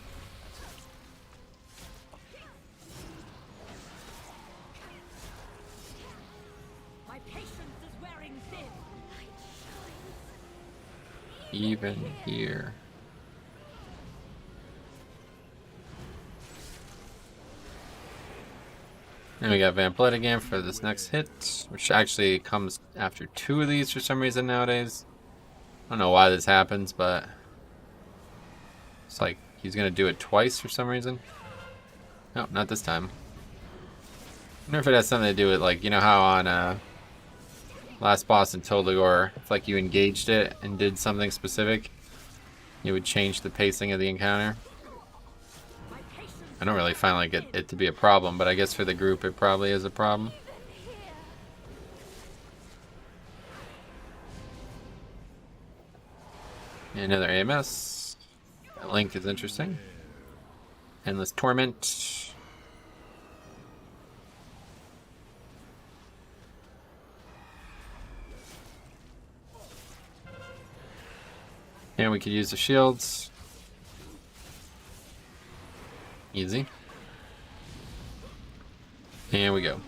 My patience is wearing thin. Even here. And we got Vamp Blood again for this next hit, which actually comes after 2 of these for some reason nowadays. I don't know why this happens, but it's like he's gonna do it twice for some reason. No, not this time. I wonder if it has something to do with, like, you know how on last boss in Toldagor, if like you engaged it and did something specific, it would change the pacing of the encounter. I don't really find like it to be a problem, but I guess for the group it probably is a problem. And another AMS. That link is interesting. Endless Torment. And we could use the shields. Easy. And we go.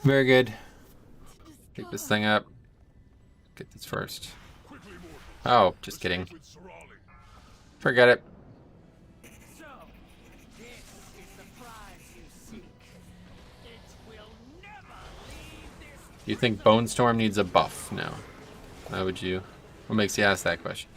Very good. Pick this thing up. Get this first. Oh, just kidding. Forget it. So, this is the prize you seek. It will never leave this. You think Bone Storm needs a buff? No. Why would you? What makes you ask that question?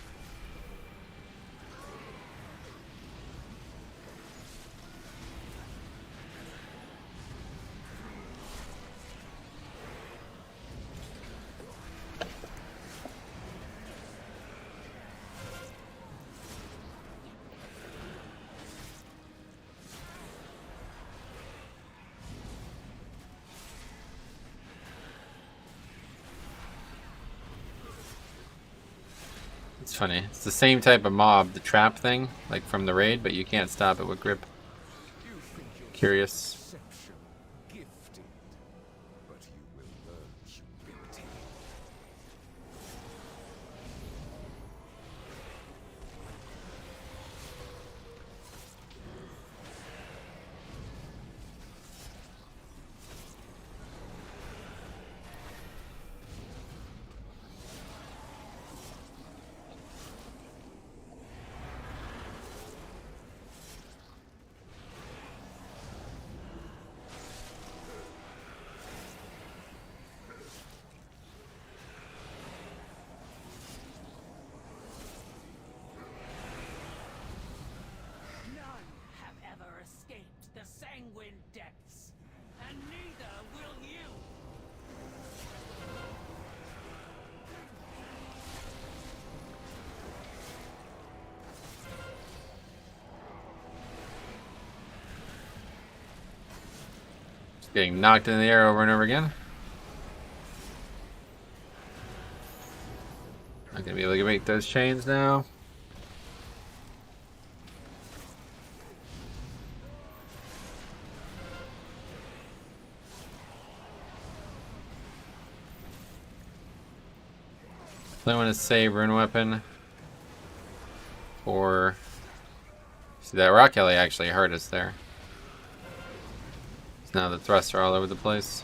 It's funny. It's the same type of mob, the trap thing, like from the raid, but you can't stop it with grip. Curious. Perception gifted, but you will learn humility. None have ever escaped the sanguine depths, and neither will you. Just getting knocked in the air over and over again. Not gonna be able to make those chains now. So I want to save Rune Weapon for... See, that Rock Alley actually hurt us there. So now the thrusts are all over the place.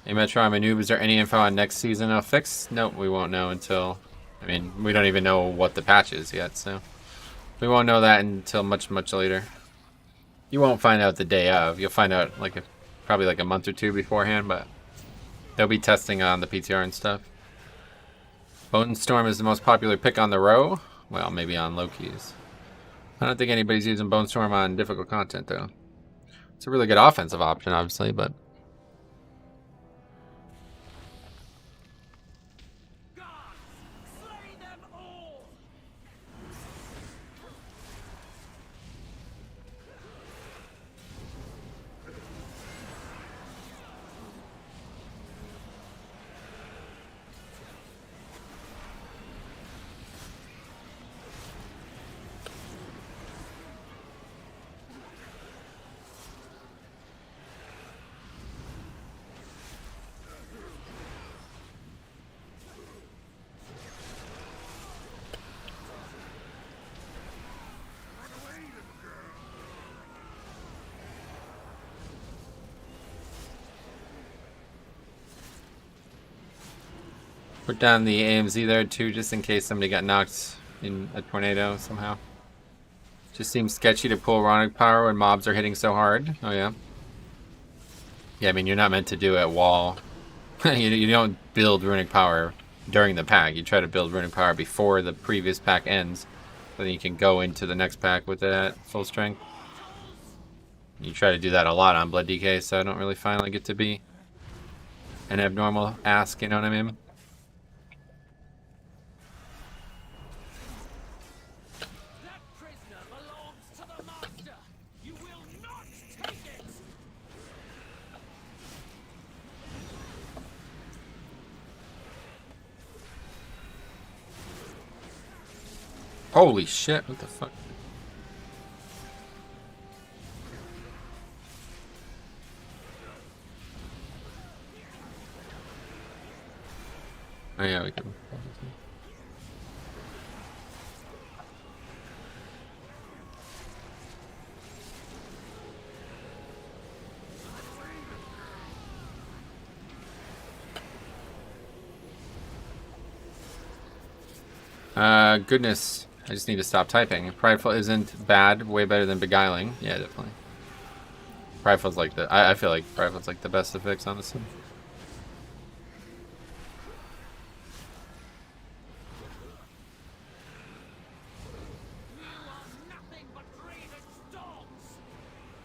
Hey Metro, I'm a noob. Is there any info on next season of fix? Nope, we won't know until... I mean, we don't even know what the patch is yet, so... We won't know that until much, much later. You won't find out the day of. You'll find out like probably like a month or two beforehand, but they'll be testing on the PTR and stuff. Bone Storm is the most popular pick on the row. Well, maybe on low keys. I don't think anybody's using Bone Storm on difficult content though. It's a really good offensive option, obviously, but Slay them all! put down the AMZ there too, just in case somebody got knocked in a tornado somehow. Just seems sketchy to pull Runic power when mobs are hitting so hard. Oh yeah. Yeah, I mean you're not meant to do it while you don't build Runic power during the pack. You try to build Runic power before the previous pack ends, so then you can go into the next pack with that full strength. You try to do that a lot on Blood DK, so I don't really find like it to be an abnormal ask, you know what I mean? That prisoner belongs to the master. You will not take it. Holy shit, what the fuck? Oh yeah, we can. Goodness. I just need to stop typing. Prideful isn't bad, way better than Beguiling. Yeah, definitely. Prideful's like the... I feel like Prideful's like the best of fix, honestly.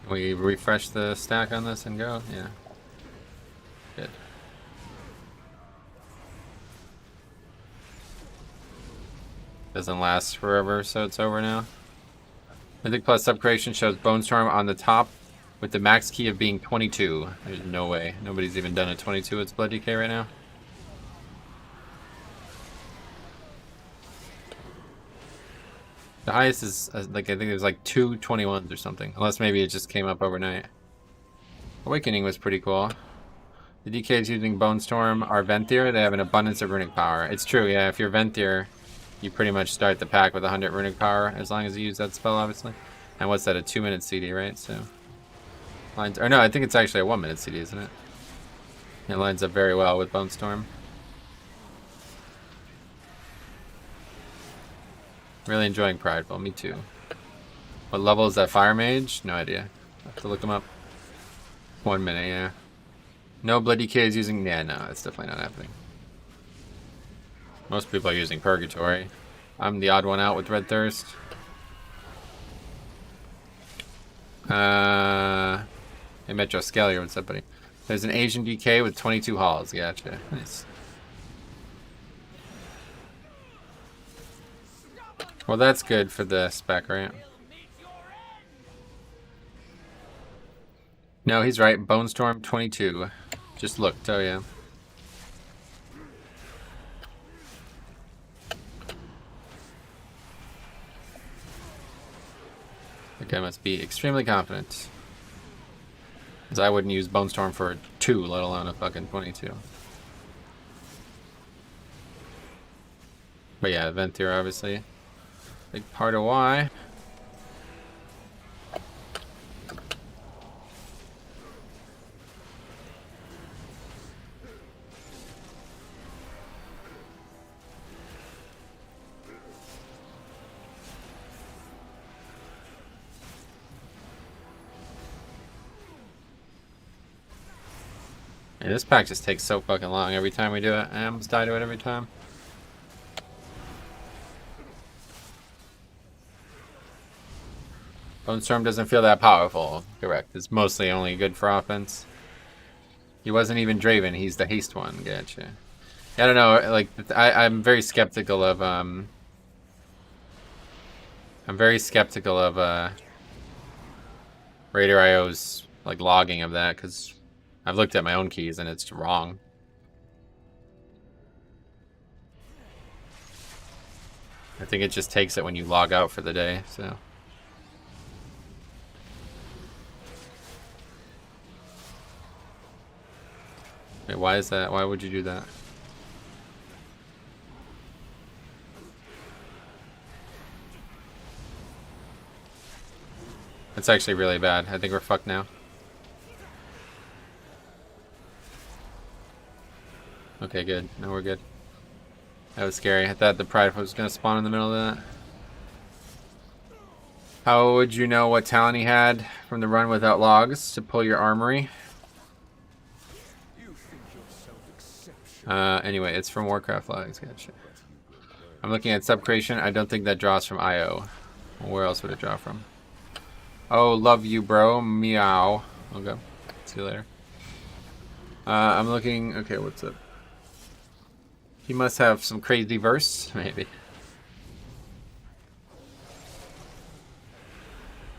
Can we refresh the stack on this and go? Yeah. Good. Doesn't last forever, so it's over now. Mythic Plus Subcreation shows Bone Storm on the top with the max key of being 22. There's no way. Nobody's even done a 22 with Blood DK right now. The highest is, like, I think it was like 2 21s or something. Unless maybe it just came up overnight. Awakening was pretty cool. The DKs using Bone Storm are Venthyr. They have an abundance of runic power. It's true, yeah. If you're Venthyr, you pretty much start the pack with 100 runic power, as long as you use that spell, obviously. And what's that, a 2-minute CD, right? So, lines, or no, I think it's actually a 1-minute CD, isn't it? It lines up very well with Bone Storm. Really enjoying Prideful, me too. What level is that Fire Mage? No idea. I have to look them up. 1 minute, yeah. No Blood DK is using... Yeah, no, that's definitely not happening. Most people are using Purgatory. I'm the odd one out with Red Thirst. Hey, Metro Scalier, what's up, buddy? There's an Asian DK with 22 halls. Gotcha. Nice. Well, that's good for the spec, right? No, he's right. Bone Storm 22. Just looked, oh yeah. That guy must be extremely confident. Because I wouldn't use Bone Storm for 2, let alone a fucking 22. But yeah, Venthyr obviously. Big part of why. Yeah, this pack just takes so fucking long every time we do it. I almost die to it every time. Bone Storm doesn't feel that powerful. Correct. It's mostly only good for offense. He wasn't even Draven. He's the haste one. Gotcha. I don't know. Like, I'm very skeptical of Raider IO's like logging of that, because I've looked at my own keys and it's wrong. I think it just takes it when you log out for the day, so. Wait, why is that? Why would you do that? That's actually really bad. I think we're fucked now. Okay, good. No, we're good. That was scary. I thought the Pride was going to spawn in the middle of that. How would you know what talent he had from the run without logs to pull your armory? Anyway, it's from Warcraft logs. Gotcha. I'm looking at sub creation. I don't think that draws from IO. Where else would it draw from? Oh, love you, bro. Meow. Okay. See you later. I'm looking. Okay, what's up? He must have some crazy verse, maybe.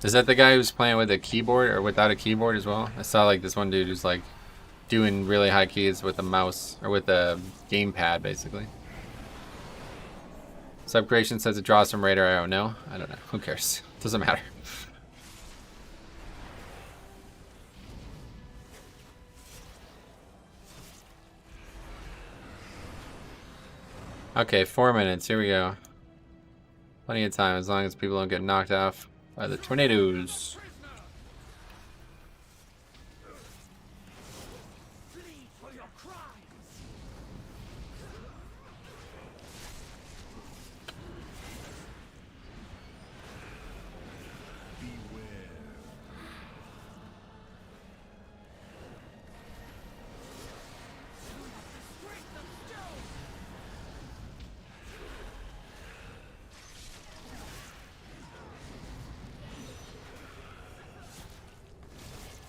Is that the guy who's playing with a keyboard or without a keyboard as well? I saw like this one dude who's like doing really high keys with a mouse or with a gamepad, basically. Subcreation says it draws from Raider IO. No, I don't know. Who cares? Doesn't matter. Okay, 4 minutes. Here we go. Plenty of time as long as people don't get knocked off by the tornadoes.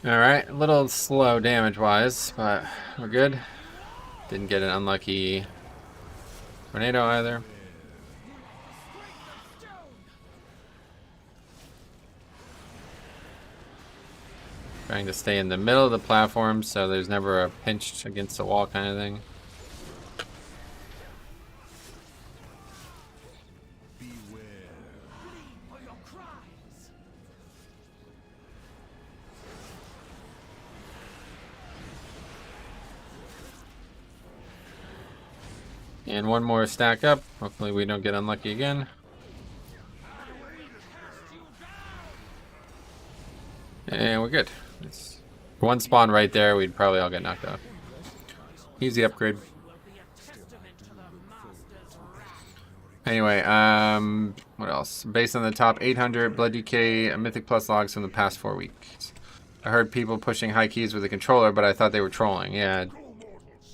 Alright, a little slow damage-wise, but we're good. Didn't get an unlucky tornado either. Trying to stay in the middle of the platform so there's never a pinch against the wall kind of thing. And one more stack up. Hopefully we don't get unlucky again. And we're good. It's one spawn right there, we'd probably all get knocked off. Easy upgrade. Anyway, what else? Based on the top 800 Blood DK Mythic Plus logs from the past 4 weeks. I heard people pushing high keys with a controller, but I thought they were trolling. Yeah,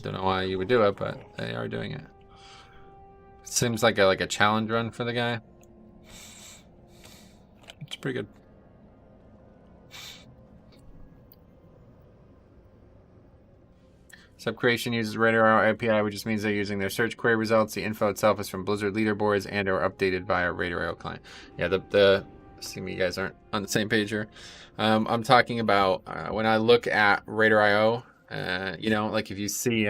don't know why you would do it, but they are doing it. Seems like a challenge run for the guy. It's pretty good. Subcreation uses Radar API, which just means they're using their search query results. The info itself is from Blizzard leaderboards and are updated via Radar client. Yeah, assuming you guys aren't on the same page here. I'm talking about when I look at Radar.io, you know, like if you see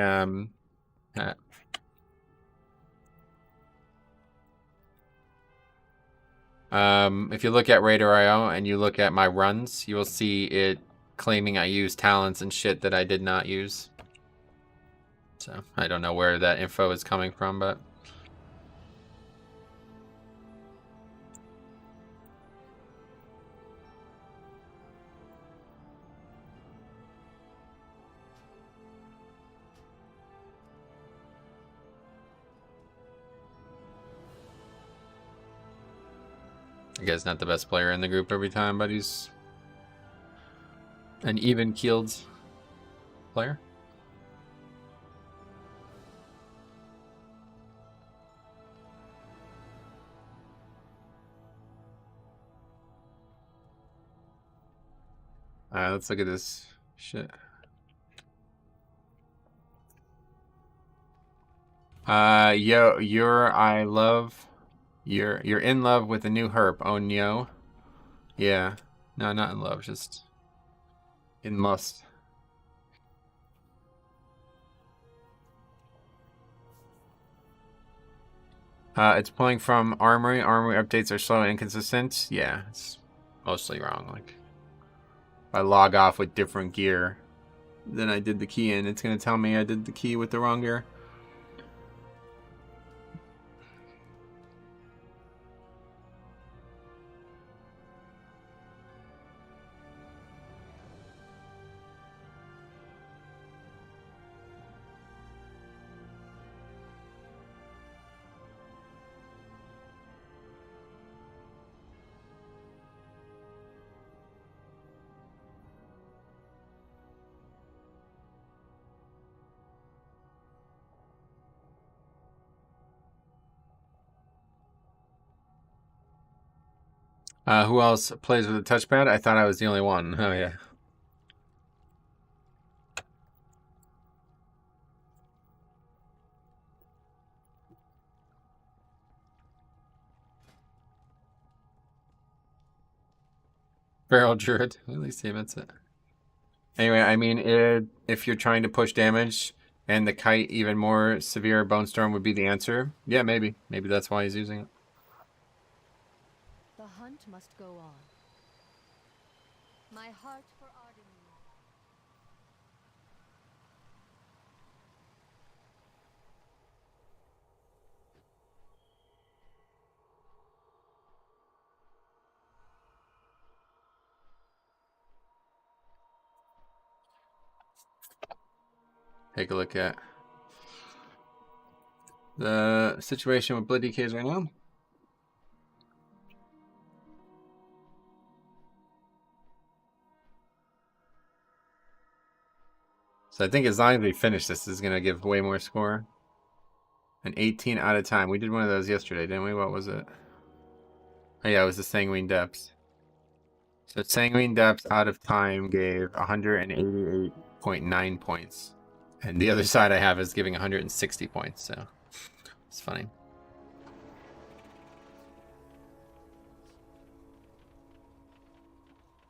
if you look at Radar.io and you look at my runs, you will see it claiming I use talents and shit that I did not use. So I don't know where that info is coming from, but I guess not the best player in the group every time, but he's an even-keeled player. Alright, let's look at this shit. You're in love with a new herp. Oh, no. Yeah. No, not in love, just in lust. It's pulling from Armory. Armory updates are slow and inconsistent. Yeah, it's mostly wrong. Like, if I log off with different gear than I did the key in, it's going to tell me I did the key with the wrong gear. Who else plays with a touchpad? I thought I was the only one. Oh, yeah. Barrel Druid. At least he admits it. Anyway, I mean, if you're trying to push damage and the kite even more severe, Bone Storm would be the answer. Yeah, maybe. Maybe that's why he's using it. The hunt must go on. My heart for Arden. Take a look at the situation with Blood DKs right now. So I think as long as we finish this is going to give way more score. An 18 out of time. We did one of those yesterday, didn't we? What was it? Oh yeah, it was the Sanguine Depths. So Sanguine Depths out of time gave 188.9 points. And the other side I have is giving 160 points, so it's funny.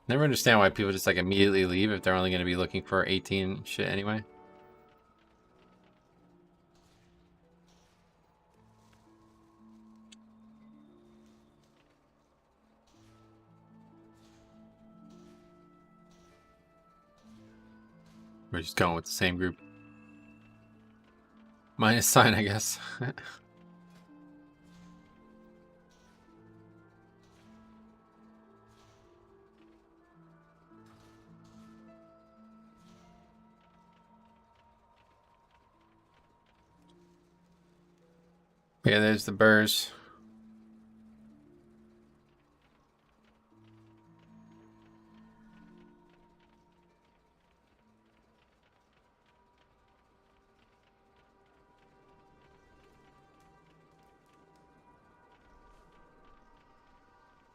Never understand why people just like immediately leave if they're only going to be looking for 18 shit anyway. We're just going with the same group. Minus sign, I guess. Yeah, there's the burrs.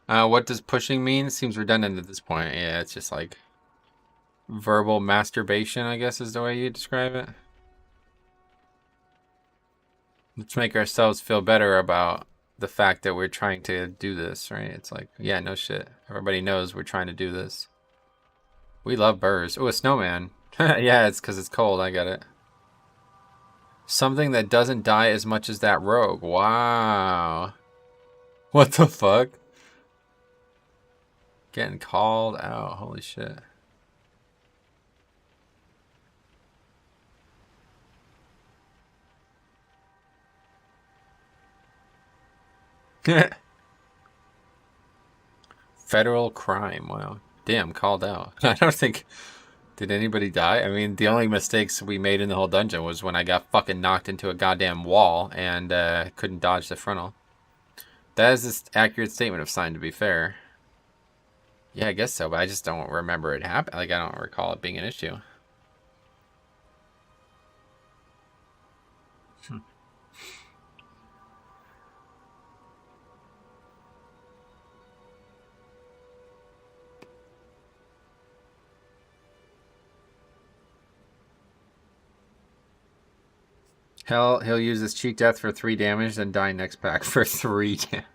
What does pushing mean? Seems redundant at this point. Yeah, it's just like verbal masturbation, I guess is the way you describe it. Let's make ourselves feel better about the fact that we're trying to do this, right? It's like, yeah, no shit. Everybody knows we're trying to do this. We love burrs. Oh, a snowman. Yeah, it's because it's cold. I get it. Something that doesn't die as much as that rogue. Wow. What the fuck? Getting called out. Holy shit. Federal crime. Wow. Damn, called out. I don't think... Did anybody die? I mean, the only mistakes we made in the whole dungeon was when I got fucking knocked into a goddamn wall and couldn't dodge the frontal. That is an accurate statement of sign, to be fair. Yeah, I guess so, but I just don't remember it happen. Like, I don't recall it being an issue. Hell, he'll use his cheek death for 3 damage, then die next pack for 3 damage.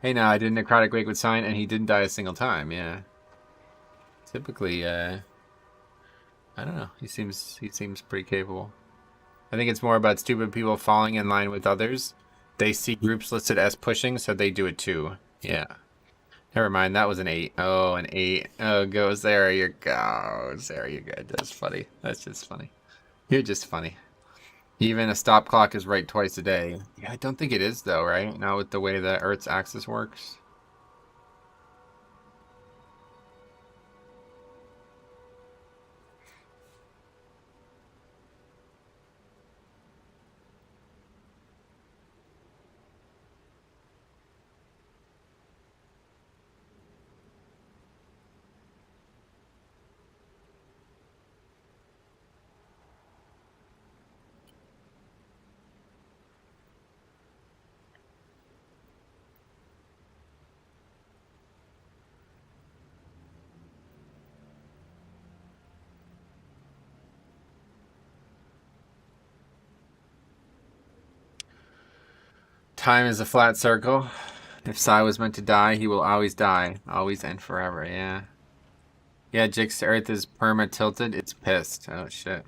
Hey, now I did necrotic wake with sign, and he didn't die a single time. Yeah. Typically, I don't know. He seems pretty capable. I think it's more about stupid people falling in line with others. They see groups listed as pushing, so they do it too. Yeah. Never mind, that was an 8. Oh, an 8. Oh, goes there you go. There you go. That's funny. That's just funny. You're just funny. Even a stop clock is right twice a day. Yeah, I don't think it is though, right? Not with the way that Earth's axis works. Time is a flat circle. If Sai was meant to die, he will always die. Always and forever, yeah. Yeah, Jix, Earth is perma tilted. It's pissed. Oh, shit.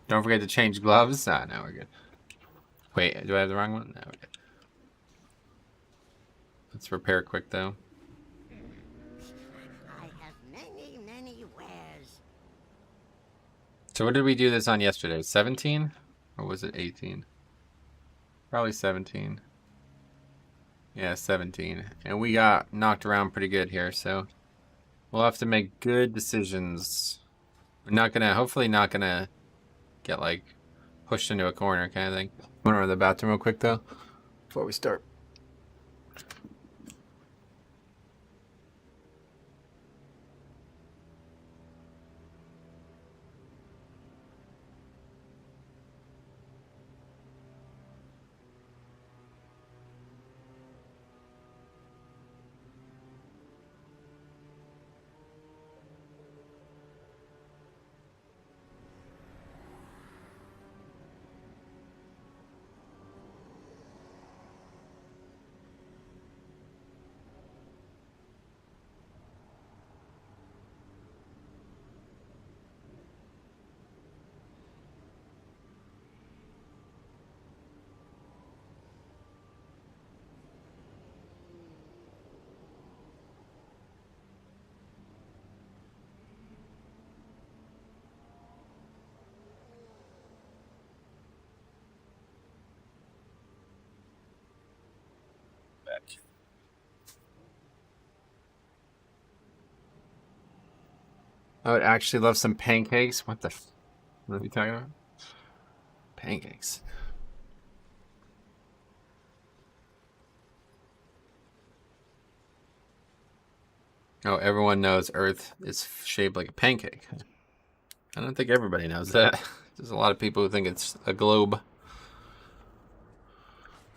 Don't forget to change gloves. Ah, no, we're good. Wait, do I have the wrong one? No, we're good. Let's repair quick, though. I have many wares. So what did we do this on yesterday? 17? Or was it 18? Probably 17. Yeah, 17. And we got knocked around pretty good here, so we'll have to make good decisions. We're not gonna, hopefully not gonna get, like, pushed into a corner kind of thing. I'm gonna run to the bathroom real quick, though, before we start. I would actually love some pancakes. What are you talking about? Pancakes. Oh, everyone knows Earth is shaped like a pancake. I don't think everybody knows that. There's a lot of people who think it's a globe.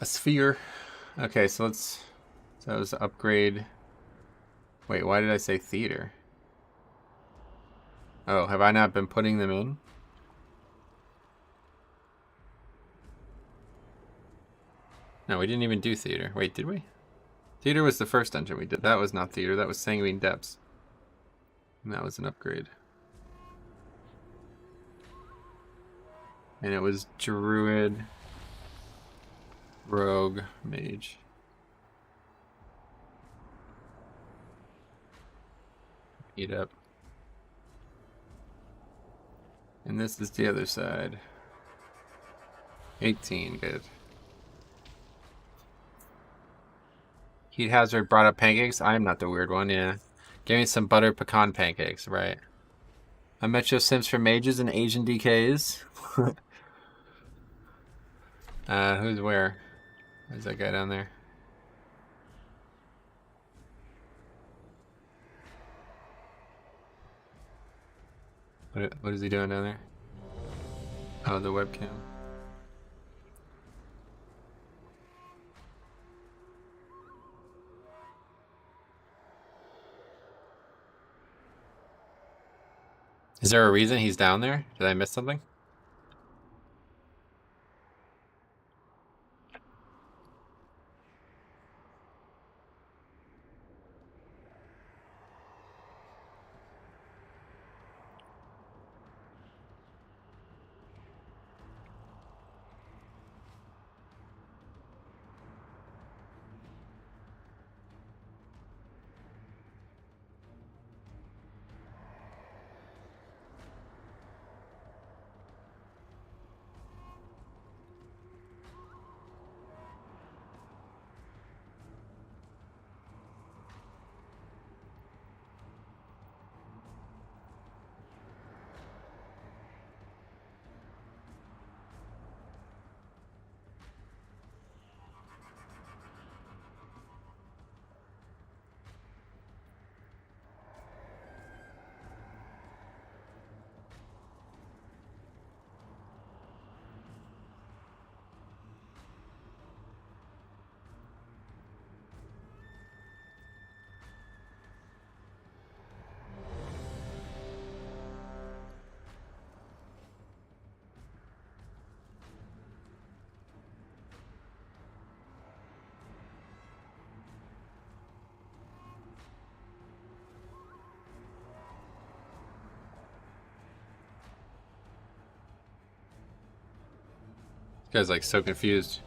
A sphere. Okay, so let's... So that was upgrade... Wait, why did I say theater? Oh, have I not been putting them in? No, we didn't even do theater. Wait, did we? Theater was the first dungeon we did. That was not theater. That was Sanguine Depths. And that was an upgrade. And it was Druid, Rogue, Mage. Eat up. And this is the other side. 18, good. Heat Hazard brought up pancakes. I am not the weird one, yeah. Give me some buttered pecan pancakes, right. I met your Sims for mages and Asian DKs. Who's where? Where's that guy down there? What is he doing down there? Oh, the webcam. Is there a reason he's down there? Did I miss something? This guy's like so confused.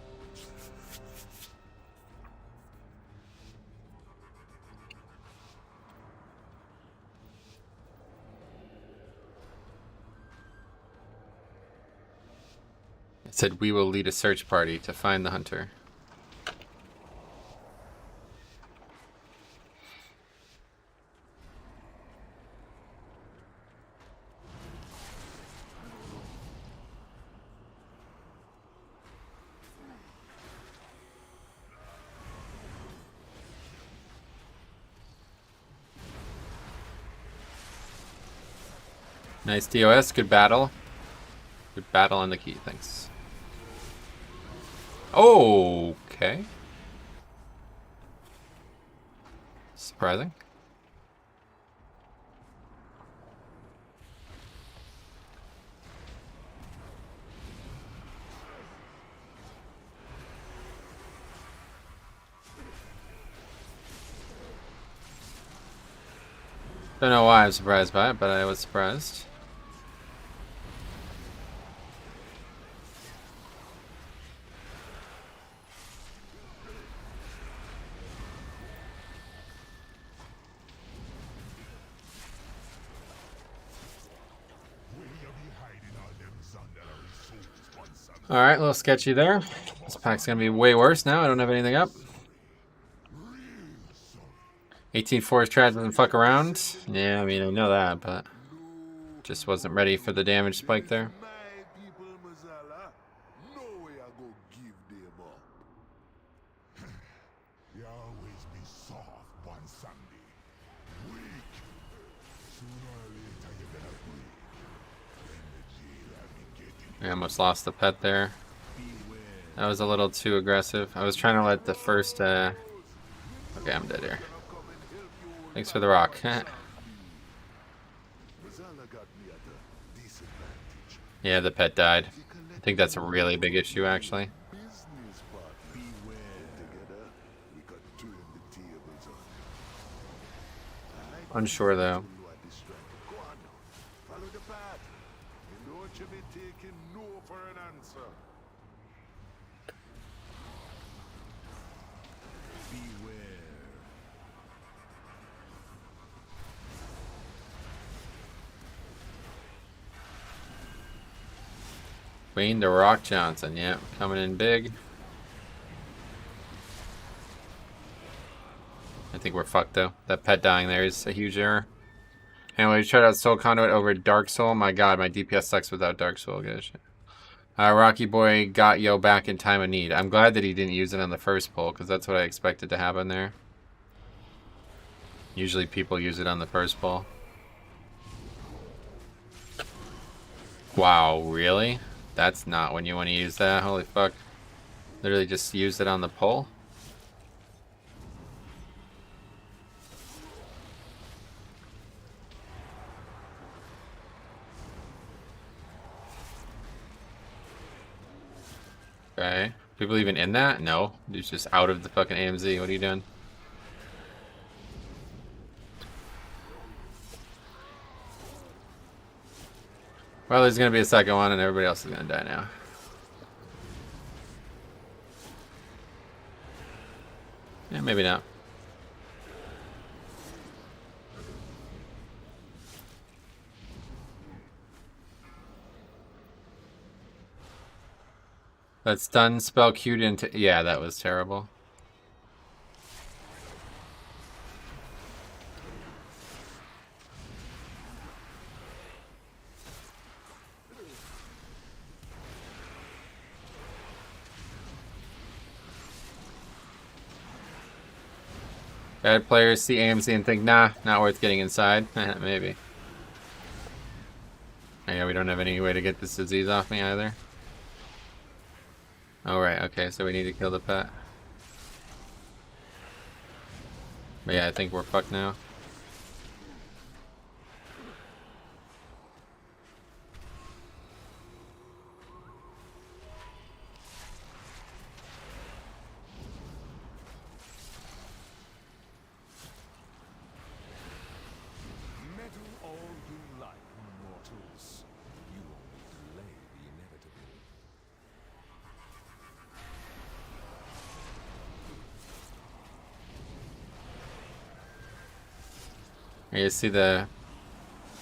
It said we will lead a search party to find the hunter. Nice DOS, good battle. Good battle on the key, thanks. Okay. Surprising. Don't know why I'm surprised by it, but I was surprised. Alright, a little sketchy there. This pack's gonna be way worse now. I don't have anything up. 18 Forest Trad doesn't fuck around. Yeah, I mean, I know that, but... Just wasn't ready for the damage spike there. My people, Mazala. No way I go give them up. You always be soft one Sunday. Weak. Sooner or later you're gonna break. Then the jailer be getting I almost lost the pet there. That was a little too aggressive. I was trying to let the first, Okay, I'm dead here. Thanks for the rock. Mazala got me at a disadvantage. Yeah, the pet died. I think that's a really big issue, actually. Business part. Beware. Together, we could turn the tables on. Unsure, though. You are distracted. Go on now. Follow the path. And don't you be taking no for an answer. Beware. Wayne the Rock Johnson, yep, coming in big. I think we're fucked though. That pet dying there is a huge error. Anyway, we tried out Soul Conduit over Dark Soul. My god, my DPS sucks without Dark Soul. Good shit. Rocky Boy got Yo back in time of need. I'm glad that he didn't use it on the first pull, because that's what I expected to happen there. Usually people use it on the first pull. Wow, really? That's not when you want to use that. Holy fuck. Literally just used it on the pull. Okay. People even in that? No. Dude's just out of the fucking AMZ. What are you doing? Well, there's gonna be a second one and everybody else is gonna die now. Yeah, maybe not. That stun spell queued into... Yeah, that was terrible. Bad players see AMC and think, nah, not worth getting inside. Maybe. Yeah, we don't have any way to get this disease off me either. Oh, right, okay, so we need to kill the pet. But yeah, I think we're fucked now. Meddle all you like, mortals. You only delay the inevitable. You see the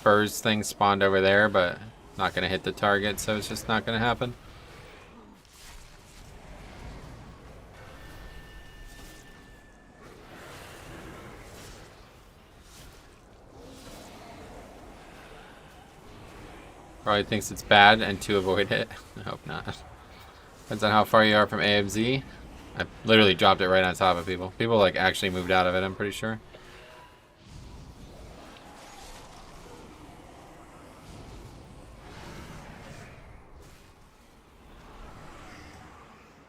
birds thing spawned over there, but not gonna hit the target, so it's just not gonna happen. Probably thinks it's bad and to avoid it. I hope not. Depends on how far you are from AMZ. I literally dropped it right on top of people. People like actually moved out of it, I'm pretty sure.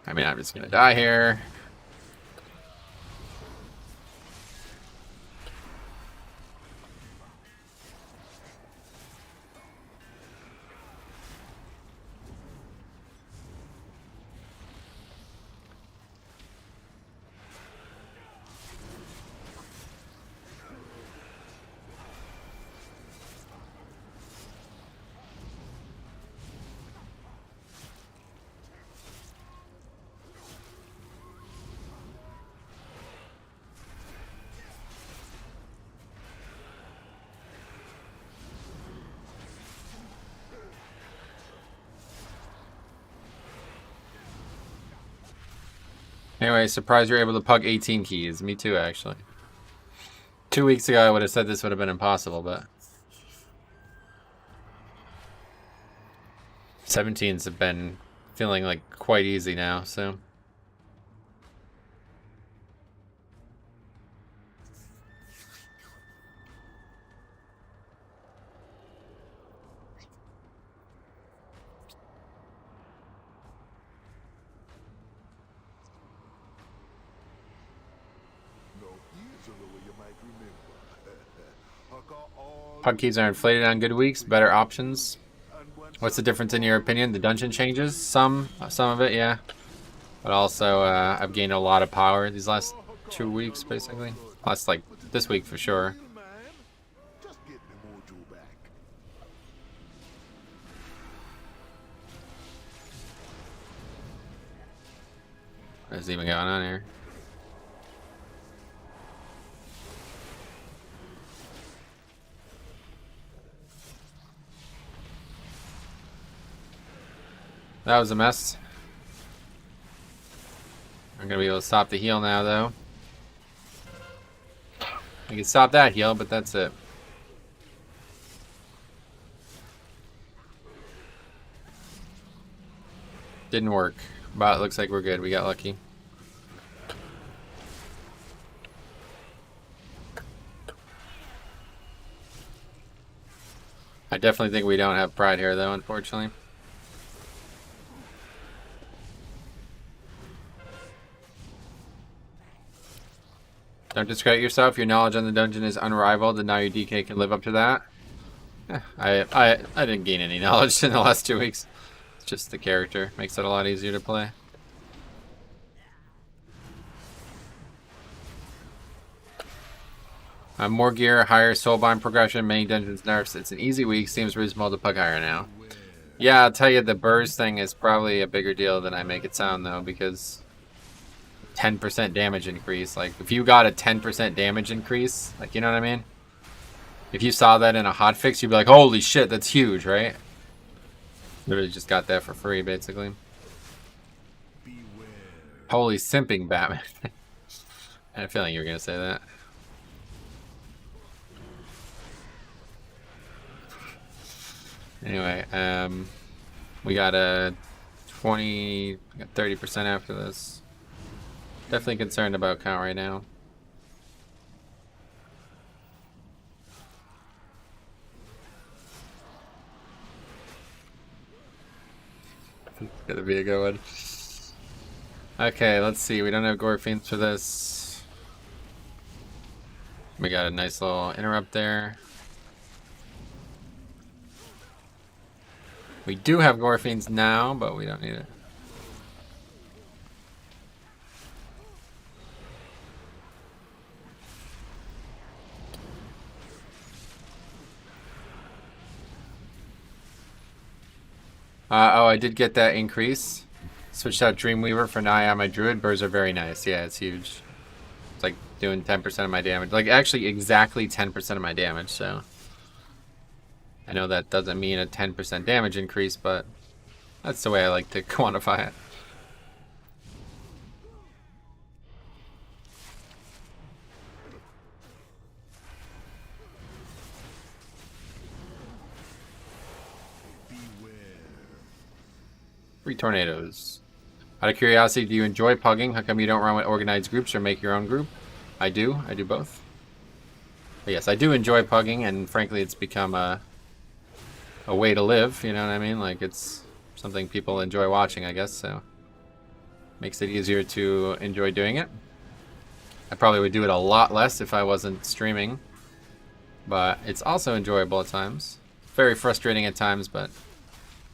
I mean, I'm just gonna die here. Anyway, surprised you're able to pug 18 keys. Me too, actually. 2 weeks ago, I would have said this would have been impossible, but... 17s have been feeling like quite easy now, so. Pug keys are inflated on good weeks. Better options. What's the difference in your opinion? The dungeon changes? Some of it, yeah. But also, I've gained a lot of power these last 2 weeks, basically. Plus, like, this week for sure. What's even going on here? That was a mess. I'm gonna be able to stop the heal now, though. I can stop that heal, but that's it. Didn't work, but it looks like we're good. We got lucky. I definitely think we don't have pride here, though, unfortunately. Don't discredit yourself. Your knowledge on the dungeon is unrivaled, and now your DK can live up to that. I didn't gain any knowledge in the last 2 weeks. It's just the character. Makes it a lot easier to play. More gear, higher soulbind progression, many dungeons nerfs. It's an easy week. Seems reasonable to pug higher now. Yeah, I'll tell you, the burrs thing is probably a bigger deal than I make it sound, though, because 10% damage increase. Like, if you got a 10% damage increase, like, you know what I mean? If you saw that in a hotfix, you'd be like, holy shit, that's huge, right? Literally just got that for free, basically. Holy simping Batman. I had a feeling you were going to say that. Anyway, we got a 30% after this. Definitely concerned about count right now. It's gonna be a good one. Okay, let's see. We don't have gore fiends for this. We got a nice little interrupt there. We do have gore fiends now, but we don't need it. Oh, I did get that increase. Switched out Dreamweaver for Naya on my Druid. Burrs are very nice. Yeah, it's huge. It's like doing 10% of my damage. Like, actually exactly 10% of my damage, so. I know that doesn't mean a 10% damage increase, but that's the way I like to quantify it. Three tornadoes. Out of curiosity, do you enjoy pugging? How come you don't run with organized groups or make your own group? I do. I do both. But yes, I do enjoy pugging, and frankly, it's become a way to live. You know what I mean? Like, it's something people enjoy watching, I guess. So makes it easier to enjoy doing it. I probably would do it a lot less if I wasn't streaming, but it's also enjoyable at times. Very frustrating at times, but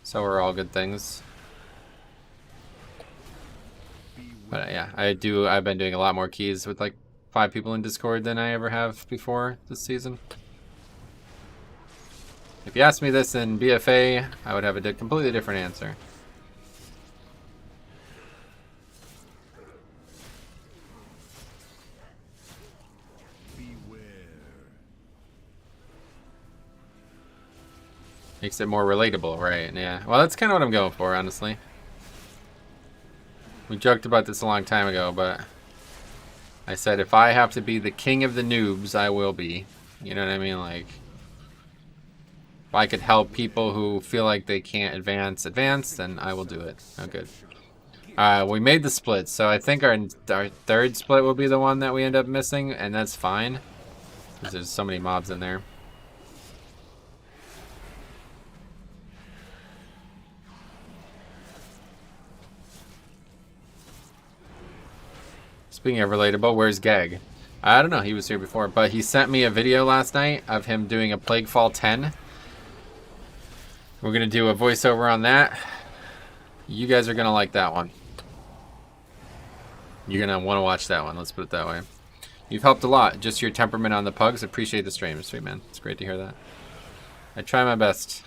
so are all good things. But yeah, I've been doing a lot more keys with like 5 people in Discord than I ever have before this season. If you asked me this in BFA, I would have a completely different answer. Makes it more relatable, right? Yeah. Well, that's kind of what I'm going for, honestly. We joked about this a long time ago, but I said if I have to be the king of the noobs, I will be. You know what I mean? Like, if I could help people who feel like they can't advance, then I will do it. Oh, good. We made the split, so I think our third split will be the one that we end up missing, and that's fine. Because there's so many mobs in there. Speaking of relatable, where's Gag? I don't know, he was here before, but he sent me a video last night of him doing a Plaguefall 10. We're going to do a voiceover on that. You guys are going to like that one. You're going to want to watch that one, let's put it that way. You've helped a lot. Just your temperament on the pugs. Appreciate the stream. Sweet, man. It's great to hear that. I try my best.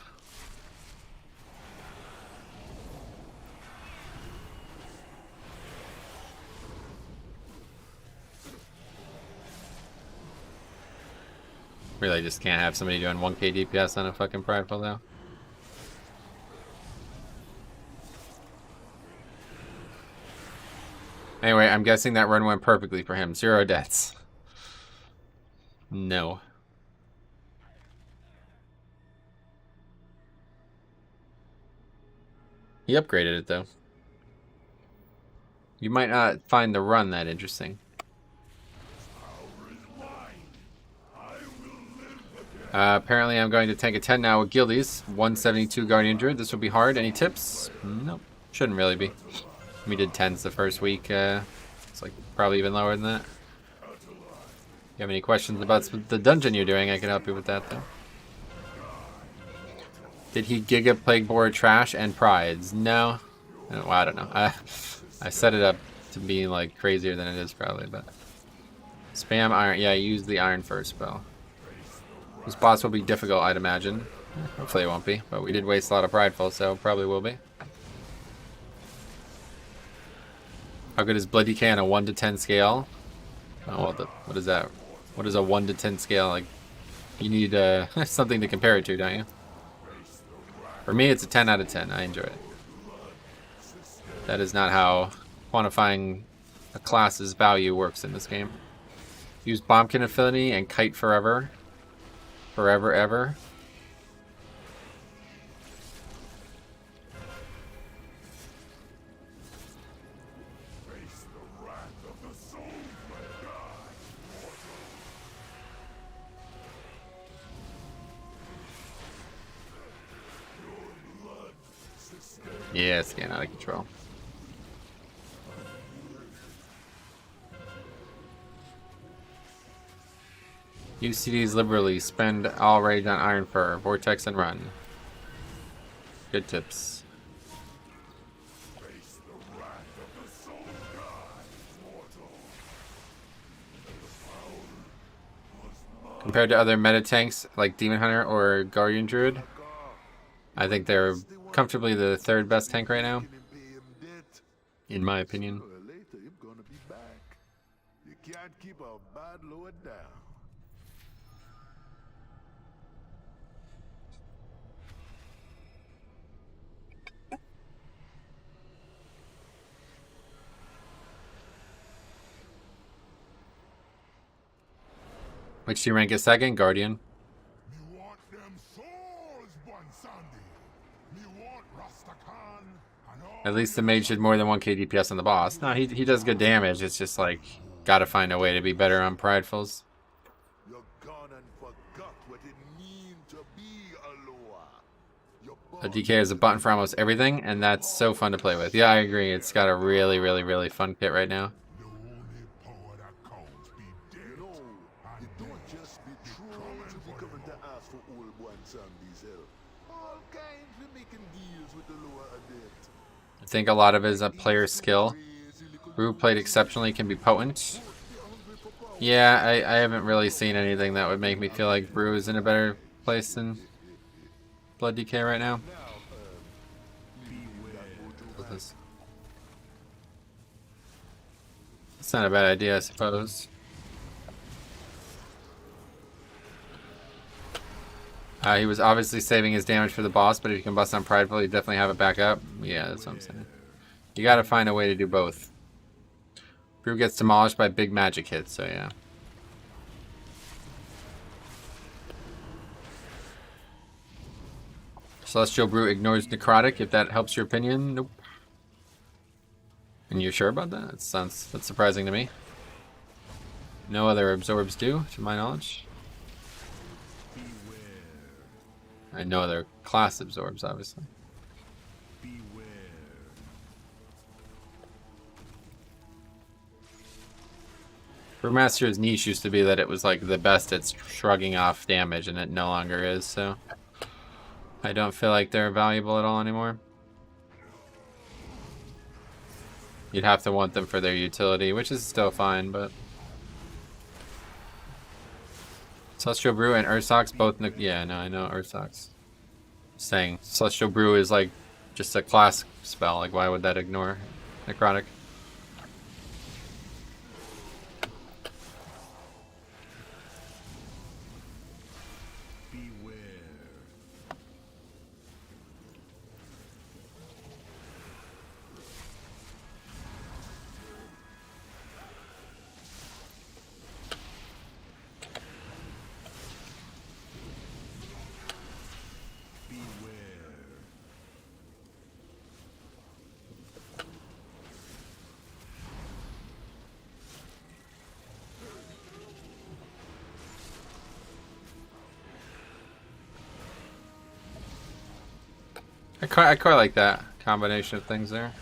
Really just can't have somebody doing 1k DPS on a fucking prideful though. Anyway, I'm guessing that run went perfectly for him. 0 deaths. No. He upgraded it though. You might not find the run that interesting. Apparently I'm going to tank a 10 now with Guildies. 172 Guardian Druid. This will be hard. Any tips? Nope. Shouldn't really be. We did 10s the first week. It's like probably even lower than that. If you have any questions about the dungeon you're doing, I can help you with that though. Did he Giga Plague Board Trash and Prides? No. Well, I don't know. I set it up to be like crazier than it is probably, but spam iron. Yeah, use the iron first spell. This boss will be difficult, I'd imagine. Hopefully it won't be, but we did waste a lot of Prideful, so probably will be. How good is Blood DK on a 1 to 10 scale? Oh, well, what is that? What is a 1 to 10 scale? Like, you need something to compare it to, don't you? For me, it's a 10 out of 10. I enjoy it. That is not how quantifying a class's value works in this game. Use Bombkin Affinity and Kite Forever. Forever, ever. Yeah, it's getting out of control. Use CDs liberally. Spend all rage on Iron Fur, Vortex, and Run. Good tips. Compared to other meta tanks like Demon Hunter or Guardian Druid, I think they're comfortably the 3rd best tank right now, in my opinion. You can't keep a bad load down. Which do you rank as 2nd? Guardian. Me want them souls, Bonsandi. Me want Rastakhan and all. At least the mage did more than 1k DPS on the boss. No, he does good damage. It's just like, gotta find a way to be better on Pridefuls. You're gone and forgot what it means to be a Loa. A DK is a button for almost everything, and that's so fun to play with. Yeah, I agree. It's got a really, really, really fun kit right now. The only power that counts be dead. No, it don't just be true to be coming to ask for old Bonsandi's help. All kinds of making deals with the Loa adept. I think a lot of it is a player skill. Brew played exceptionally can be potent. Yeah, I haven't really seen anything that would make me feel like Brew is in a better place than Blood DK right now. It's not a bad idea, I suppose. He was obviously saving his damage for the boss, but if you can bust on Prideful, you definitely have it back up. Yeah, that's what I'm saying. You gotta find a way to do both. Brew gets demolished by big magic hits, so yeah. Celestial Brew ignores Necrotic, if that helps your opinion. Nope. And you're sure about that? That's surprising to me. No other absorbs do, to my knowledge. And no other class absorbs, obviously. Brewmaster's niche used to be that it was like the best at shrugging off damage, and it no longer is, so I don't feel like they're valuable at all anymore. You'd have to want them for their utility, which is still fine, but Celestial Brew and Ursox both. Yeah, no, I know Ursox. Saying Celestial Brew is like just a class spell. Like, why would that ignore Necrotic? I quite like that combination of things there.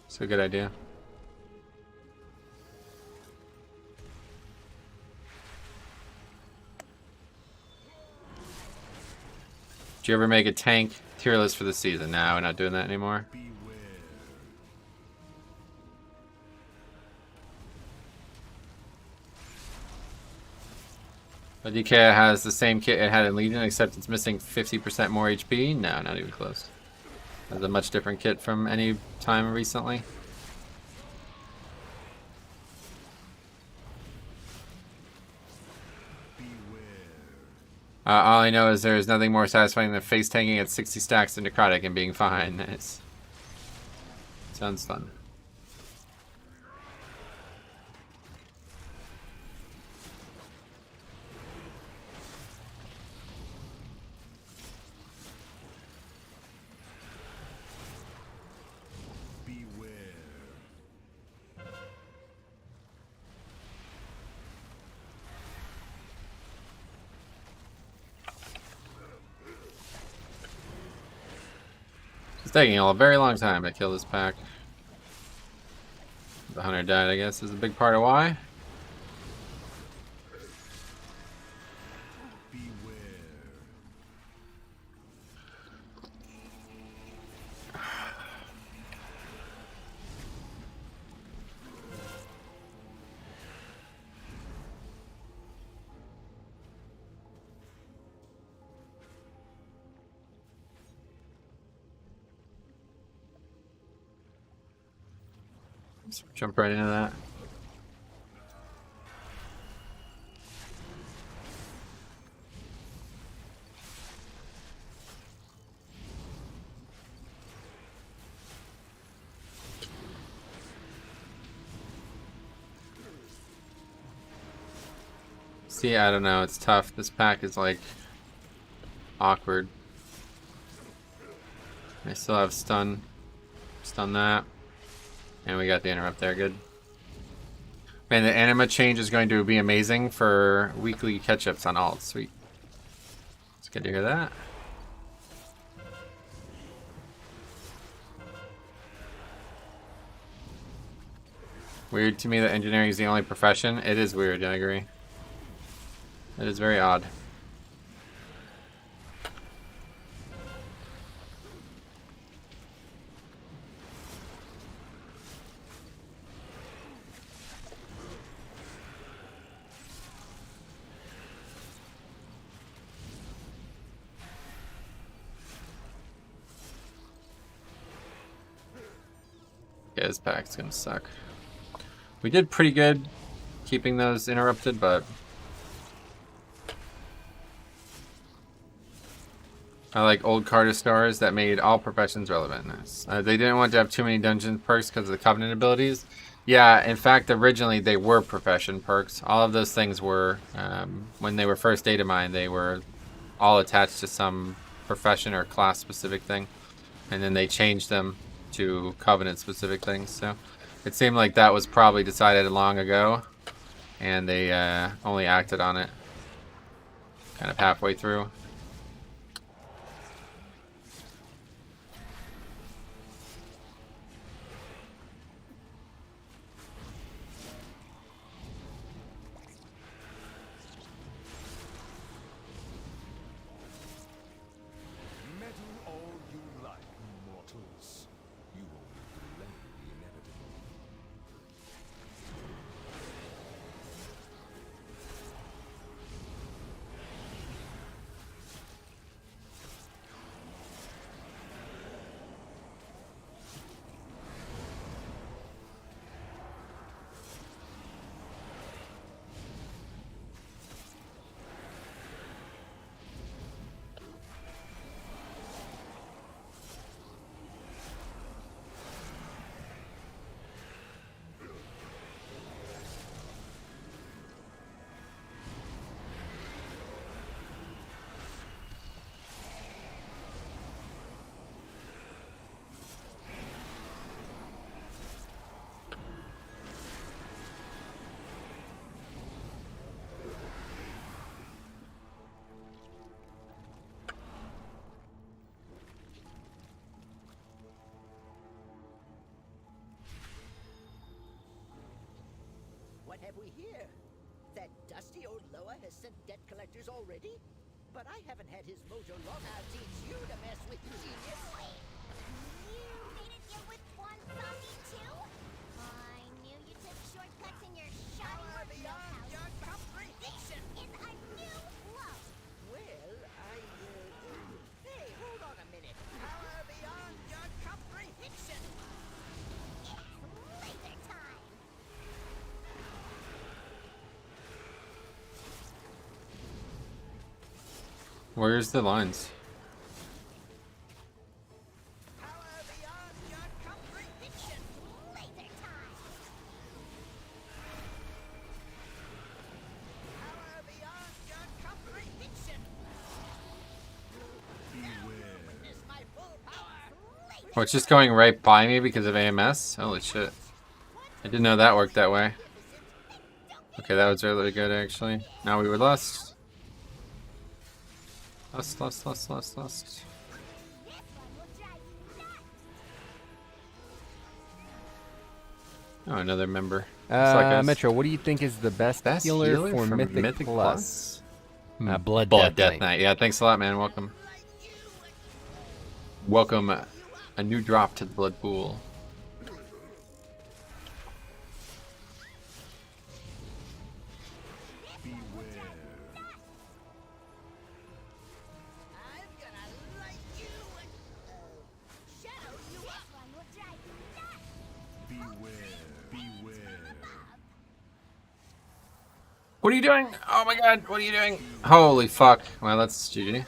It's a good idea. Did you ever make a tank tier list for the season? No, we're not doing that anymore. But DK has the same kit it had in Legion, except it's missing 50% more HP. No, not even close. Has a much different kit from any time recently. All I know is there is nothing more satisfying than face tanking at 60 stacks to Necrotic and being fine. Nice. Sounds fun. It's taking a very long time to kill this pack. The hunter died, I guess, is a big part of why. Let's jump right into that. See, I don't know, it's tough. This pack is like awkward. I still have stun that. And we got the interrupt there, good. Man, the anima change is going to be amazing for weekly catch-ups on alt. Sweet. It's good to hear that. Weird to me that engineering is the only profession. It is weird, I agree. It is very odd. Yeah, this pack's gonna suck. We did pretty good keeping those interrupted, but I like old Carter stars that made all professions relevant. They didn't want to have too many dungeon perks because of the Covenant abilities, Yeah, in fact, originally they were profession perks. All of those things were, when they were first data mined, they were all attached to some profession or class specific thing. And then they changed them to covenant specific things. So it seemed like that was probably decided long ago. And they only acted on it kind of halfway through. Meddle all you like, mortals. You only delay the inevitable. What have we here? That dusty old Loa has sent debt collectors already? But I haven't had his mojo long. I'll teach you to mess with, genius. Wait, you made it here with one zombie too? I knew you took shortcuts in your shoddy Power work beyond house. your comprehension. This is a new low. Well, hey, hold on a minute. Power beyond your comprehension. It's laser time. Where's the lines? Power beyond your comprehension. Laser time. Power beyond your comprehension. Witness my full power. Oh, it's just going right by me because of AMS? Holy shit. I didn't know that worked that way. Okay, that was really good actually. Now we were lost. Lost. This one will drive you nuts. Oh, another member. Looks like us. Metro, what do you think is the best healer for Mythic Plus? Blood Death Knight. Knight. Yeah, thanks a lot, man. Welcome. Welcome. A new drop to the blood pool. I'm gonna light you and shadow you This up. one will drive you nuts. Beware. What are you doing? Oh my god, what are you doing? Holy fuck. Well, that's GG.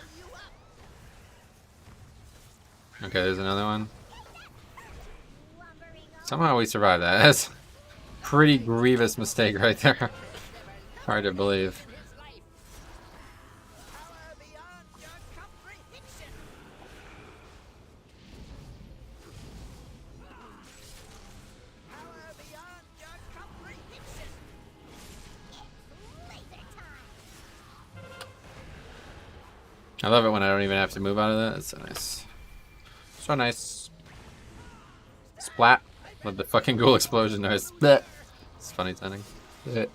Okay, there's another one. Lumbering on. Somehow we survived that. That's a pretty grievous mistake right there. Hard to believe. His life. Power beyond your comprehension. Power beyond your comprehension. Laser time. I love it when I don't even have to move out of that. It's so nice. So nice. Splat. Love the fucking ghoul explosion noise. Blech. It's funny sounding. Blech.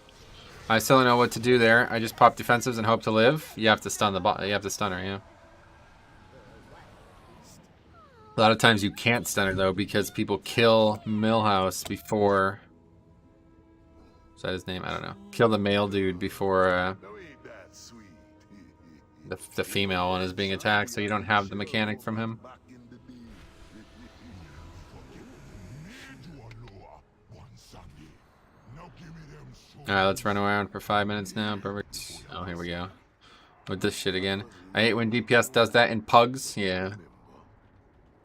I still don't know what to do there. I just pop defensives and hope to live. You have to stun the bot. You have to stun her, yeah. A lot of times you can't stun her though because people kill Millhouse before. Is that his name? I don't know. Kill the male dude before Now ain't that sweet? the female one is being attacked, so you don't have the mechanic from him. Back in the day. Need you a lower one zombie. Now give me them souls. Alright, let's run around for 5 minutes now. Perfect. Oh, here we go. With this shit again. I hate when DPS does that in pugs. Yeah.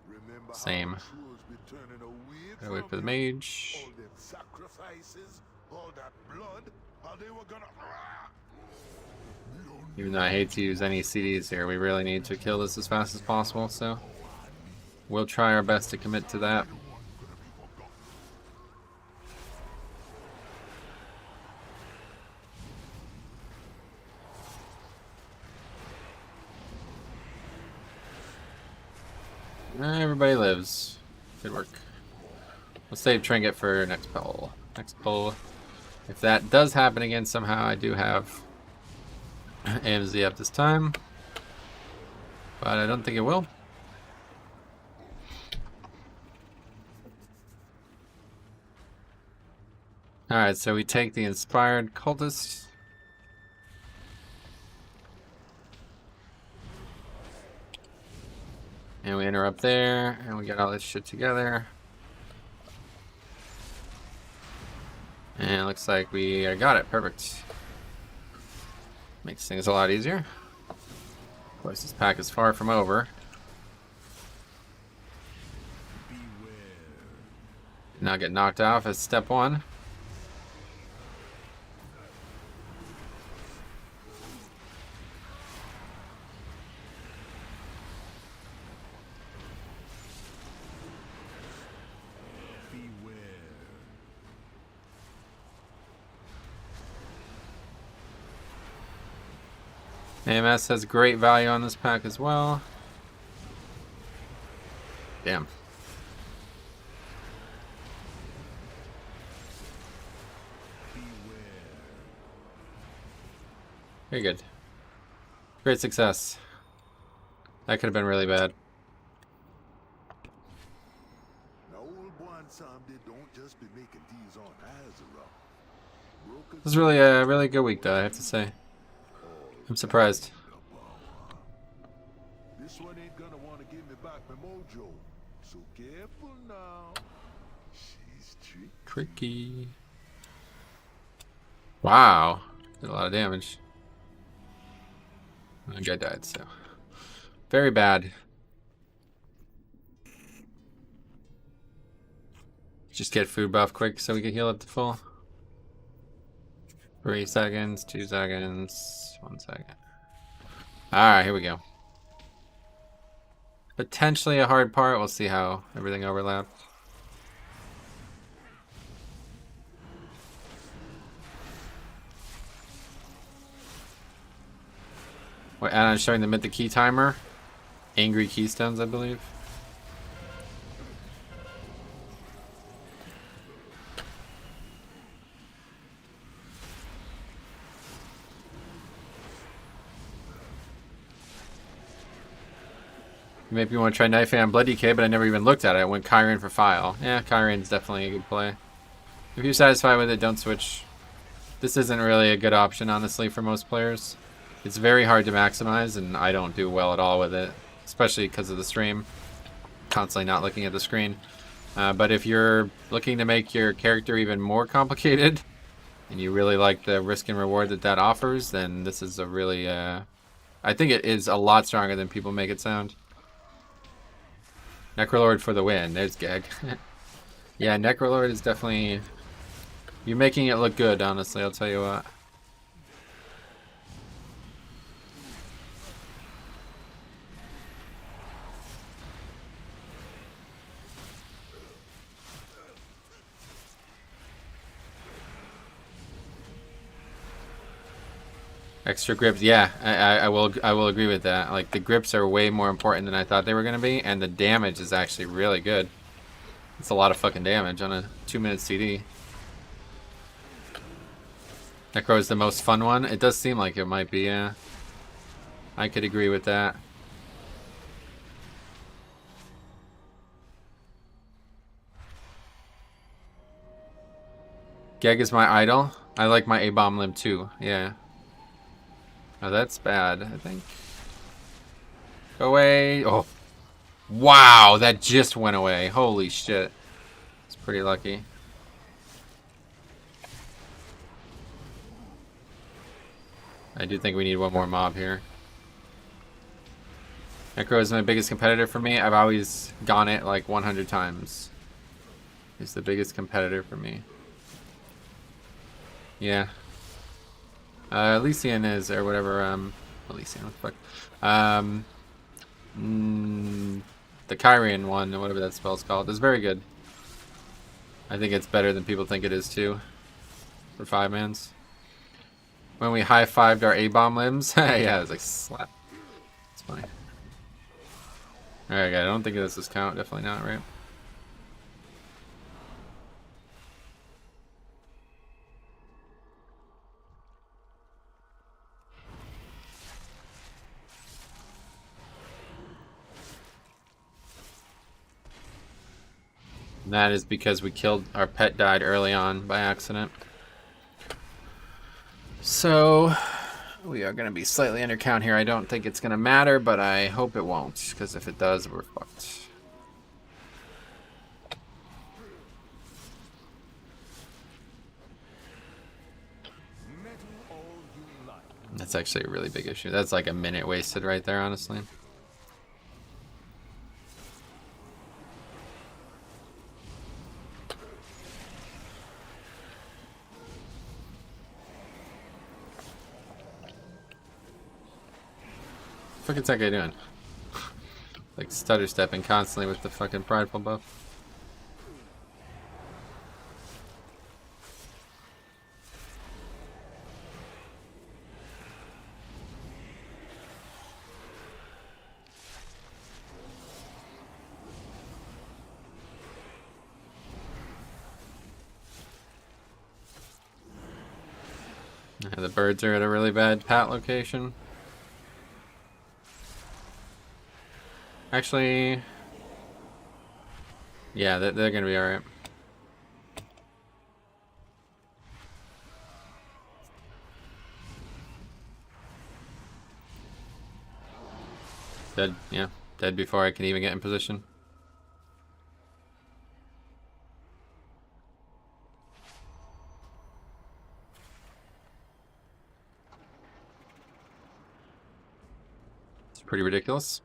Remember how Same. the trolls be turning away Gotta wait from for the you? mage. All them sacrifices they were gonna... Even though I hate to use any CDs here, we really need to kill this as fast as possible, so we'll try our best to commit to that. Everybody lives. Good work. We'll save Trinket for next pull. Next pull. If that does happen again somehow, I do have AMZ up this time. But I don't think it will. Alright, so we take the Inspired Cultist. And we interrupt there, and we get all this shit together. And it looks like we got it. Perfect. Makes things a lot easier. Of course, this pack is far from over. Now get knocked off as step one. AMS has great value on this pack as well. Damn. Very good. Great success. That could have been really bad. Now, old boy and Sam, they don't just be making these on Azeroth. This is really a really good week, though, I have to say. I'm surprised. This one ain't gonna want to give me back my mojo. So careful now. She's tricky. Wow. Did a lot of damage. The guy died, so. Very bad. Just get food buff quick so we can heal up to full. 3 seconds, 2 seconds, 1 second. Alright, here we go. Potentially a hard part. We'll see how everything overlaps. Wait, and I'm showing the Mythic Key timer. Angry Keystones, I believe. Maybe you want to try knifing on Blood DK, but I never even looked at it. I went Kyrian for File. Yeah, Kyrian's definitely a good play. If you're satisfied with it, don't switch. This isn't really a good option, honestly, for most players. It's very hard to maximize, and I don't do well at all with it, especially because of the stream. Constantly not looking at the screen. But if you're looking to make your character even more complicated, and you really like the risk and reward that that offers, then this is a really... I think it is a lot stronger than people make it sound. Necrolord for the win. There's Gag. Yeah, Necrolord is definitely... You're making it look good, honestly, I'll tell you what. Extra grips, yeah, I will agree with that. Like, the grips are way more important than I thought they were gonna be, and the damage is actually really good. It's a lot of fucking damage on a 2-minute CD. Necro is the most fun one. It does seem like it might be, yeah. I could agree with that. Geg is my idol. I like my A-bomb limb too, yeah. Oh, that's bad, I think. Go away. Oh. Wow, that just went away. Holy shit. It's pretty lucky. I do think we need one more mob here. Necro is my biggest competitor for me. I've always gone it like 100 times. He's the biggest competitor for me. Yeah. Elysian is, or whatever, Elysian, what the fuck? The Kyrian one, or whatever that spell's called, is very good. I think it's better than people think it is, too. For 5-mans. When we high-fived our A-bomb limbs. Yeah, it was like, slap. It's funny. Alright, I don't think this is count. Definitely not, right? And that is because we killed, our pet died early on by accident. So, we are going to be slightly under count here. I don't think it's going to matter, but I hope it won't, because if it does, we're fucked. That's actually a really big issue. That's like a minute wasted right there, honestly. What the fuck is that guy doing? Like stutter stepping constantly with the fucking prideful buff. Yeah, the birds are at a really bad pat location. Actually, yeah, they're gonna be alright. Dead, yeah. Dead before I can even get in position. It's pretty ridiculous.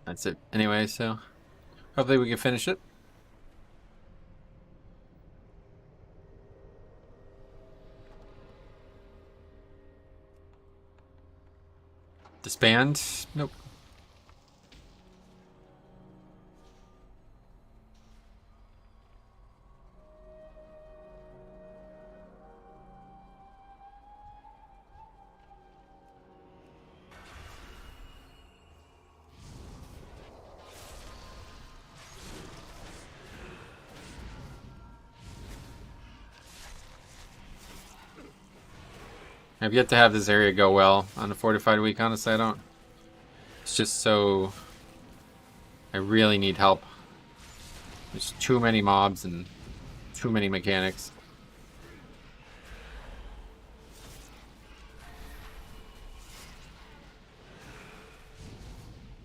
That's it anyway, so hopefully we can finish it. Disband? Nope. I've yet to have this area go well on a fortified week, honestly. I don't. It's just so. I really need help. There's too many mobs and too many mechanics.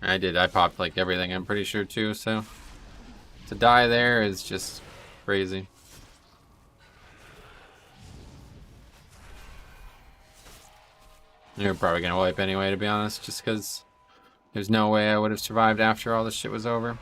I popped like everything, I'm pretty sure, too, so. To die there is just crazy. You're probably gonna wipe anyway, to be honest, just because there's no way I would have survived after all this shit was over.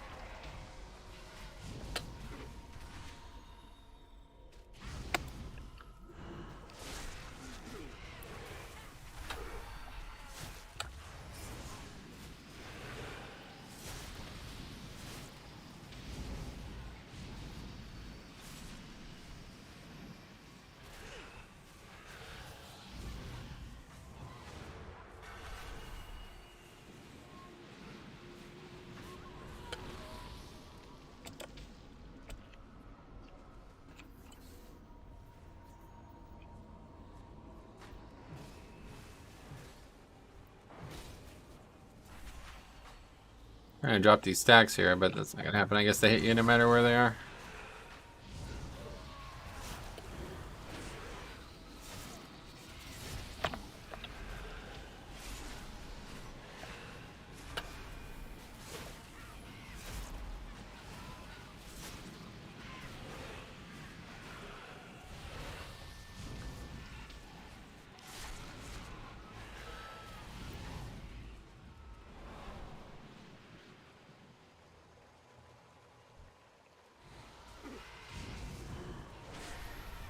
I'm gonna drop these stacks here, but that's not gonna happen. I guess they hit you no matter where they are.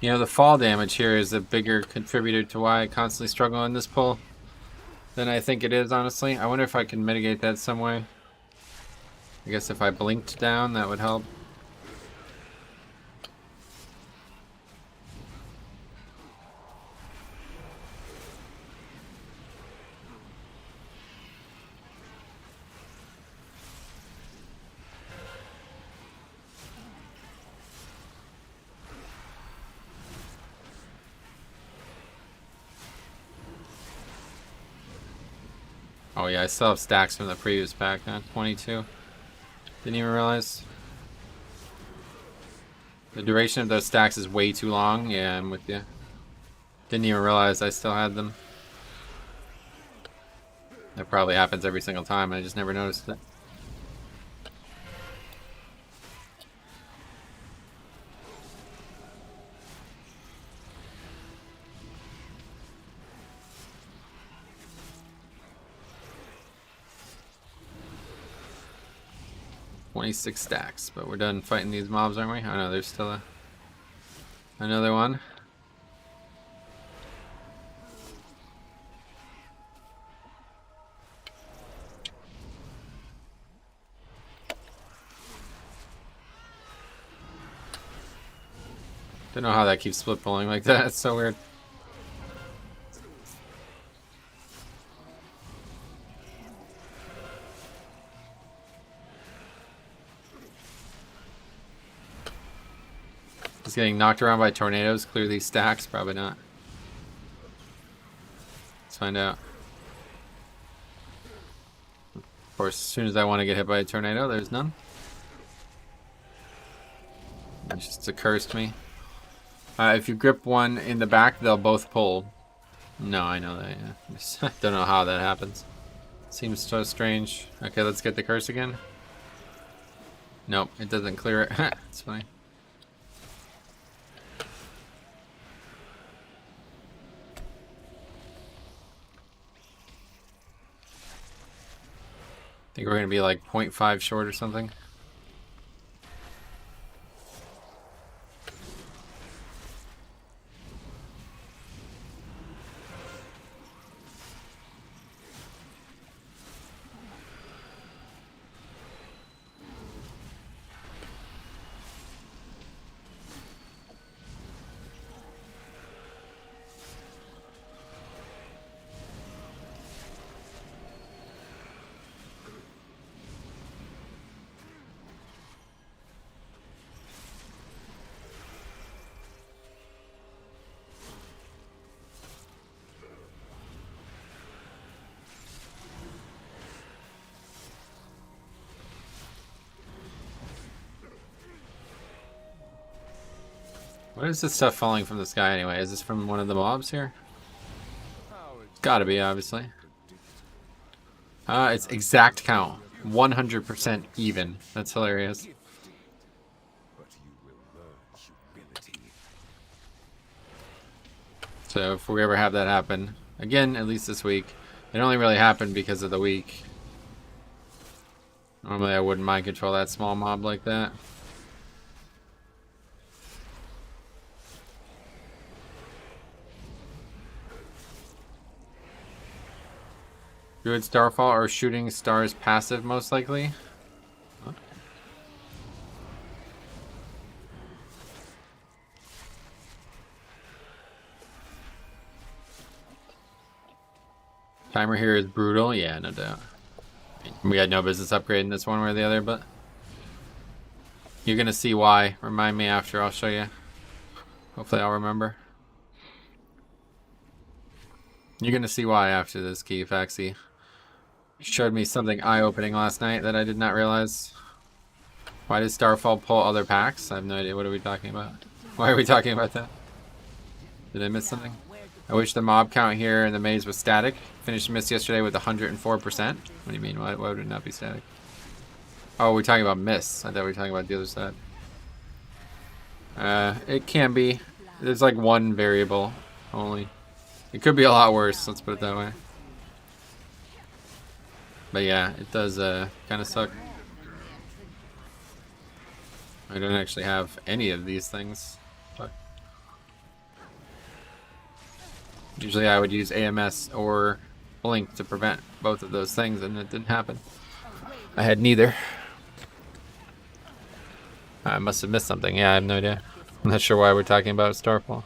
You know, the fall damage here is a bigger contributor to why I constantly struggle in this pull than I think it is, honestly. I wonder if I can mitigate that some way. I guess if I blinked down, that would help. Oh yeah, I still have stacks from the previous pack, huh? 22. Didn't even realize. The duration of those stacks is way too long. Yeah, I'm with you. Didn't even realize I still had them. That probably happens every single time. I just never noticed it. "26 stacks, but we're done fighting these mobs, aren't we? Oh no, there's still another one. Don't know how that keeps split pulling like that. It's so weird. Is getting knocked around by tornadoes clear these stacks? Probably not. Let's find out. Of course, as soon as I want to get hit by a tornado, there's none. It just accursed me. If you grip one in the back, they'll both pull. No, I know that, yeah. I don't know how that happens. Seems so strange. Okay, let's get the curse again. Nope, it doesn't clear it. It's funny. I think we're gonna be like 0.5 short or something. What is this stuff falling from the sky anyway? Is this from one of the mobs here? It's gotta be, obviously. It's exact count. 100% even. That's hilarious. So if we ever have that happen, again, at least this week, it only really happened because of the week. Normally I wouldn't mind control that small mob like that. Druid Starfall or Shooting Stars passive, most likely. Huh? Timer here is brutal. Yeah, no doubt. We had no business upgrading this one way or the other, but you're gonna see why. Remind me after. I'll show you. Hopefully I'll remember. You're gonna see why after this, Key Faxi. Showed me something eye-opening last night that I did not realize. Why did Starfall pull other packs? I have no idea. What are we talking about? Why are we talking about that? Did I miss something? I wish the mob count here in the maze was static. Finished Mist yesterday with 104%. What do you mean? Why would it not be static? Oh, we're talking about Mists. I thought we were talking about the other side. It can be. There's like one variable only. It could be a lot worse, let's put it that way. But yeah, it does kind of suck. I don't actually have any of these things. But Usually I would use AMS or Blink to prevent both of those things, and it didn't happen. I had neither. I must have missed something. Yeah, I have no idea. I'm not sure why we're talking about Starfall.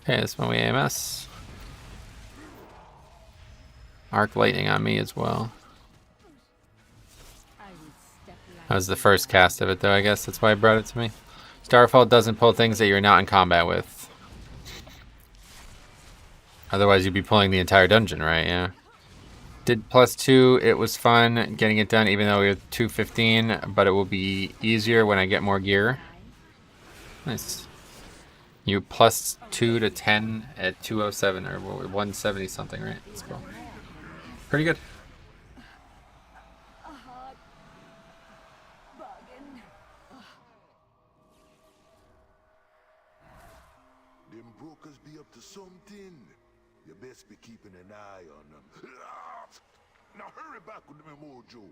Okay, this one we AMS. Arc lightning on me as well. That was the first cast of it though, I guess. That's why I brought it to me. Starfall doesn't pull things that you're not in combat with. Otherwise you'd be pulling the entire dungeon, right? Yeah. Did +2, it was fun getting it done even though we were 215, but it will be easier when I get more gear. Nice. You +2 to 10 at 207 or 170 something, right? That's cool. Pretty good. Them brokers be up to something. You best be keeping an eye on them. Now hurry back with me, Mojo.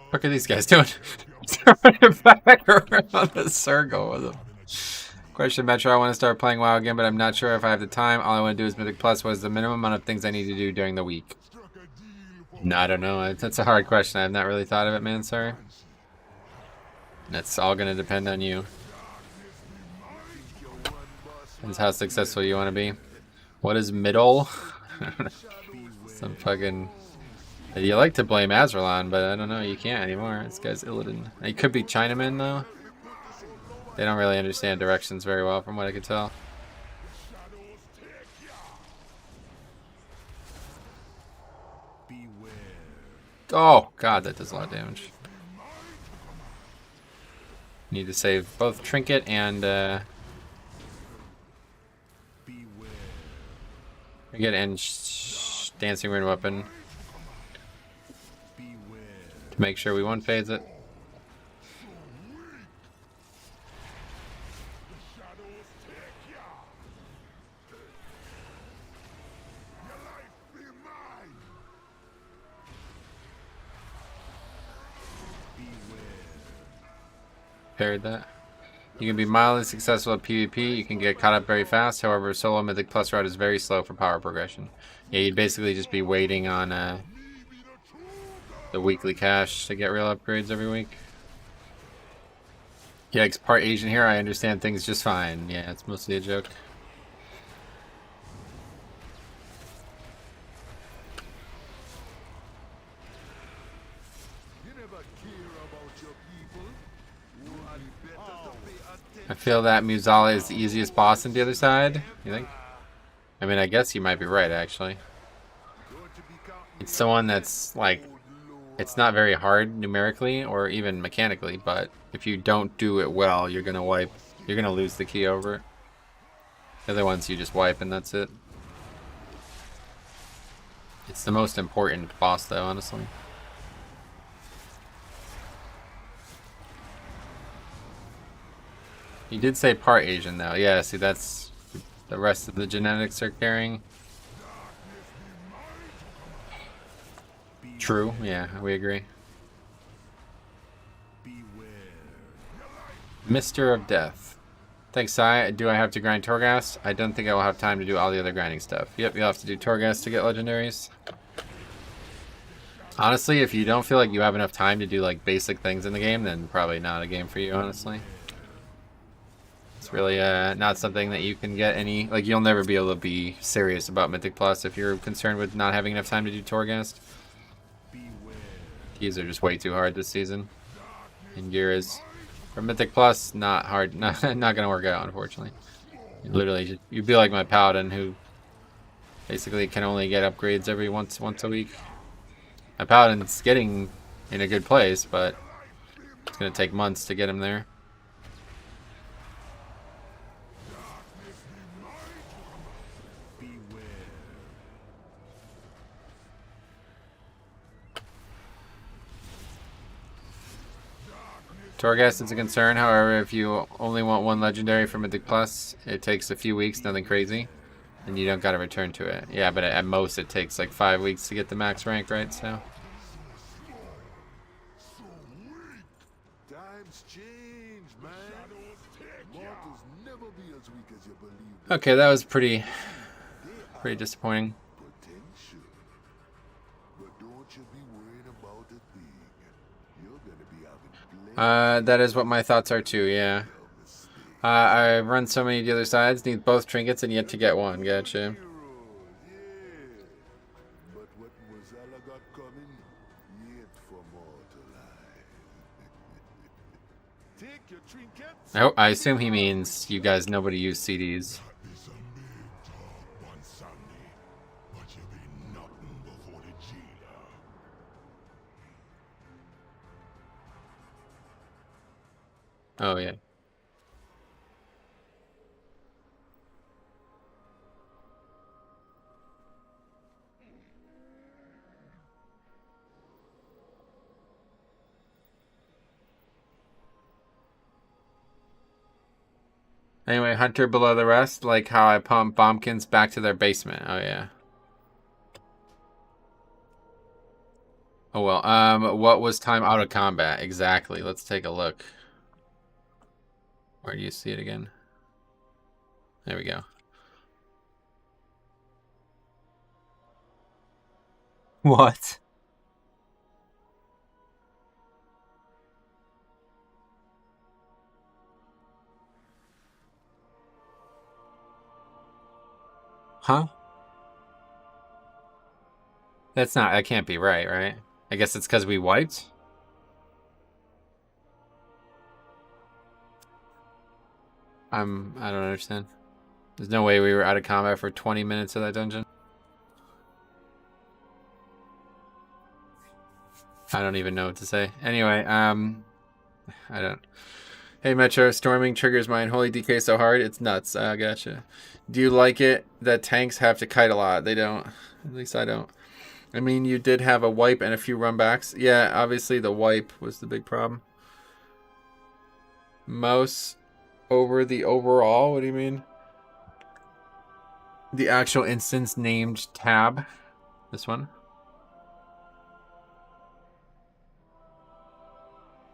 What are these guys doing? Running back around the circle with them. Question, Metro. I want to start playing WoW again, but I'm not sure if I have the time. All I want to do is Mythic Plus. What is the minimum amount of things I need to do during the week? No, I don't know. That's a hard question. I've not really thought of it, man. Sorry. That's all going to depend on you. Depends how successful you want to be. What is middle? Some fucking... You like to blame Azralan, but I don't know, you can't anymore. This guy's Illidan. He could be Chinaman, though. They don't really understand directions very well, from what I could tell. Oh, God, that does a lot of damage. Need to save both Trinket and... Trinket and Dancing Rune Weapon. To make sure we one-phase it. Paired that. You can be mildly successful at PvP. You can get caught up very fast. However, solo Mythic Plus route is very slow for power progression. Yeah, you'd basically just be waiting on the weekly cash to get real upgrades every week. Yikes, part Asian here. I understand things just fine. Yeah, it's mostly a joke. I feel that Muzala is the easiest boss on the other side. You think? I mean, I guess you might be right, actually. It's someone that's, like, it's not very hard numerically or even mechanically, but if you don't do it well, you're gonna wipe. You're gonna lose the key over it. The other ones you just wipe and that's it. It's the most important boss, though, honestly. He did say part Asian, though. Yeah, see, that's the rest of the genetics are carrying. True, yeah, we agree. Mister of Death. Thanks, Sai. Do I have to grind Torghast? I don't think I will have time to do all the other grinding stuff. Yep, you'll have to do Torghast to get legendaries. Honestly, if you don't feel like you have enough time to do like basic things in the game, then probably not a game for you, honestly. It's really not something that you can get any... Like, you'll never be able to be serious about Mythic Plus if you're concerned with not having enough time to do Torghast. Keys are just way too hard this season. And gear is. For Mythic Plus, not hard. Not gonna work out, unfortunately. Literally, you'd be like my Paladin, who basically can only get upgrades every once a week. My Paladin's getting in a good place, but it's gonna take months to get him there. Torghast is a concern. However, if you only want one legendary for Mythic Plus, it takes a few weeks, nothing crazy, and you don't gotta return to it. Yeah, but at most it takes like 5 weeks to get the max rank, right? So. Times change, man. Mortals never be as weak as you believe. Okay, that was pretty disappointing. Potential. But don't you be worrying about a thing. You're gonna be having plenty. That is what my thoughts are too, yeah. I run so many of the other sides, need both trinkets and yet to get one, gotcha. But what Mozilla got coming, yet for mortal eye. Take your trinkets. Oh, I assume he means you guys nobody use CDs. Oh, yeah. Anyway, Hunter below the rest, like how I pump bombkins back to their basement. Oh, yeah. Oh, well. What was time out of combat? Exactly. Let's take a look. Where do you see it again? There we go. What? Huh? That can't be right, right? I guess it's because we wiped? I don't understand. There's no way we were out of combat for 20 minutes of that dungeon. I don't even know what to say. Anyway, I don't. Hey, Metro, storming triggers my unholy DK so hard, it's nuts. Gotcha. Do you like it that tanks have to kite a lot? They don't. At least I don't. I mean, you did have a wipe and a few runbacks. Yeah, obviously the wipe was the big problem. Mouse over the overall? What do you mean? The actual instance named tab. This one.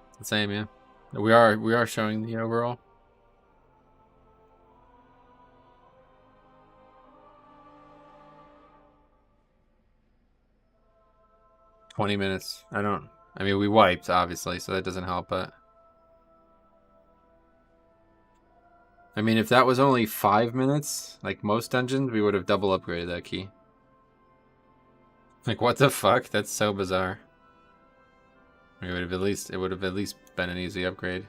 It's the same, yeah. We are showing the overall. "20 minutes. I mean, we wiped, obviously, so that doesn't help, but... I mean, if that was only 5 minutes, like most dungeons, we would have double upgraded that key. Like, what the fuck? That's so bizarre. It would have at least been an easy upgrade.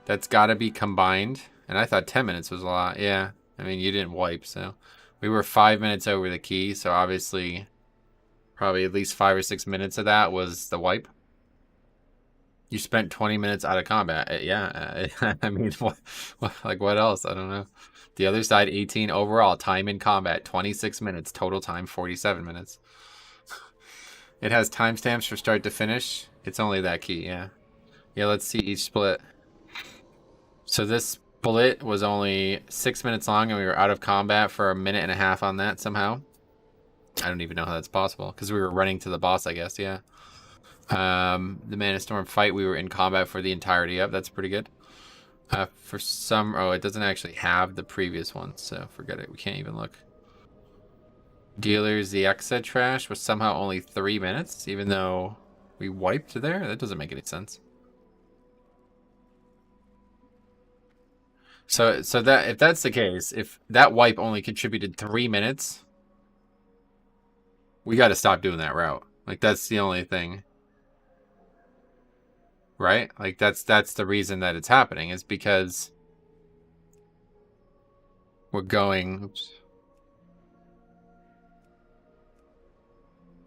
That's gotta be combined. And I thought 10 minutes was a lot. Yeah. I mean, you didn't wipe, so... We were 5 minutes over the key, so obviously... Probably at least 5 or 6 minutes of that was the wipe. You spent 20 minutes out of combat. Yeah. I mean, what else? I don't know. The other side, 18 overall. Time in combat, 26 minutes. Total time, 47 minutes. It has timestamps for start to finish. It's only that key, yeah. Yeah, let's see each split. So this split was only 6 minutes long, and we were out of combat for a minute and a half on that somehow. I don't even know how that's possible, because we were running to the boss, I guess, yeah. The Mana Storm fight, we were in combat for the entirety of. That's pretty good. For some... Oh, it doesn't actually have the previous one, so forget it. We can't even look. Dealers, the Exa trash was somehow only 3 minutes, even though we wiped there? That doesn't make any sense. So that if that's the case, if that wipe only contributed 3 minutes, we got to stop doing that route. Like, that's the only thing. Right? Like that's the reason that it's happening, is because we're going, oops.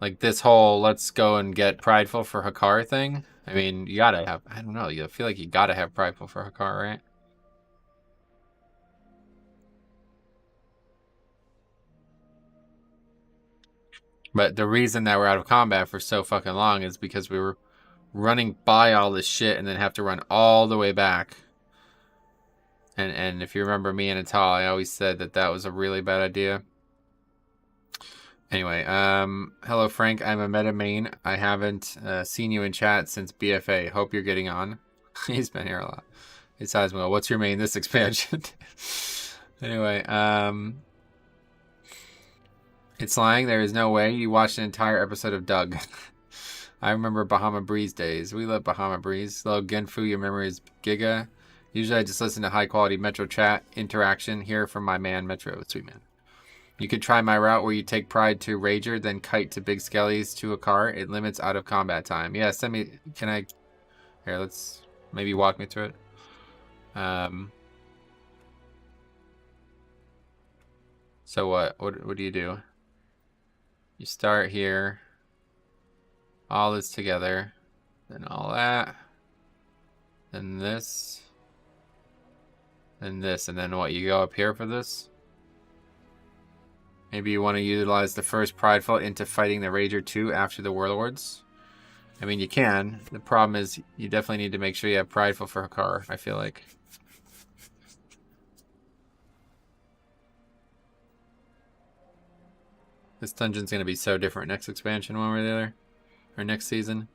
Like this whole let's go and get prideful for Hakar thing. I mean, you gotta have, I don't know, you feel like you gotta have prideful for Hakar, right? But the reason that we're out of combat for so fucking long is because we were running by all this shit and then have to run all the way back. And if you remember me and Atal, I always said that that was a really bad idea. Anyway, hello Frank, I'm a meta main. I haven't seen you in chat since BFA. Hope you're getting on. He's been here a lot. It's Hasmo. What's your main this expansion? Anyway, it's lying. There is no way you watched an entire episode of Doug. I remember Bahama Breeze days. We love Bahama Breeze. Hello Genfu, your memory is Giga. Usually I just listen to high quality Metro chat interaction here from my man Metro. Sweet man. You could try my route where you take Pride to Rager, then kite to Big Skellies to a car. It limits out of combat time. Yeah, send me... Can I... Here, let's maybe walk me through it. So what? What do you do? You start here. All this together. Then all that. Then this. Then this. And then what? You go up here for this? Maybe you want to utilize the first Prideful into fighting the Rager 2 after the Warlords. I mean, you can. The problem is you definitely need to make sure you have Prideful for Hakar, I feel like. This dungeon's going to be so different next expansion, one way or the other. Or next season.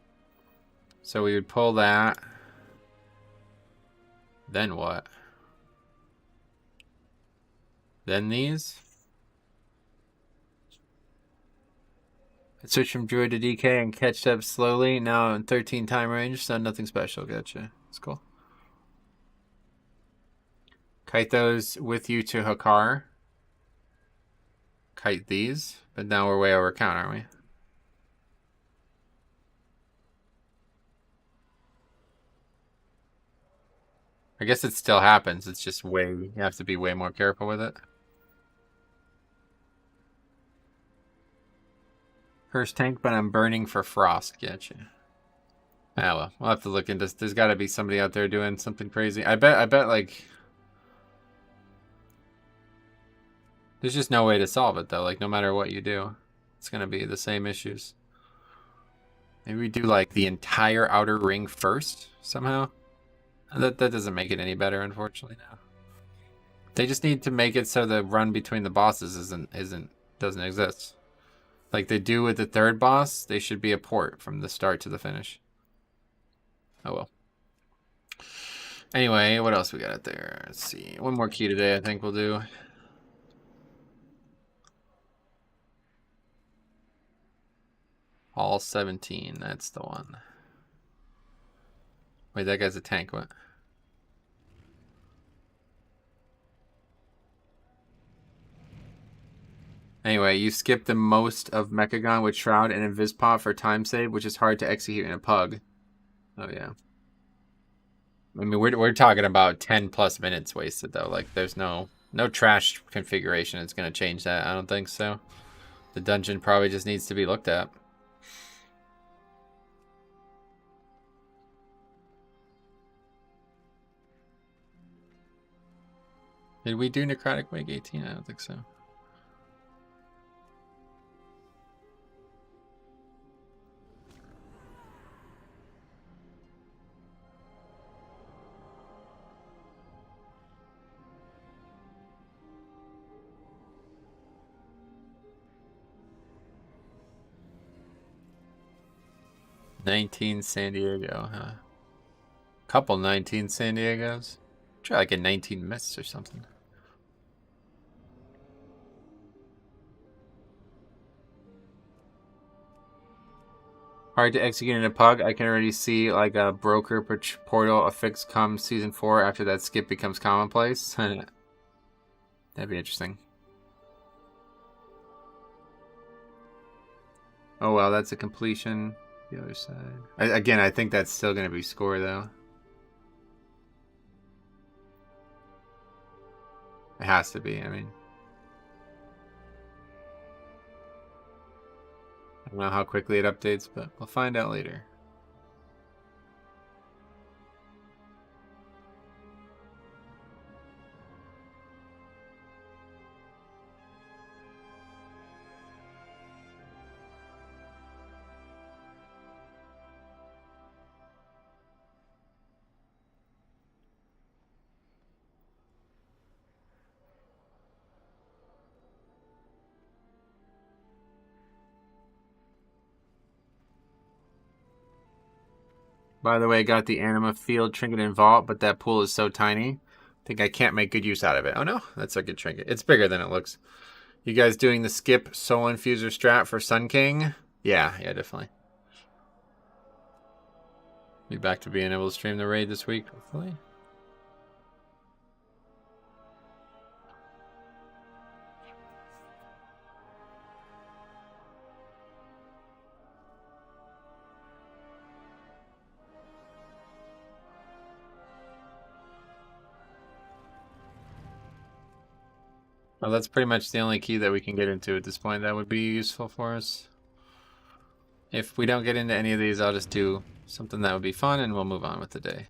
So we would pull that. Then what? Then these? I switched from Druid to DK and catched up slowly. Now in 13 time range, so nothing special. Gotcha. That's cool. Kite those with you to Hakar. Kite these. But now we're way over count, aren't we? I guess it still happens. It's just way... You have to be way more careful with it. First tank, but I'm burning for frost. Gotcha. Ah, well, we'll have to look into this. There's got to be somebody out there doing something crazy. I bet, like... There's just no way to solve it, though. Like, no matter what you do, it's going to be the same issues. Maybe we do, like, the entire outer ring first, somehow? That doesn't make it any better, unfortunately, now. They just need to make it so the run between the bosses doesn't exist. Like they do with the third boss, they should be a port from the start to the finish. Oh well. Anyway, what else we got out there? Let's see. One more key today, I think we'll do. All 17, that's the one. Wait, that guy's a tank, what? Anyway, you skip the most of Mechagon with Shroud and Invispot for time save, which is hard to execute in a pug. Oh, yeah. I mean, we're talking about 10 plus minutes wasted, though. Like, there's no trash configuration that's going to change that. I don't think so. The dungeon probably just needs to be looked at. Did we do Necrotic Wake 18? I don't think so. $19 San Diego, huh? Couple 19 San Diegos. Try like a 19 Mists or something. Hard to execute in a pug. I can already see like a broker portal affix come season 4 after that skip becomes commonplace. That'd be interesting. Oh well, that's a completion. the other side. Again, I think that's still going to be score, though. It has to be, I mean. I don't know how quickly it updates, but we'll find out later. By the way, got the Anima Field Trinket and Vault, but that pool is so tiny. I think I can't make good use out of it. Oh no, that's a good trinket. It's bigger than it looks. You guys doing the skip Soul Infuser strat for Sun King? Yeah, definitely. Be back to being able to stream the raid this week, hopefully. Well, that's pretty much the only key that we can get into at this point that would be useful for us. If we don't get into any of these, I'll just do something that would be fun and we'll move on with the day.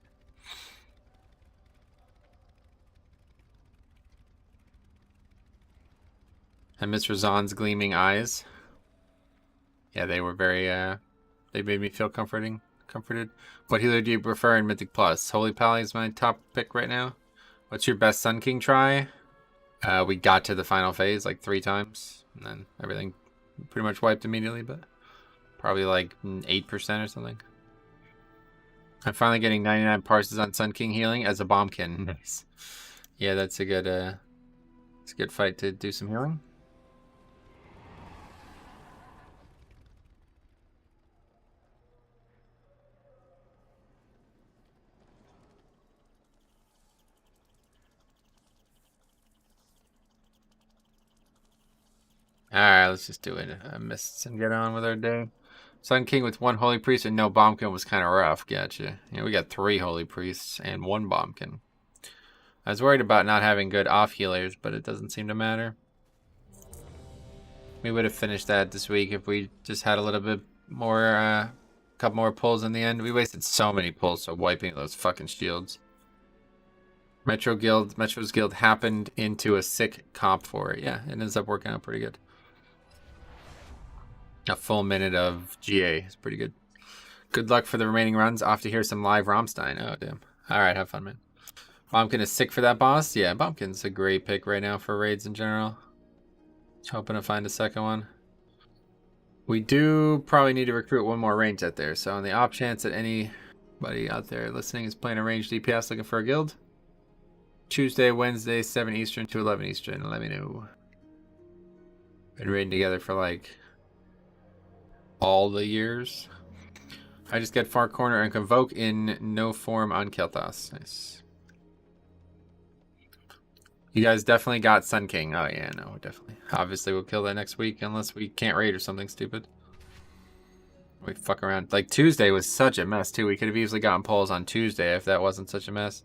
And Miss Razan's gleaming eyes. Yeah, they were very, they made me feel comforted. What healer do you prefer in Mythic Plus? Holy Pally is my top pick right now. What's your best Sun King try? We got to the final phase like 3 times, and then everything pretty much wiped immediately, but probably like 8% or something. I'm finally getting 99 parses on Sun King healing as a bombkin. Nice. Yeah, that's a good, it's a good fight to do some healing. Alright, let's just do it. Mists and get on with our day. Sun King with 1 Holy Priest and no Bombkin was kind of rough. Gotcha. Yeah, we got 3 Holy Priests and 1 Bombkin. I was worried about not having good off healers, but it doesn't seem to matter. We would have finished that this week if we just had a little bit more, a couple more pulls in the end. We wasted so many pulls, so wiping those fucking shields. Metro's Guild happened into a sick comp for it. Yeah, it ends up working out pretty good. A full minute of GA is pretty good. Good luck for the remaining runs. Off to hear some live Rammstein. Oh, damn. Alright, have fun, man. Bombkin is sick for that boss? Yeah, Bombkin's a great pick right now for raids in general. Hoping to find a second one. We do probably need to recruit 1 more range out there. So on the off chance that anybody out there listening is playing a range DPS looking for a guild, Tuesday, Wednesday, 7 Eastern to 11 Eastern. Let me know. Been raiding together for like all the years. I just get Far Corner and Convoke in no form on Kel'Thas. Nice. You guys definitely got Sun King. Oh yeah, no, definitely. Obviously we'll kill that next week unless we can't raid or something stupid. We fuck around. Like Tuesday was such a mess too. We could have easily gotten polls on Tuesday if that wasn't such a mess.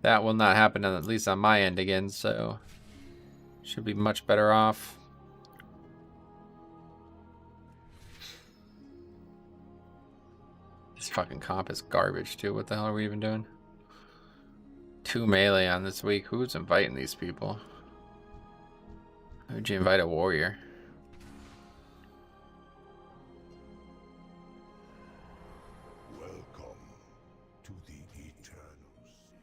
That will not happen, at least on my end again, so should be much better off. This fucking comp is garbage too. What the hell are we even doing? 2 melee on this week. Who's inviting these people? Who'd you invite a warrior? Welcome to the Eternal City.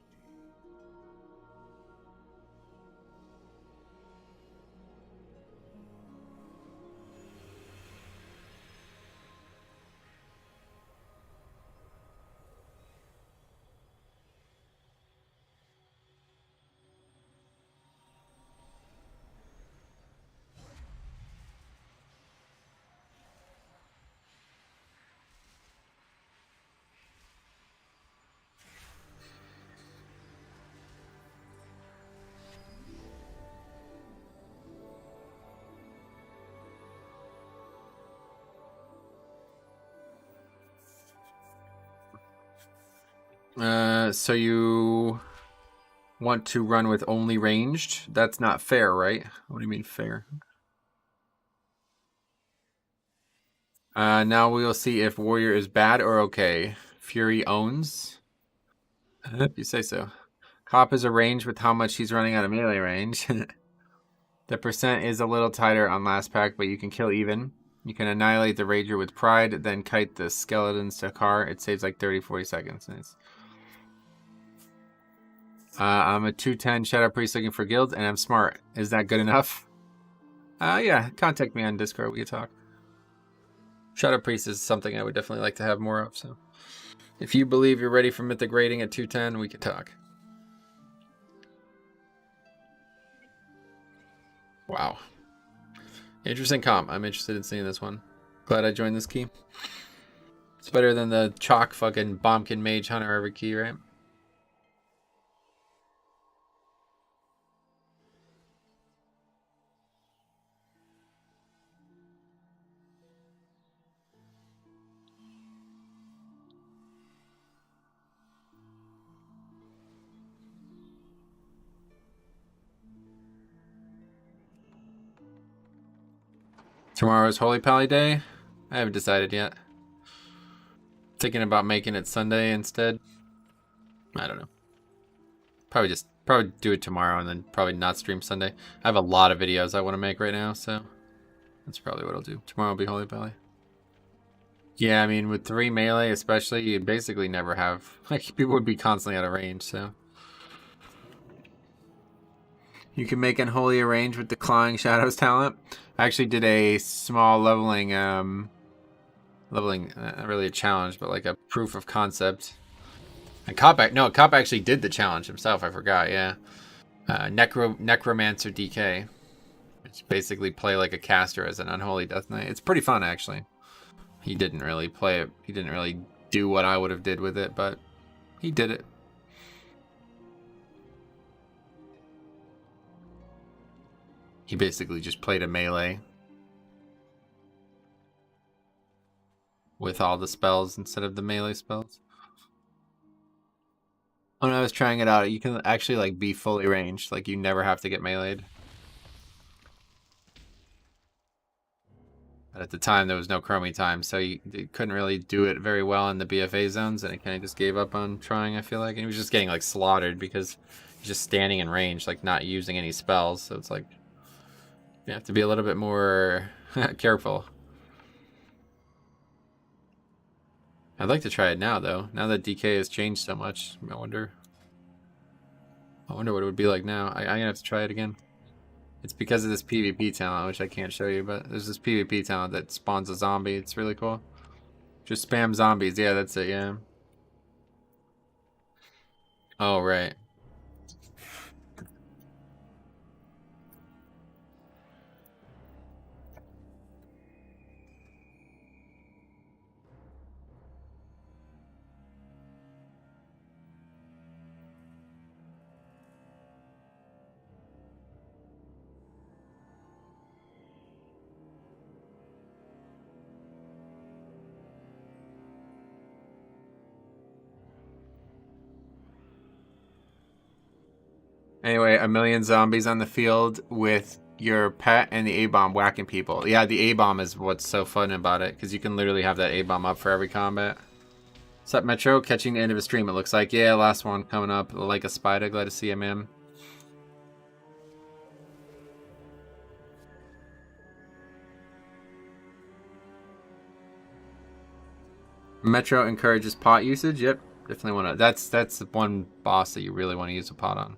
So you want to run with only ranged? That's not fair, right? What do you mean fair? Now we will see if warrior is bad or okay. Fury owns. If you say so. Cop is a range with how much he's running out of melee range. The percent is a little tighter on last pack, but you can kill even. You can annihilate the rager with pride, then kite the skeletons to car. It saves like 30-40 seconds. Nice. I'm a 210 Shadow Priest looking for guild, and I'm smart. Is that good enough? Yeah, contact me on Discord. We can talk. Shadow Priest is something I would definitely like to have more of, so if you believe you're ready for Mythic rating at 210, we could talk. Wow. Interesting comp. I'm interested in seeing this one. Glad I joined this key. It's better than the chalk fucking Bombkin Mage Hunter every key, right? Tomorrow's Holy Pally Day? I haven't decided yet. Thinking about making it Sunday instead. I don't know. Probably do it tomorrow and then probably not stream Sunday. I have a lot of videos I want to make right now, so that's probably what I'll do. Tomorrow will be Holy Pally. Yeah, I mean, with 3 melee especially, you'd basically never have... Like, people would be constantly out of range, so... You can make Unholy a range with the Clawing Shadows talent. I actually did a small leveling, not really a challenge, but like a proof of concept. And Cop actually did the challenge himself, I forgot, yeah. Necromancer DK. Which basically play like a caster as an Unholy Death Knight. It's pretty fun, actually. He didn't really play it, he didn't really do what I would have did with it, but he did it. He basically just played a melee with all the spells instead of the melee spells. When I was trying it out, you can actually like be fully ranged, like you never have to get meleeed. But at the time, there was no chromie time, so you couldn't really do it very well in the BFA zones, and it kind of just gave up on trying, I feel like. And he was just getting like slaughtered because he's just standing in range, like not using any spells, so it's like you have to be a little bit more careful. I'd like to try it now, though. Now that DK has changed so much, I wonder what it would be like now. I'm gonna have to try it again. It's because of this PvP talent, which I can't show you, but there's this PvP talent that spawns a zombie. It's really cool. Just spam zombies. Yeah, that's it, yeah. Oh, right. Anyway, 1,000,000 zombies on the field with your pet and the A-bomb whacking people. Yeah, the A-bomb is what's so fun about it, because you can literally have that A-bomb up for every combat. What's up, Metro? Catching the end of a stream, it looks like. Yeah, last one coming up. Like a spider. Glad to see you, man. Metro encourages pot usage. Yep, definitely want to. That's the one boss that you really want to use a pot on.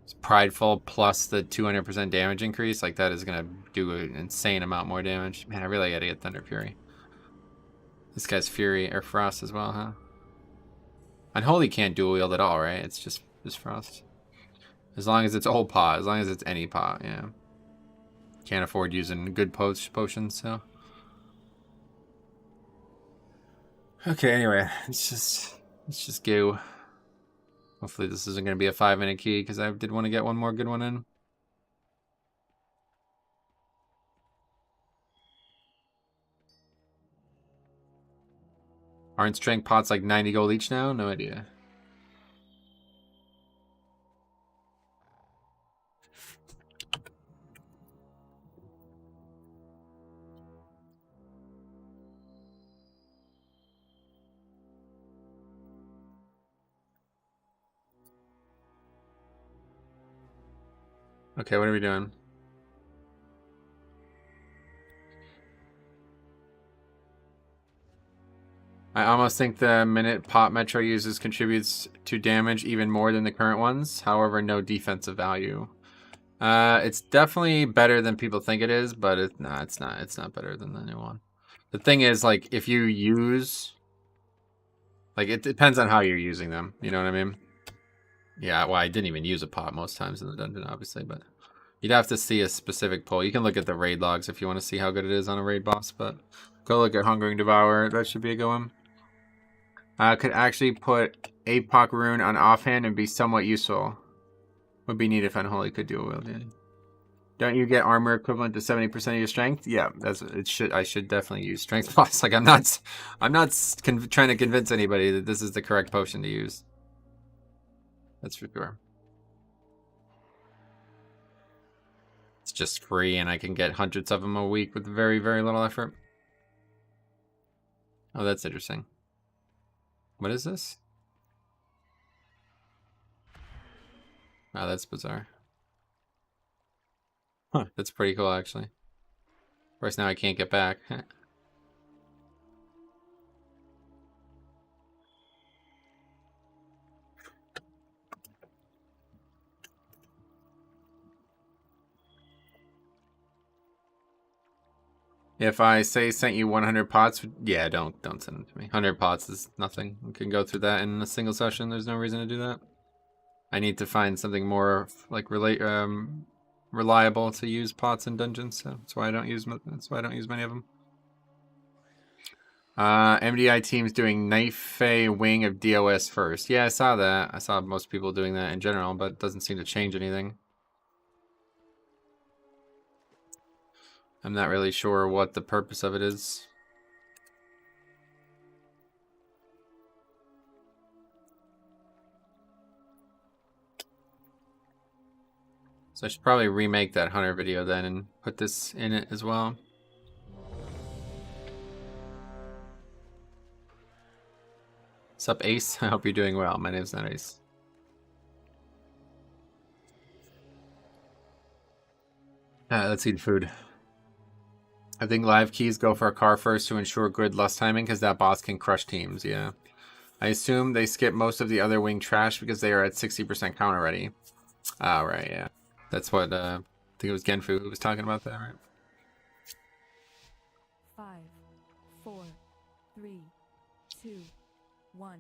It's prideful plus the 200% damage increase. Like that is gonna do an insane amount more damage. Man, I really gotta get Thunder Fury. This guy's Fury or Frost as well, huh? Unholy can't dual wield at all, right? It's just Frost. As long as it's old pot, as long as it's any pot, yeah. Can't afford using good potions, so. Okay, anyway, let's just go. Hopefully this isn't going to be a 5-minute key, because I did want to get one more good one in. Aren't strength pots like 90 gold each now? No idea. Okay, what are we doing? I almost think the minute pot Metro uses contributes to damage even more than the current ones. However, no defensive value. It's definitely better than people think it is, but it's not. It's not better than the new one. The thing is, like, if you use, like, it depends on how you're using them. You know what I mean? Yeah. Well, I didn't even use a pot most times in the dungeon, obviously, but you'd have to see a specific pull. You can look at the raid logs if you want to see how good it is on a raid boss, but go look at Hungering Devourer. That should be a good one. Could actually put APOC rune on offhand and be somewhat useful. Would be neat if Unholy could do a wield. Yeah. Don't you get armor equivalent to 70% of your strength? Yeah, that's it. I should definitely use strength plus. Like I'm not trying to convince anybody that this is the correct potion to use. That's for sure. It's just free, and I can get hundreds of them a week with very, very little effort. Oh, that's interesting. What is this? Wow, that's bizarre. Huh, that's pretty cool, actually. Of course, now I can't get back. If I say sent you 100 pots, yeah, don't send them to me. 100 pots is nothing. We can go through that in a single session. There's no reason to do that. I need to find something more like reliable to use pots in dungeons. So that's why I don't use. That's why I don't use many of them. MDI team's doing Knife Fae Wing of DOS first. Yeah, I saw that. I saw most people doing that in general, but it doesn't seem to change anything. I'm not really sure what the purpose of it is. So I should probably remake that Hunter video then and put this in it as well. Sup, Ace? I hope you're doing well. My name's not Ace. Let's eat food. I think live keys go for a car first to ensure good lust timing because that boss can crush teams, yeah. I assume they skip most of the other wing trash because they are at 60% count already. Oh, right, yeah. That's what, I think it was Genfu who was talking about that, right? 5, 4, 3, 2, 1.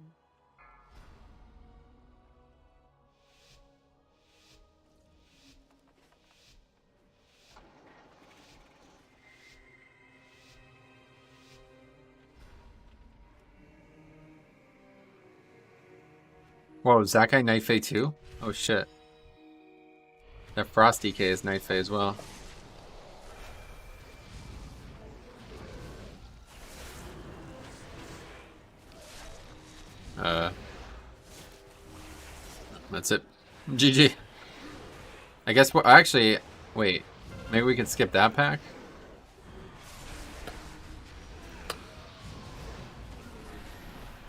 Whoa, is that guy Night Fae too? Oh shit. That Frosty K is Night Fae as well. That's it. GG. I guess what actually wait, maybe we can skip that pack?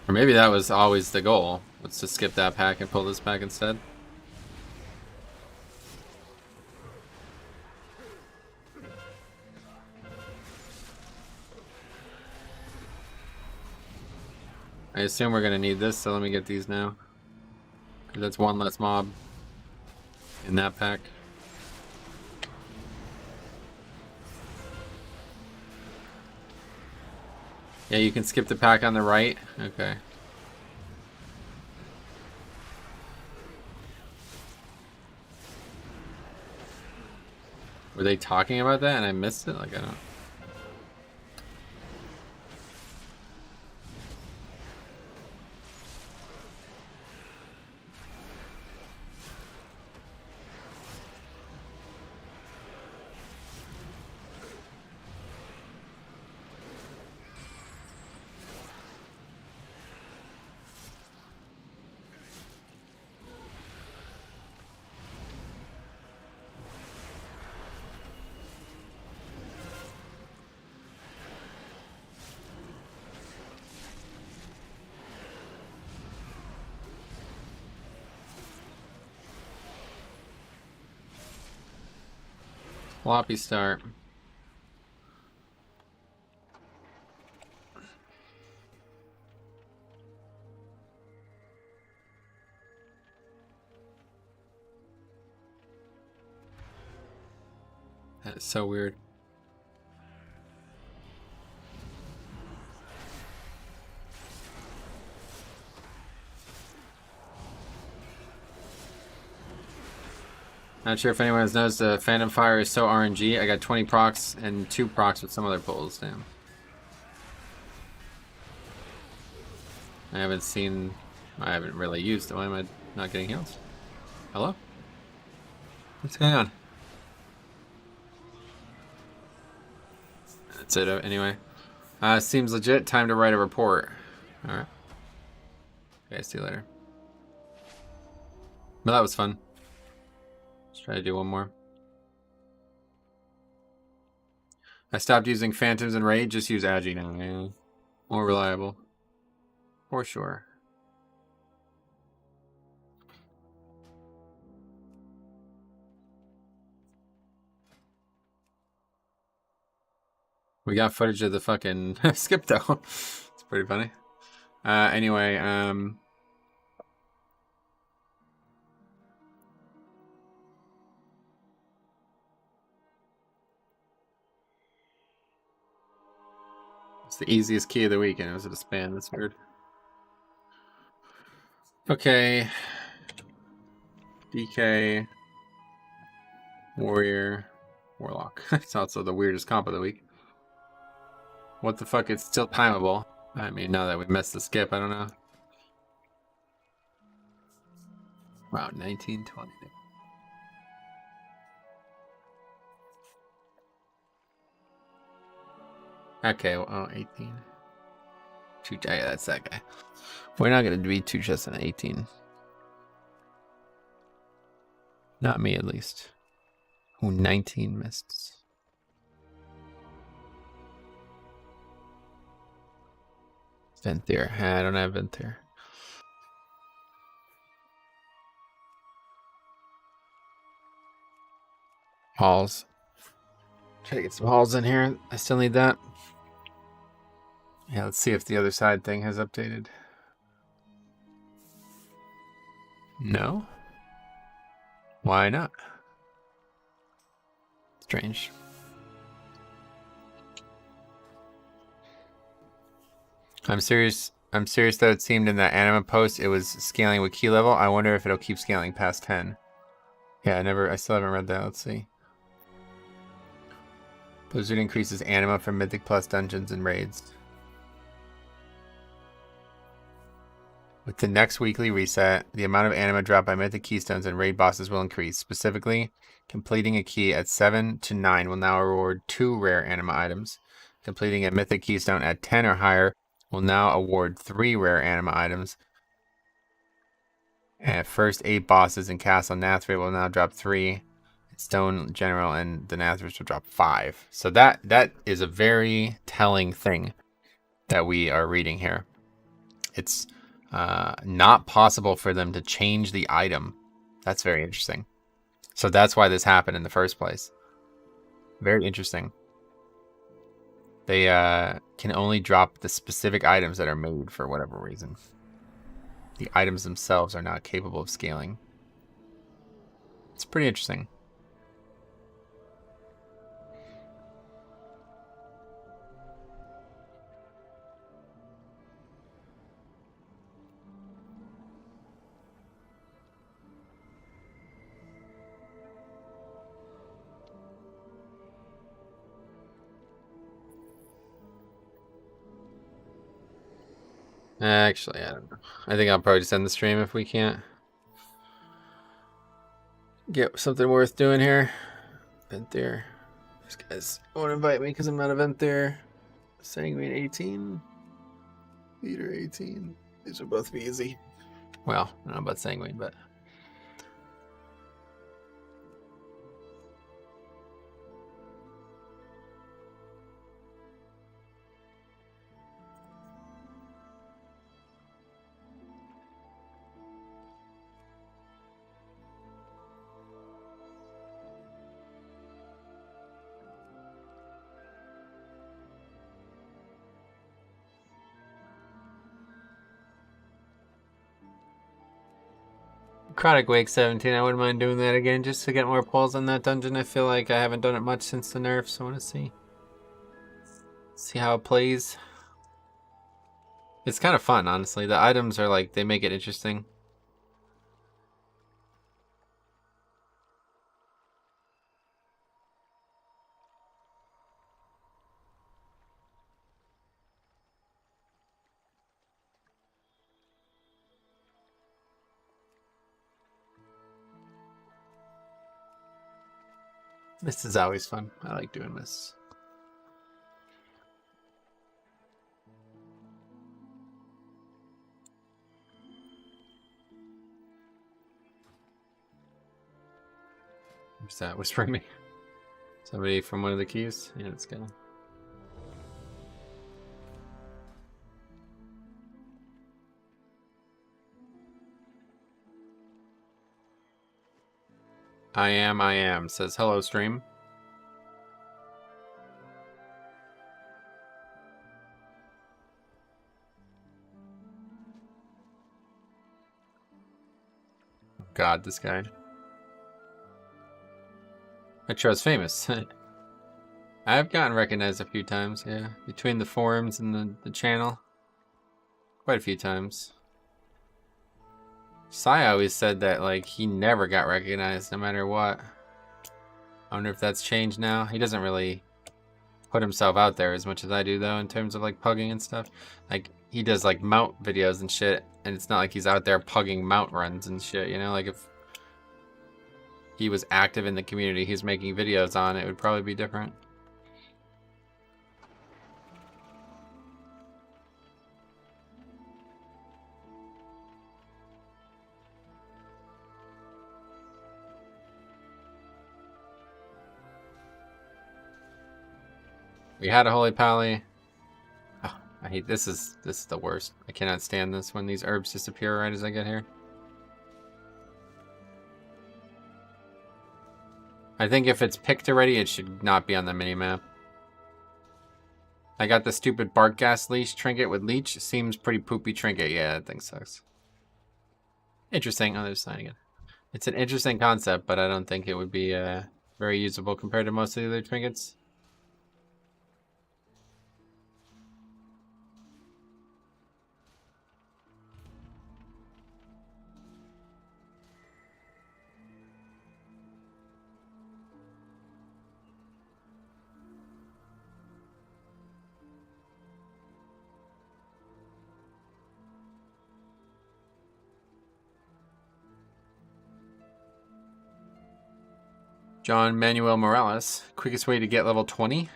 Or maybe that was always the goal. Let's just skip that pack and pull this pack instead. I assume we're gonna need this, so let me get these now. That's one less mob in that pack. Yeah, you can skip the pack on the right. Okay. Were they talking about that and I missed it? Like, I don't... Floppy start. That's so weird. Not sure if anyone has noticed the Phantom Fire is so RNG. I got 20 procs and 2 procs with some other pulls. Damn. I haven't really used it. Why am I not getting heals? Hello? What's going on? That's it anyway. Seems legit. Time to write a report. Alright. Okay, see you later. But that was fun. Let's try to do one more. I stopped using Phantoms and Raid, just use Agi now. Yeah. More reliable. For sure. We got footage of the fucking skip though. It's pretty funny. Anyway, it's the easiest key of the week and it was at a span. That's weird. Okay. DK. Warrior. Warlock. It's also the weirdest comp of the week. What the fuck? It's still timeable. I mean, now that we missed the skip, I don't know. Wow, 1920. Okay, well, 18. Yeah, that's that guy. We're not going to be two chests on 18. Not me, at least. Ooh, 19 mists. Venthyr. I don't have Venthyr. Halls. Try to get some halls in here. I still need that. Yeah, let's see if the other side thing has updated. No? Why not? Strange. I'm serious that it seemed in that anima post it was scaling with key level. I wonder if it'll keep scaling past 10. Yeah, I still haven't read that. Let's see. Blizzard increases anima for Mythic Plus dungeons and raids. With the next weekly reset, the amount of anima dropped by Mythic Keystones and raid bosses will increase. Specifically, completing a key at 7 to 9 will now reward 2 rare anima items. Completing a Mythic Keystone at 10 or higher will now award 3 rare anima items. And first 8 bosses in Castle Nathria will now drop 3. Stone General and the Nathras will drop 5. So that is a very telling thing that we are reading here. It's not possible for them to change the item. That's very interesting. So that's why this happened in the first place. Very interesting. They can only drop the specific items that are made for whatever reason. The items themselves are not capable of scaling. It's pretty interesting. Actually, I don't know. I think I'll probably just end the stream if we can't get something worth doing here. Venthyr. These guys won't invite me because I'm not a Venthyr. Sanguine 18. Leader 18. These will both be easy. Well, I don't know about Sanguine, but... Necrotic Wake 17, I wouldn't mind doing that again just to get more pulls on that dungeon. I feel like I haven't done it much since the nerf, so I want to see how it plays. It's kind of fun, honestly. The items are like, they make it interesting. This is always fun. I like doing this. Who's that whispering me? Somebody from one of the keys? Yeah, let's go. I am, says hello stream. God, this guy. Metro's famous. I've gotten recognized a few times, yeah. Between the forums and the channel. Quite a few times. Sai always said that, like, he never got recognized no matter what. I wonder if that's changed now. He doesn't really put himself out there as much as I do, though, in terms of, like, pugging and stuff. Like, he does, like, mount videos and shit, and it's not like he's out there pugging mount runs and shit, you know? Like, if he was active in the community he's making videos on, it would probably be different. We had a holy pally. Oh, I hate this is the worst. I cannot stand this when these herbs disappear right as I get here. I think if it's picked already, it should not be on the minimap. I got the stupid bark gas leash trinket with leech. Seems pretty poopy trinket. Yeah, that thing sucks. Interesting. Oh, there's sign again. It's an interesting concept, but I don't think it would be very usable compared to most of the other trinkets. John Manuel Morales, quickest way to get level 20?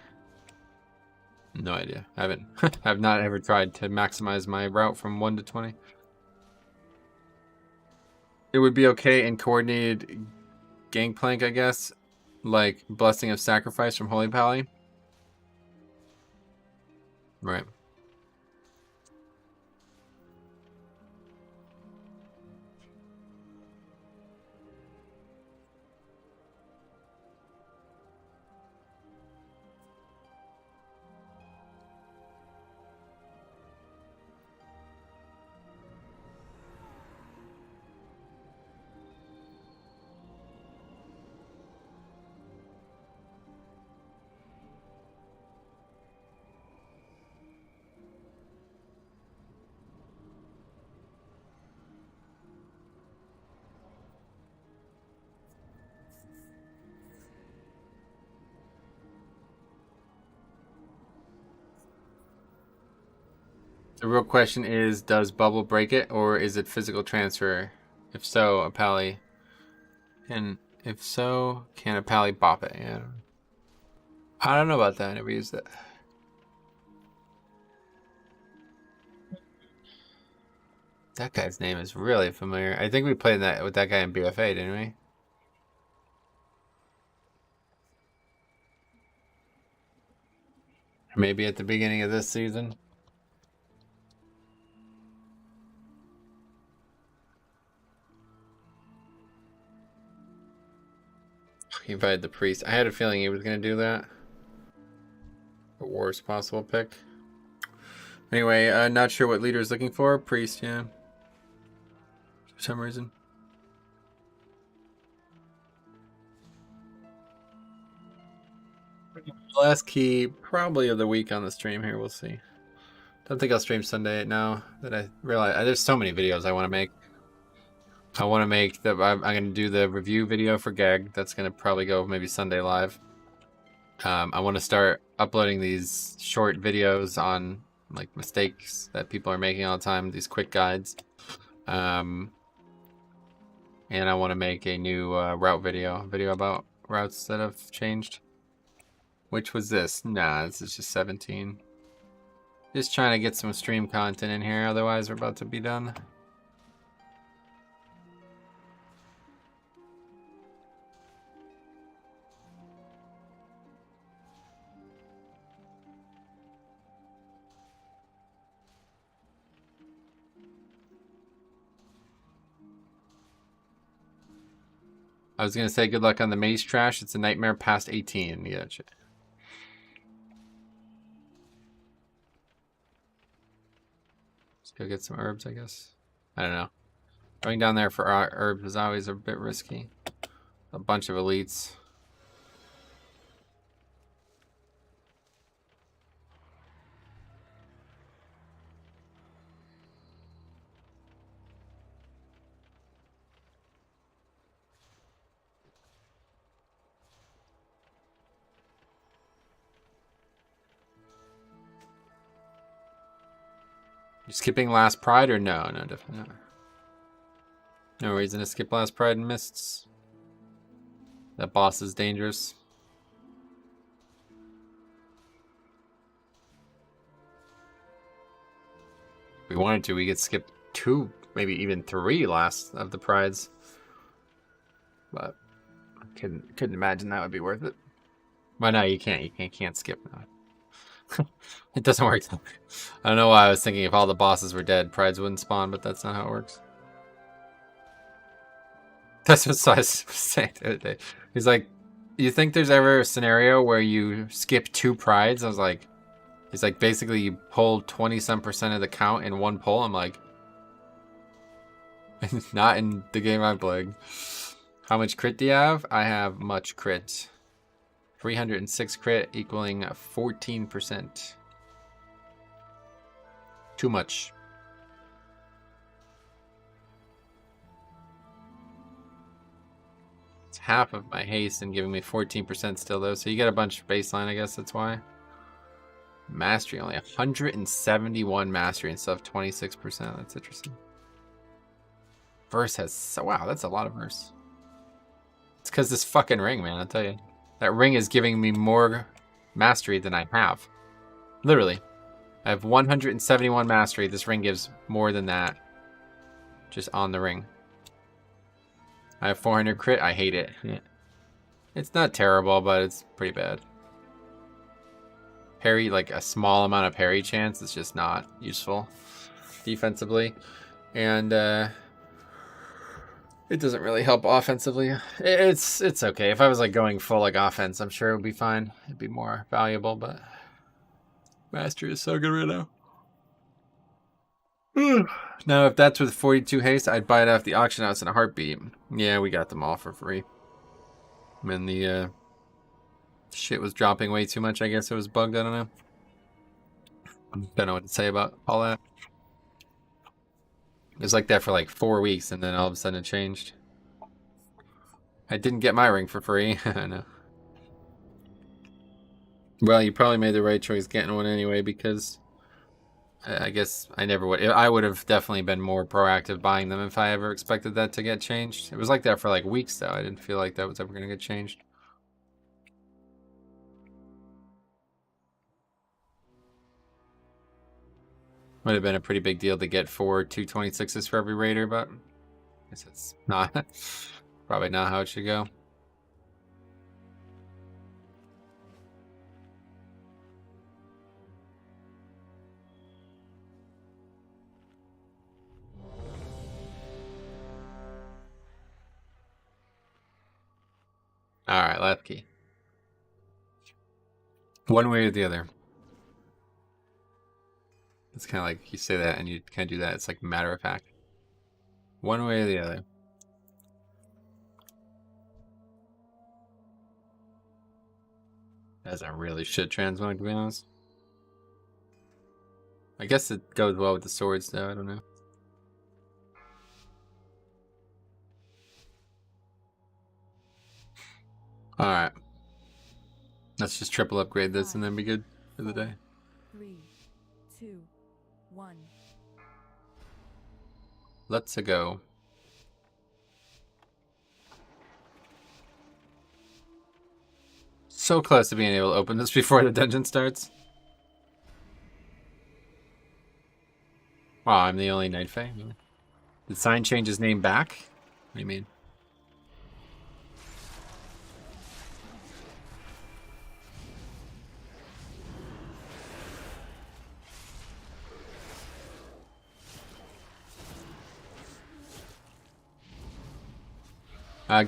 No idea. I haven't. I've not ever tried to maximize my route from 1 to 20. It would be okay in coordinated gangplank, I guess. Like Blessing of Sacrifice from Holy Pally. Right. The real question is, does Bubble break it, or is it physical transfer? If so, a pally. And if so, can a pally bop it? Yeah. I don't know about that. I never used it. That guy's name is really familiar. I think we played that with that guy in BFA, didn't we? Maybe at the beginning of this season. He invited the priest. I had a feeling he was going to do that. The worst possible pick. Anyway, not sure what leader is looking for. Priest, yeah. For some reason. last key probably of the week on the stream here. We'll see. Don't think I'll stream Sunday now that I realize there's so many videos I want to make. I want to make the. I'm going to do the review video for Gag. That's going to probably go maybe Sunday live. I want to start uploading these short videos on like mistakes that people are making all the time. These quick guides. And I want to make a new route video about routes that have changed. Which was this? Nah, this is just 17. Just trying to get some stream content in here, otherwise we're about to be done. I was going to say good luck on the maze trash. It's a nightmare past 18. Gotcha. Let's go get some herbs, I guess. I don't know. Going down there for herbs is always a bit risky. A bunch of elites. You skipping last pride or no? No, definitely not. No reason to skip last pride and mists. That boss is dangerous. If we wanted to, we could skip 2, maybe even 3 last of the prides. But I couldn't imagine that would be worth it. Well, no, you can't. You can't skip. No. It doesn't work. I don't know why I was thinking if all the bosses were dead, prides wouldn't spawn, but that's not how it works. That's what Size was saying the other day. He's like, you think there's ever a scenario where you skip 2 prides? I was like, he's like, basically you pull 20-some% of the count in one pull. I'm like, not in the game I'm playing. How much crit do you have? I have much crit. 306 crit equaling 14%. Too much. It's half of my haste and giving me 14% still though, so you get a bunch of baseline, I guess that's why. Mastery, only 171 mastery and stuff, 26%. That's interesting. Verse has, so wow, that's a lot of verse. It's because this fucking ring, man, I'll tell you. That ring is giving me more mastery than I have. Literally. I have 171 mastery. This ring gives more than that. Just on the ring. I have 400 crit. I hate it. Yeah. It's not terrible, but it's pretty bad. Parry, like a small amount of parry chance is just not useful defensively. And it doesn't really help offensively. It's okay. If I was like going full like offense, I'm sure it would be fine. It'd be more valuable, but mastery is so good right now. Now, if that's with 42 haste, I'd buy it off the auction house in a heartbeat. Yeah, we got them all for free. When the shit was dropping way too much, I guess it was bugged. I don't know. Don't know what to say about all that. It was like that for like 4 weeks, and then all of a sudden it changed. I didn't get my ring for free. I know. Well, you probably made the right choice getting one anyway, because I guess I never would. I would have definitely been more proactive buying them if I ever expected that to get changed. It was like that for like weeks, though. I didn't feel like that was ever going to get changed. Would have been a pretty big deal to get 4 226s for every raider, but I guess it's not. Probably not how it should go. Alright, left key. One way or the other. It's kind of like you say that and you kind of do that. It's like matter of fact. One way or the other. That's a really shit transmog, to be honest. I guess it goes well with the swords, though. I don't know. Alright. Let's just triple upgrade this and then be good for the day. 3, 2, 1. Let's go. So close to being able to open this before the dungeon starts. Wow, I'm the only Night Fae? Did Sign change his name back? What do you mean?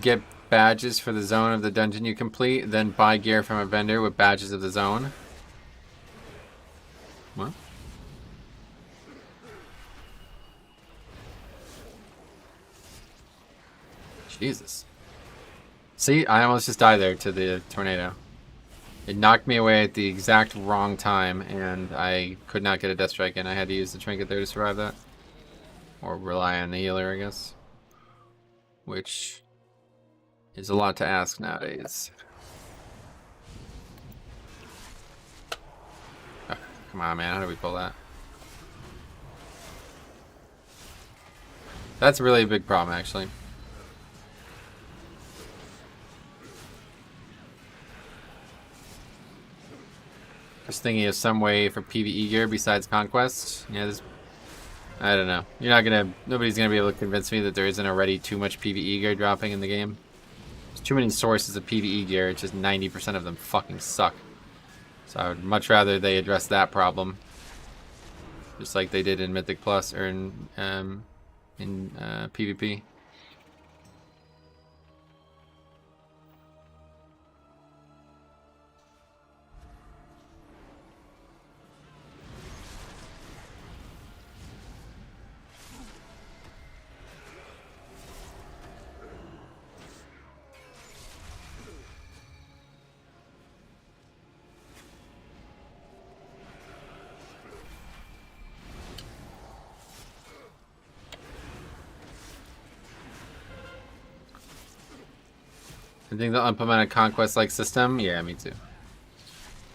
Get badges for the zone of the dungeon you complete, then buy gear from a vendor with badges of the zone. What? Jesus. See, I almost just died there to the tornado. It knocked me away at the exact wrong time, and I could not get a death strike in. I had to use the trinket there to survive that. Or rely on the healer, I guess. Which is a lot to ask nowadays. Oh, come on, man. How do we pull that? That's really a big problem, actually. Just thinking of some way for PvE gear besides Conquest. Yeah, this, I don't know. You're not gonna. Nobody's gonna be able to convince me that there isn't already too much PvE gear dropping in the game. There's too many sources of PvE gear. It's just 90% of them fucking suck. So I would much rather they address that problem, just like they did in Mythic Plus or in PvP. I think they'll implement a conquest-like system. Yeah, me too.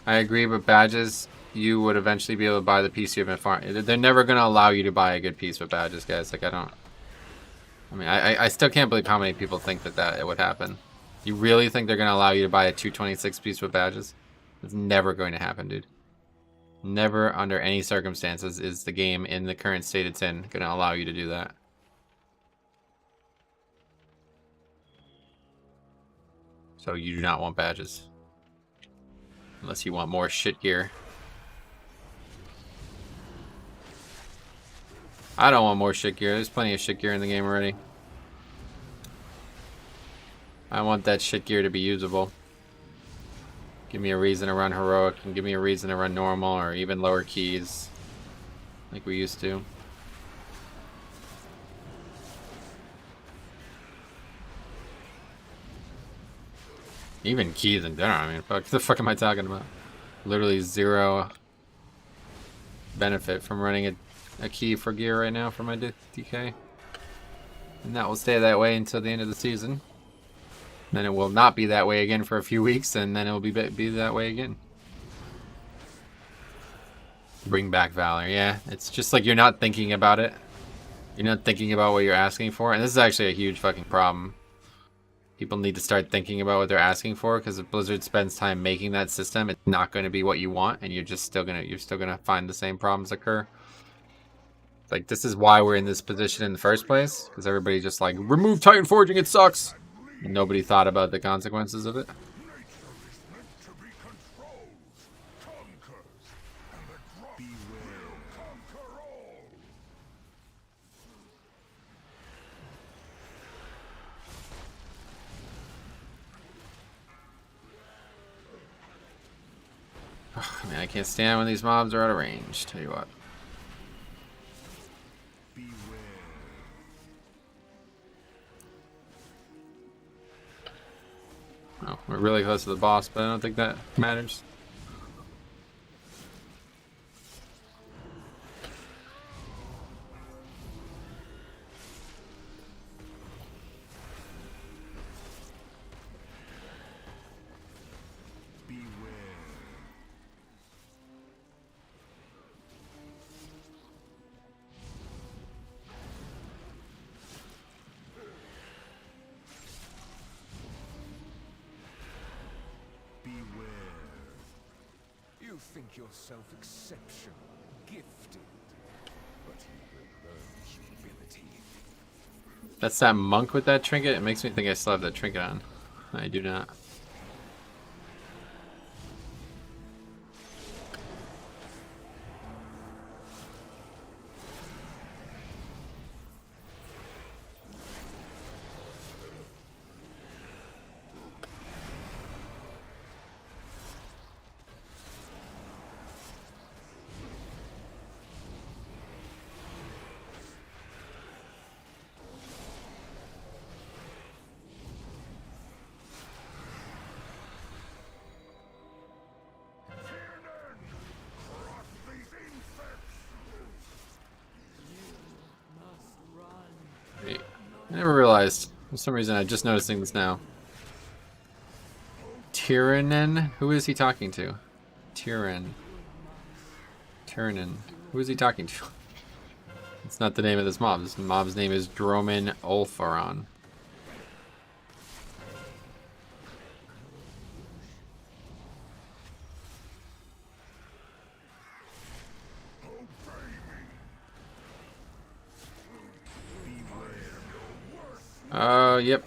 I agree, but badges, you would eventually be able to buy the piece you've been farming. They're never going to allow you to buy a good piece with badges, guys. Like, I mean, I still can't believe how many people think that it would happen. You really think they're going to allow you to buy a 226 piece with badges? It's never going to happen, dude. Never, under any circumstances, is the game in the current state it's in going to allow you to do that. So you do not want badges. Unless you want more shit gear. I don't want more shit gear. There's plenty of shit gear in the game already. I want that shit gear to be usable. Give me a reason to run heroic and give me a reason to run normal or even lower keys. Like we used to. Even keys in general, I mean, fuck, the fuck am I talking about? Literally zero benefit from running a key for gear right now for my DK. And that will stay that way until the end of the season. Then it will not be that way again for a few weeks, and then it will be that way again. Bring back Valor, yeah. It's just like you're not thinking about it. You're not thinking about what you're asking for, and this is actually a huge fucking problem. People need to start thinking about what they're asking for, because if Blizzard spends time making that system, it's not going to be what you want, and you're still gonna find the same problems occur. Like, this is why we're in this position in the first place, because everybody's just like, remove Titan Forging, it sucks. And nobody thought about the consequences of it. Man, I can't stand when these mobs are out of range. Tell you what. Oh, we're really close to the boss, but I don't think that matters. You think yourself exceptional, gifted, but you will learn humility. That's that monk with that trinket. It makes me think I still have that trinket on. I do not. I never realized. For some reason, I'm just noticing this now. Tyrannin? Who is he talking to? Tyrannin. Who is he talking to? It's not the name of this mob. This mob's name is Droman Ulfaron. Yep.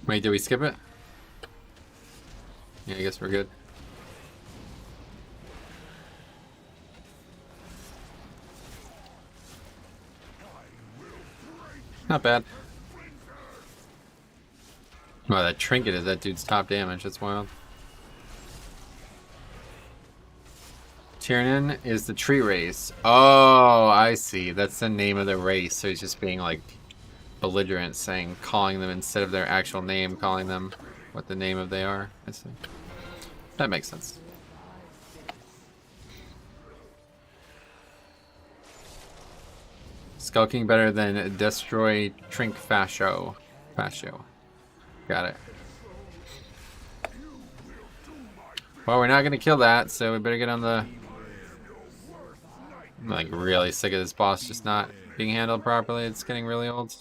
Wait, did we skip it? Yeah, I guess we're good. Not bad. Wow, that trinket is that dude's top damage. That's wild. Tyrannin is the tree race. Oh, I see. That's the name of the race. So he's just being like belligerent, saying, calling them instead of their actual name, calling them what the name of they are. I see. That makes sense. Skulking better than Destroy Trink Fascio. Got it. Well, we're not gonna kill that, so we better get on the... I'm like really sick of this boss just not being handled properly. It's getting really old.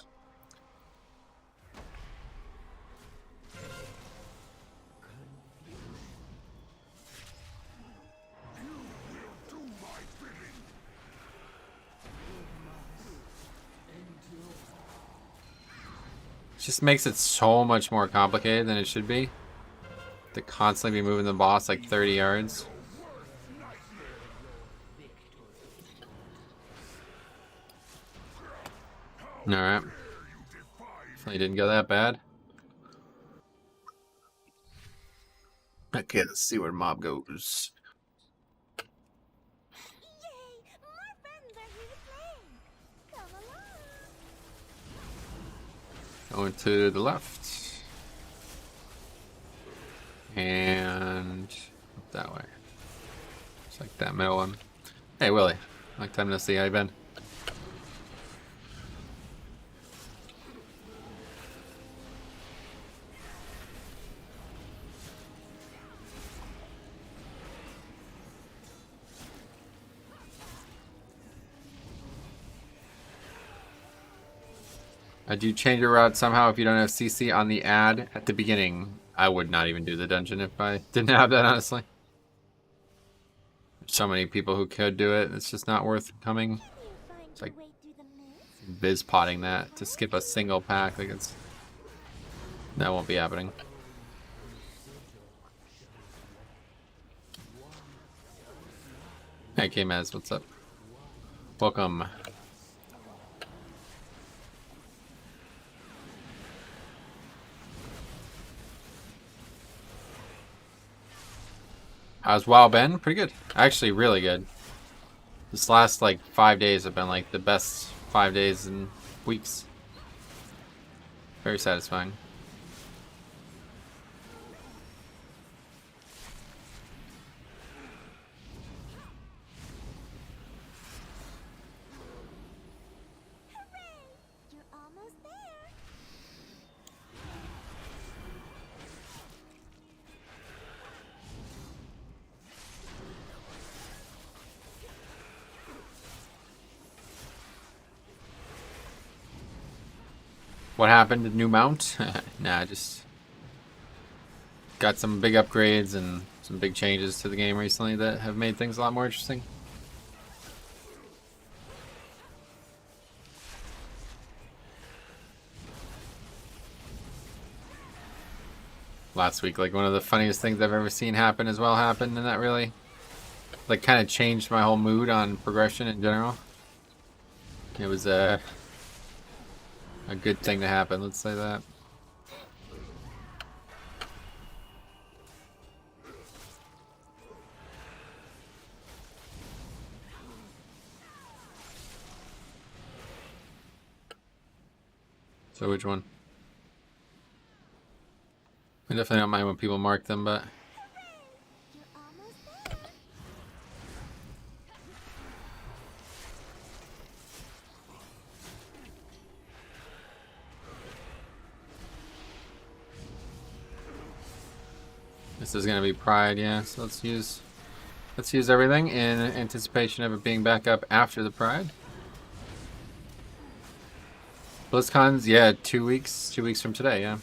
Just makes it so much more complicated than it should be. To constantly be moving the boss like 30 yards. Alright. Definitely didn't go that bad. Okay, let's see where mob goes. Yay! More friends are here to play. Come along. Going to the left. And up that way. It's like that middle one. Hey Willie, long time no see, how you been? Do you change your route somehow if you don't have CC on the ad at the beginning? I would not even do the dungeon if I didn't have that, honestly. There's so many people who could do it, it's just not worth coming. It's like biz potting that to skip a single pack, like it's... That won't be happening. Hey K-Maz, what's up? Welcome. How's WoW been? Pretty good. Actually, really good. This last, like, 5 days have been, like, the best 5 days in weeks. Very satisfying. What happened? New mount? Nah, just got some big upgrades and some big changes to the game recently that have made things a lot more interesting. Last week, like one of the funniest things I've ever seen happen as well happened, and that really like kind of changed my whole mood on progression in general. It was a good thing to happen, let's say that. So which one? I definitely don't mind when people mark them, but this is gonna be Pride, yeah. So let's use everything in anticipation of it being back up after the Pride. BlizzCon's, yeah, 2 weeks. 2 weeks from today, yeah.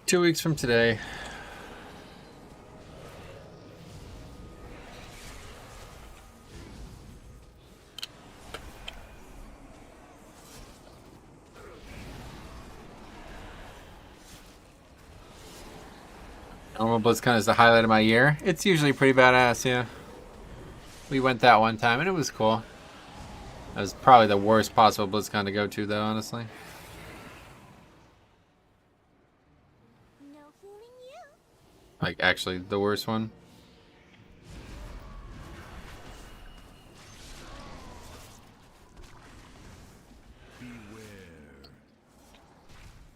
2 weeks from today. Normal BlizzCon is the highlight of my year. It's usually pretty badass, yeah. We went that one time and it was cool. That was probably the worst possible BlizzCon to go to, though, honestly. No fooling you. Like, actually, the worst one.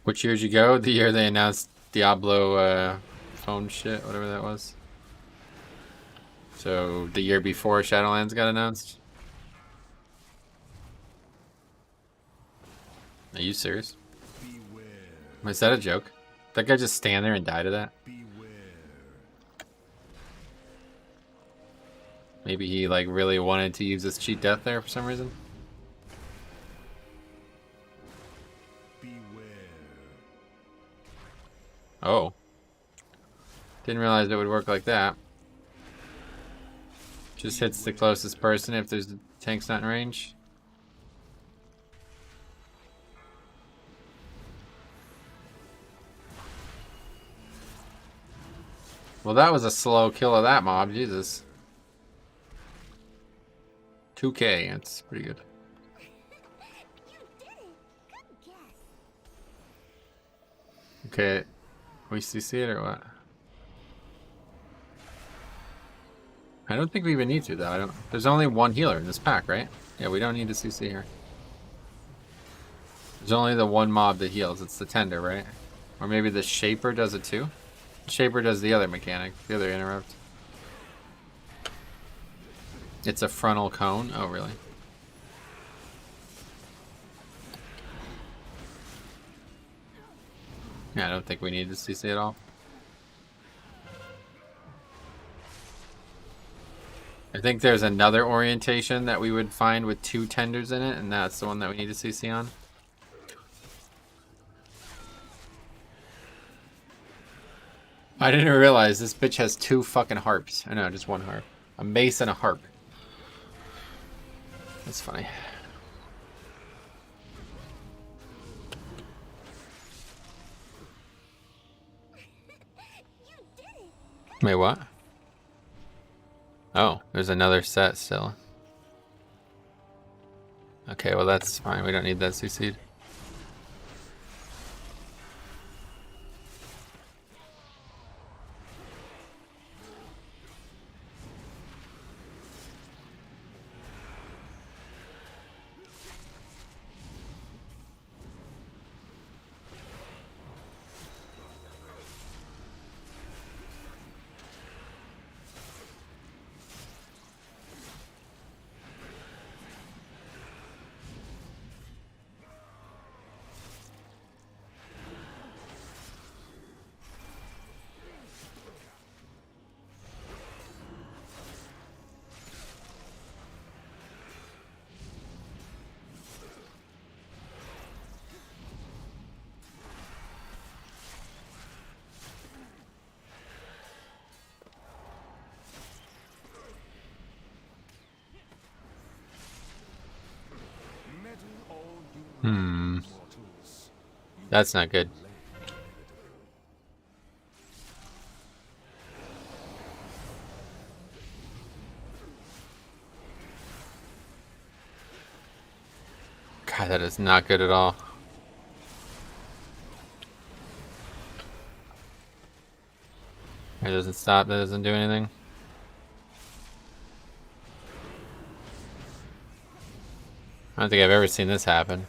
Which year did you go? The year they announced Diablo phone shit, whatever that was. So, the year before Shadowlands got announced? Are you serious? Is that a joke? That guy just stand there and die to that? Maybe he like really wanted to use this cheat death there for some reason? Oh. Didn't realize it would work like that. Just hits the closest person if there's the tank's not in range. Well, that was a slow kill of that mob, Jesus. 2K, that's pretty good. You did it. Good guess. Okay, we CC it or what? I don't think we even need to, though. There's only one healer in this pack, right? Yeah, we don't need to CC here. There's only the one mob that heals. It's the tender, right? Or maybe the shaper does it too? The shaper does the other mechanic, the other interrupt. It's a frontal cone? Oh, really? Yeah, I don't think we need to CC at all. I think there's another orientation that we would find with 2 tenders in it, and that's the one that we need to CC on. I didn't realize this bitch has 2 fucking harps. I know, just 1 harp. A mace and a harp. That's funny. You did it. Wait, what? Oh, there's another set still. Okay, well that's fine. We don't need that CC'd. That's not good. God, that is not good at all. It doesn't stop, that doesn't do anything. I don't think I've ever seen this happen.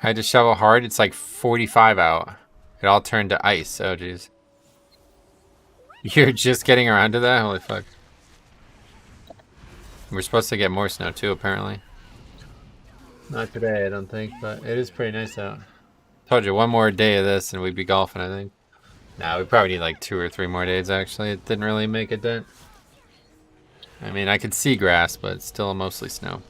I had to shovel hard. It's like 45 out. It all turned to ice. Oh, jeez. You're just getting around to that? Holy fuck. We're supposed to get more snow too, apparently. Not today, I don't think, but it is pretty nice out. Told you, one more day of this and we'd be golfing, I think. Nah, we probably need like 2 or 3 more days, actually. It didn't really make a dent. I mean, I could see grass, but it's still mostly snow.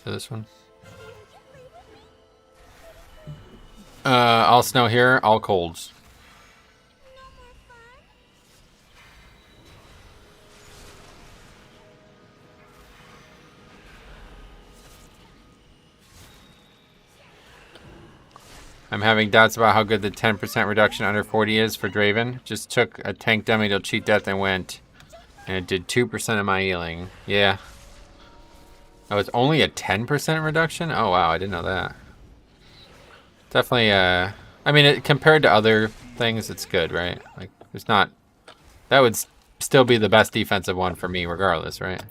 To this one. All snow here, all colds. I'm having doubts about how good the 10% reduction under 40 is for Draven. Just took a tank dummy to cheat death and went. And it did 2% of my healing. Yeah. Oh, it's only a 10% reduction? Oh, wow, I didn't know that. Definitely, I mean, compared to other things, it's good, right? Like, there's not... That would still be the best defensive one for me, regardless, right?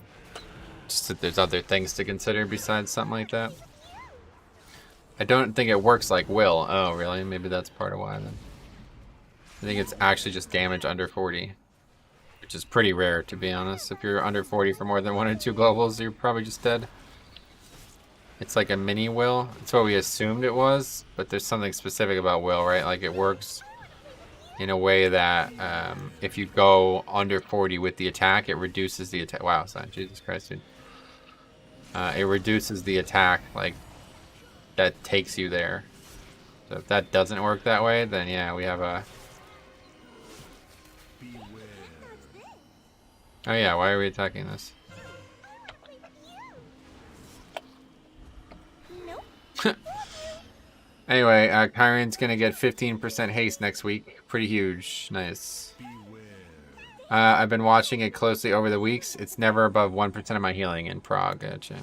Just that there's other things to consider besides something like that. I don't think it works like Will. Oh, really? Maybe that's part of why, then. I think it's actually just damage under 40. Which is pretty rare, to be honest. If you're under 40 for more than 1 or 2 globals, you're probably just dead. It's like a mini Will. That's what we assumed it was, but there's something specific about Will, right? Like, it works in a way that if you go under 40 with the attack, it reduces the attack. Wow, son, Jesus Christ, dude. It reduces the attack, like, that takes you there. So if that doesn't work that way, then yeah, we have a... Oh yeah, why are we attacking this? Anyway, Kyron's gonna get 15% haste next week. Pretty huge. Nice. I've been watching it closely over the weeks. It's never above 1% of my healing in Prague. Gotcha.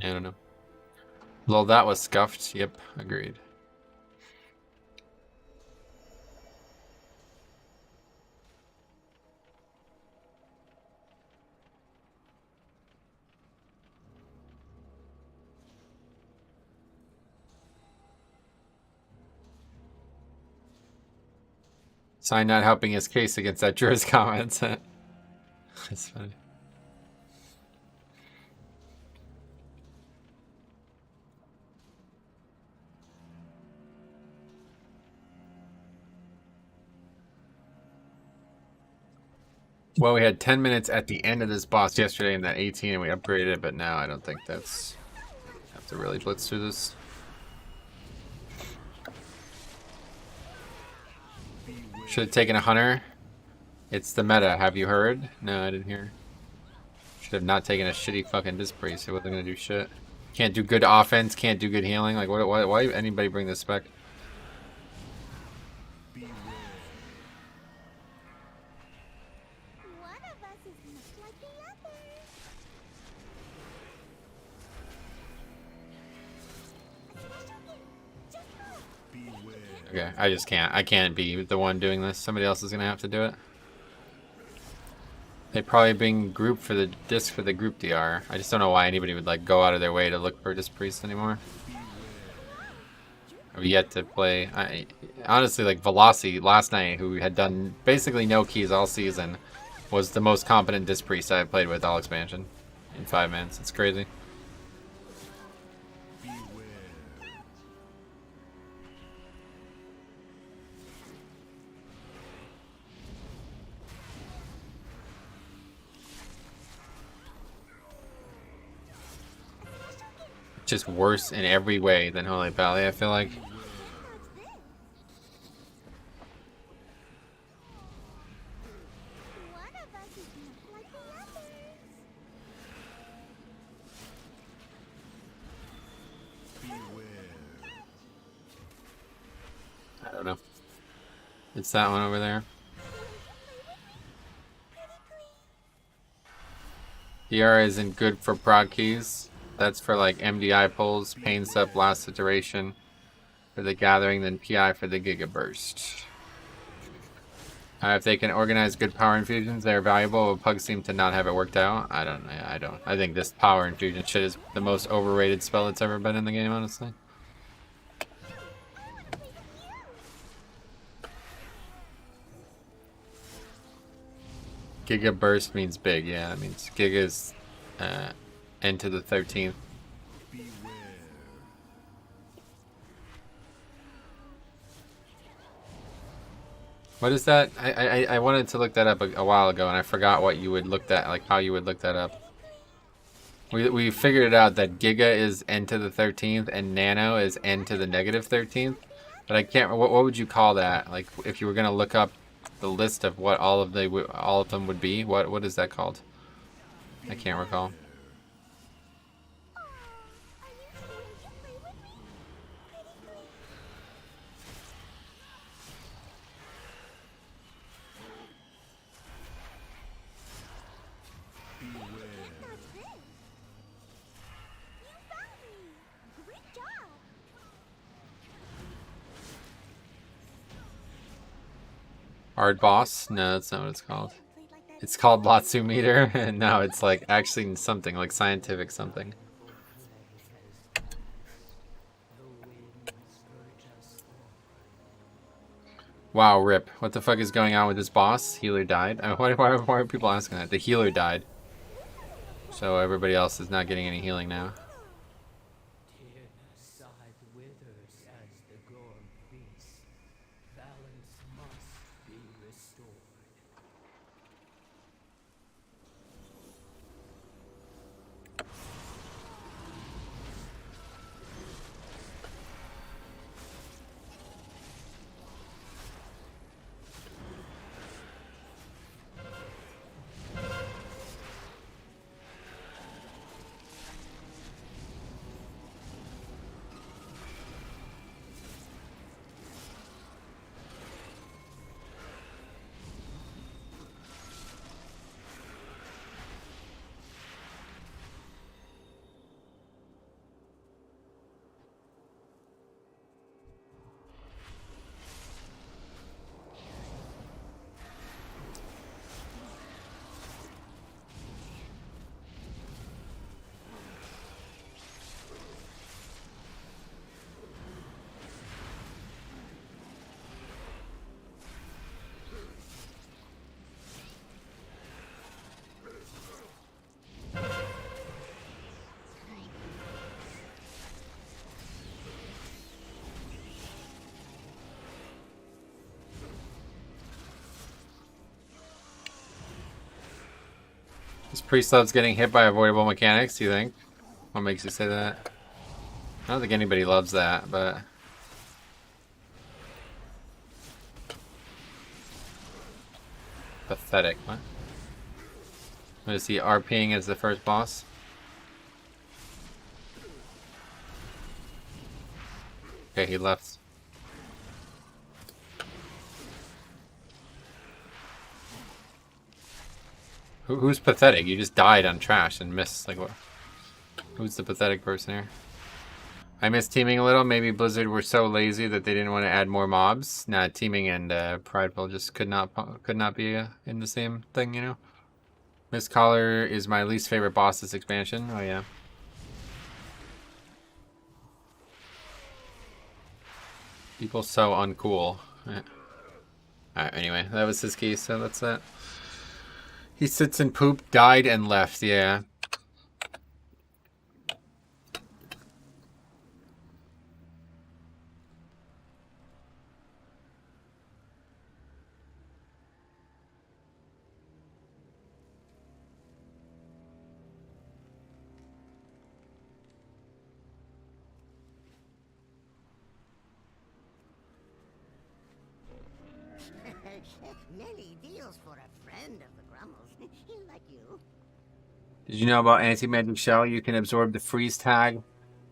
I don't know. Well, that was scuffed. Yep, agreed. Sign not helping his case against that juror's comments. That's funny. Well, we had 10 minutes at the end of this boss yesterday in that 18 and we upgraded it, but now I don't think that's... have to really blitz through this. Should have taken a hunter. It's the meta. Have you heard? No, I didn't hear. Should have not taken a shitty fucking disc priest. It wasn't gonna do shit. Can't do good offense. Can't do good healing. Like, why anybody bring this spec? Okay, I just can't. I can't be the one doing this. Somebody else is gonna have to do it. They probably bring group for the disc for the group DR. I just don't know why anybody would like go out of their way to look for disc priest anymore. I've yet to play. Honestly, like Velocity last night, who had done basically no keys all season, was the most competent disc priest I've played with all expansion in 5 minutes. It's crazy. Just worse in every way than Holy Pally, I feel like. I don't know. It's that one over there. DR isn't good for prod keys. That's for like MDI pulls, pain sub lasts the duration for the gathering, then PI for the Giga Burst. If they can organize good power infusions, they're valuable, but Pugs seem to not have it worked out. I don't. I think this power infusion shit is the most overrated spell that's ever been in the game, honestly. Giga Burst means big, yeah. It means Giga's end to the 13th. What is that? I wanted to look that up a while ago, and I forgot what you would look that, like how you would look that up. We figured it out that Giga is n to the 13th and Nano is n to the negative 13th, but I can't. What would you call that? Like if you were gonna look up the list of what all of them would be, what is that called? I can't recall. Hard boss? No, that's not what it's called. It's called Blatsu meter, and now it's like actually something like scientific something. Wow, rip. What the fuck is going on with this boss? Healer died. Why are people asking that? The healer died. So everybody else is not getting any healing now. This priest loves getting hit by avoidable mechanics, do you think? What makes you say that? I don't think anybody loves that, but... Pathetic, what? What is he RPing as the first boss? Okay, he left. Who's pathetic? You just died on trash and missed, like, what? Who's the pathetic person here? I miss teaming a little. Maybe Blizzard were so lazy that they didn't want to add more mobs. Nah, teaming and Prideful just could not be in the same thing, you know? Miss Collar is my least favorite boss this expansion. Oh, yeah. People so uncool. Alright, anyway, that was his key, so that's that. He sits in poop, died, and left. Yeah. Many deals for a friend of the Grummles. Like you. Did you know about anti-magic shell? You can absorb the freeze tag.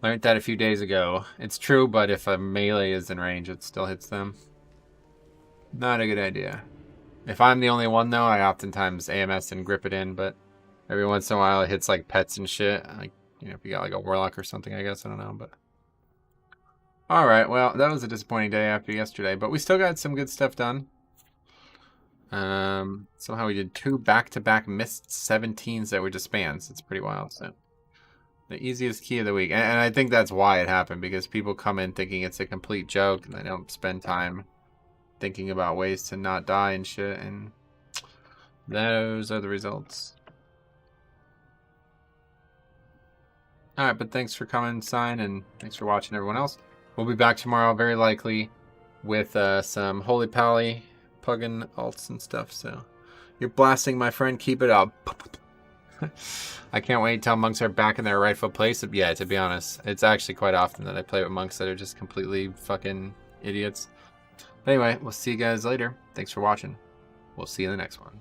Learned that a few days ago. It's true, but if a melee is in range, it still hits them. Not a good idea. If I'm the only one, though, I oftentimes AMS and grip it in, but every once in a while it hits, like, pets and shit. Like, you know, if you got, like, a warlock or something, I guess. I don't know, but... Alright, well, that was a disappointing day after yesterday, but we still got some good stuff done. Somehow we did 2 back-to-back missed 17s that were just spans. It's pretty wild, so... The easiest key of the week. And I think that's why it happened, because people come in thinking it's a complete joke, and they don't spend time thinking about ways to not die and shit, and those are the results. Alright, but thanks for coming, Sign, and thanks for watching, everyone else. We'll be back tomorrow, very likely, with some Holy Pally, Pugging alts and stuff, so... You're blasting, my friend. Keep it up. I can't wait till monks are back in their rightful place. Yeah, to be honest, it's actually quite often that I play with monks that are just completely fucking idiots. But anyway, we'll see you guys later. Thanks for watching. We'll see you in the next one.